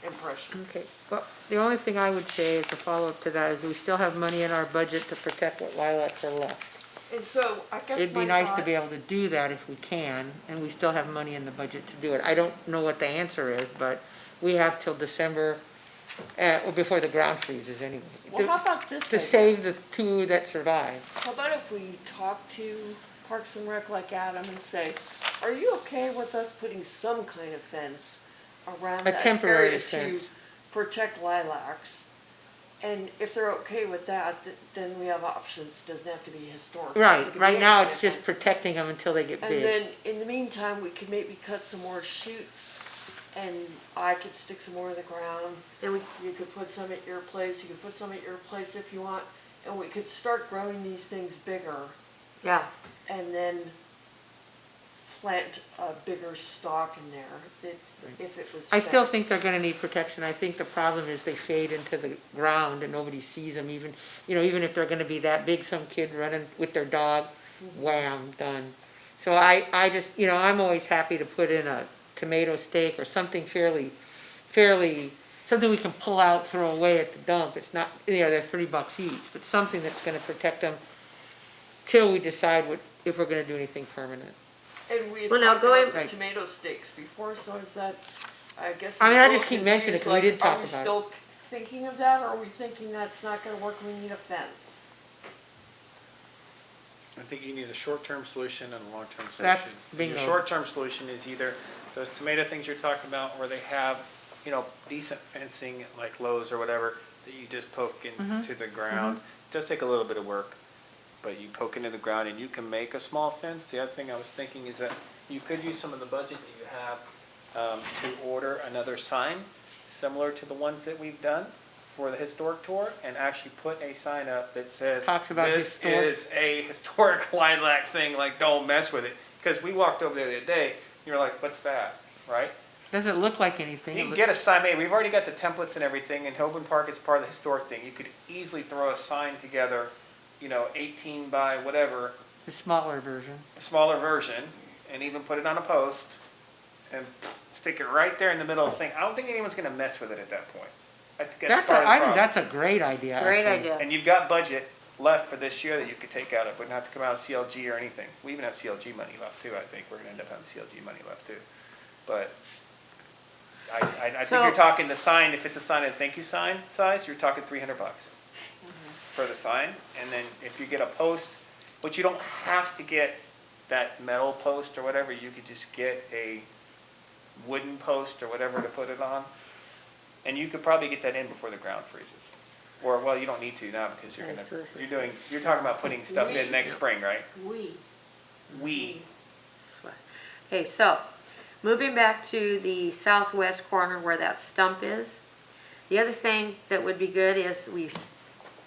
impression. Okay, well, the only thing I would say as a follow-up to that is we still have money in our budget to protect what lilacs are left. And so I guess It'd be my nice to thought- be able to do that if we can, and we still have money in the budget to do it. I don't know what the answer is, but we have till December, or before the ground freezes anyway. Well, how about this? To idea? save the two that survive. How about if we talk to Parks and Rec like Adam and say, are you okay with us putting some kind of fence around A that temporary area fence. to protect lilacs? And if they're okay with that, then we have options, doesn't have to be historic. Right, It could be right any now kind it's of just fence. protecting them until they get And big. then, in the meantime, we could maybe cut some more shoots, and I could stick some more in the ground. And we, You could put some at your place, you could put some at your place if you want, and we could start growing these things bigger, yeah, and then plant a bigger stalk in there, that if it was I still fenced. think they're gonna need protection. I think the problem is they fade into the ground and nobody sees them even, even if they're gonna be that big, some kid running with their dog, wham, done. So I just, I'm always happy to put in a tomato stake or something fairly, something we can pull out, throw away at the dump. It's not, they're $3 each, but something that's gonna protect them till we decide if we're gonna do anything permanent. And we had Well, now talked going- about the Right. tomato stakes before, so is that, I guess. I mean, I'm I a just little keep mentioning it confused, 'cause we like, did talk about it. Are we still thinking of that, or are we thinking that's not gonna work, we need a fence? I think you need a short-term solution and a long-term That- solution. bingo. Your short-term solution is either those tomato things you're talking about, or they have, decent fencing like Lowe's or whatever, that you just poke into the ground. It does take a little bit of work, but you poke into the ground and you can make a small fence. The other thing I was thinking is that you could use some of the budget that you have to order another sign similar to the ones that we've done for the historic tour, and actually put a sign up that says, Talks about this historic- is a historic lilac thing, like, don't mess with it. Because we walked over there the other day, you're like, what's that, right? Doesn't look like anything. You It can looks- get a sign made, we've already got the templates and everything, and Hoban Park is part of the historic thing. You could easily throw a sign together, 18 by whatever, The smaller version. a smaller version, and even put it on a post, and stick it right there in the middle of the thing. I don't think anyone's gonna mess with it at that point. I think that's part of the I think problem. that's a great idea, great actually. idea. And you've got budget left for this year that you could take out of, wouldn't have to come out of CLG or anything. We even have CLG money left too, I think. We're gonna end up having CLG money left too. But I think So- you're talking the sign, if it's a sign and thank you sign size, you're talking $300 for the sign. And then if you get a post, which you don't have to get that metal post or whatever, you could just get a wooden post or whatever to put it on. And you could probably get that in before the ground freezes. Or, well, you don't need to now because you're Okay, gonna, so this is- you're talking about putting stuff in We- next spring, right? We. Okay, so, moving back to the southwest corner where that stump is, the other thing that would be good is we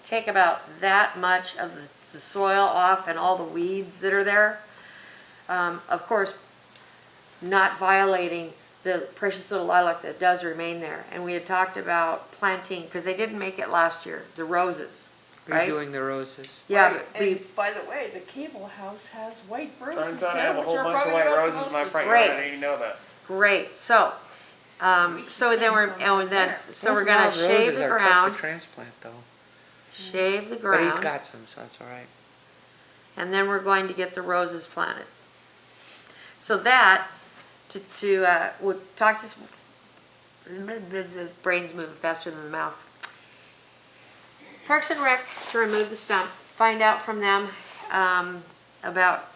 take about that much of the soil off and all the weeds that are there. Of course, not violating the precious little lilac that does remain there. And we had talked about planting, because they didn't make it last year, the roses, right? Redoing the roses. Yeah, Right, but we, and by the way, the cable house has white roses Turns out I there, have a which whole are bunch of probably white not the roses in my most front yard, I Great. didn't even know that. great, so, so then we're, and then, so we're gonna shave the ground, Transplant though. shave the But he's ground, got some, so that's all right. and then we're going to get the roses planted. So that, we'll talk to, the brain's moving faster than the mouth. Parks and Rec to remove the stump, find out from them, about,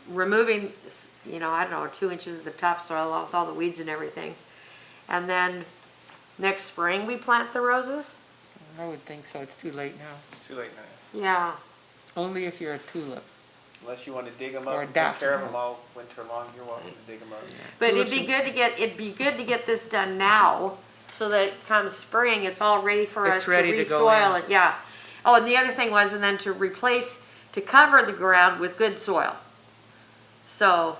removing, I don't know, 2 inches of the topsoil with all the weeds and everything. And then next spring we plant the roses? I would think so. It's too late now. Too late now. Yeah, Only if you're a tulip. Unless you wanna dig them Or up and take care of daffodil. them all winter long, you're welcome to dig them up. but Tulips it'd be good to get this done now, so that come spring, it's all ready for It's us to ready to go re-soil in. it, yeah. Oh, and the other thing was, and then to cover the ground with good soil. So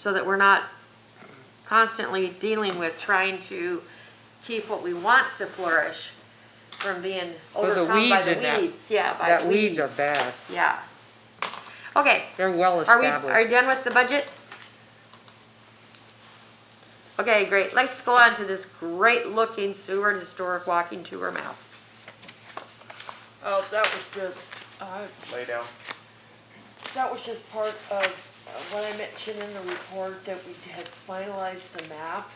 that we're not constantly dealing with trying to keep what we want to flourish from being Well, the overcome by weeds the in that- weeds, yeah, by That weeds are bad. Yeah. Okay, They're well are you established. done with the budget? Okay, great. Let's go on to this great looking Seward Historic Walking Tour map. Oh, that was just, lay down? That was just part of what I mentioned in the report, that we had finalized the map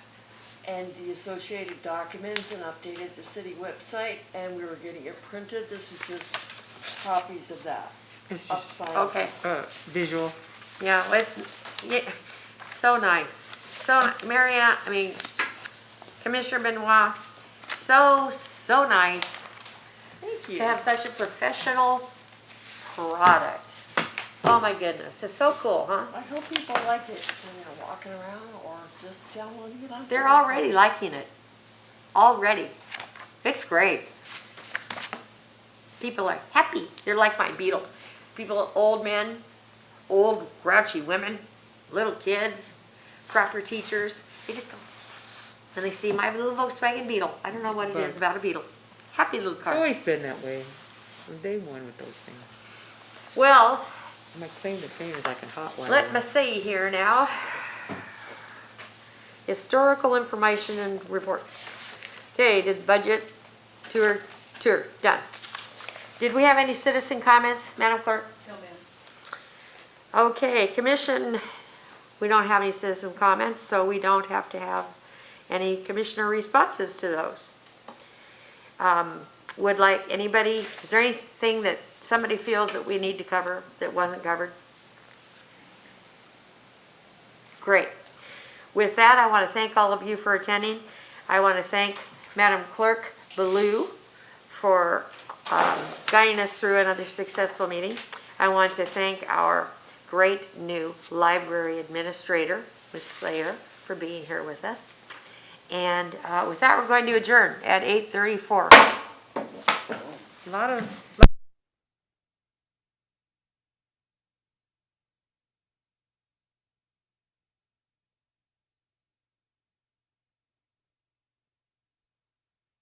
and the associated documents and updated the city website, and we were getting it printed. This is just copies of that. It's Up just final. Okay, visual. yeah, it's, yeah, so nice. So, Marianne, I mean, Commissioner Benoit, so nice Thank you. to have such a professional product. Oh my goodness, it's so cool, huh? I hope people like it when they're walking around or just downloading it on. They're their phone. already liking it. Already. It's great. People are happy. They're like my beetle. People, old men, old grouchy women, little kids, proper teachers, they just go, and they see my little Volkswagen Beetle. I don't know what it is about a Beetle. Happy little It's car. always been that way from day one with those things. Well, My claim to fame is like a hot wire. let me see here now. Historical information and reports. Okay, did budget, tour, done. Did we have any citizen comments, Madam Clerk? No, ma'am. Okay, commission, we don't have any citizen comments, so we don't have to have any commissioner responses to those. Would like anybody, is there anything that somebody feels that we need to cover that wasn't covered? Great. With that, I want to thank all of you for attending. I want to thank Madam Clerk Baloo for guiding us through another successful meeting. I want to thank our great new library administrator, Ms. Slayer, for being here with us. And with that, we're going to adjourn at 8:34. A lot of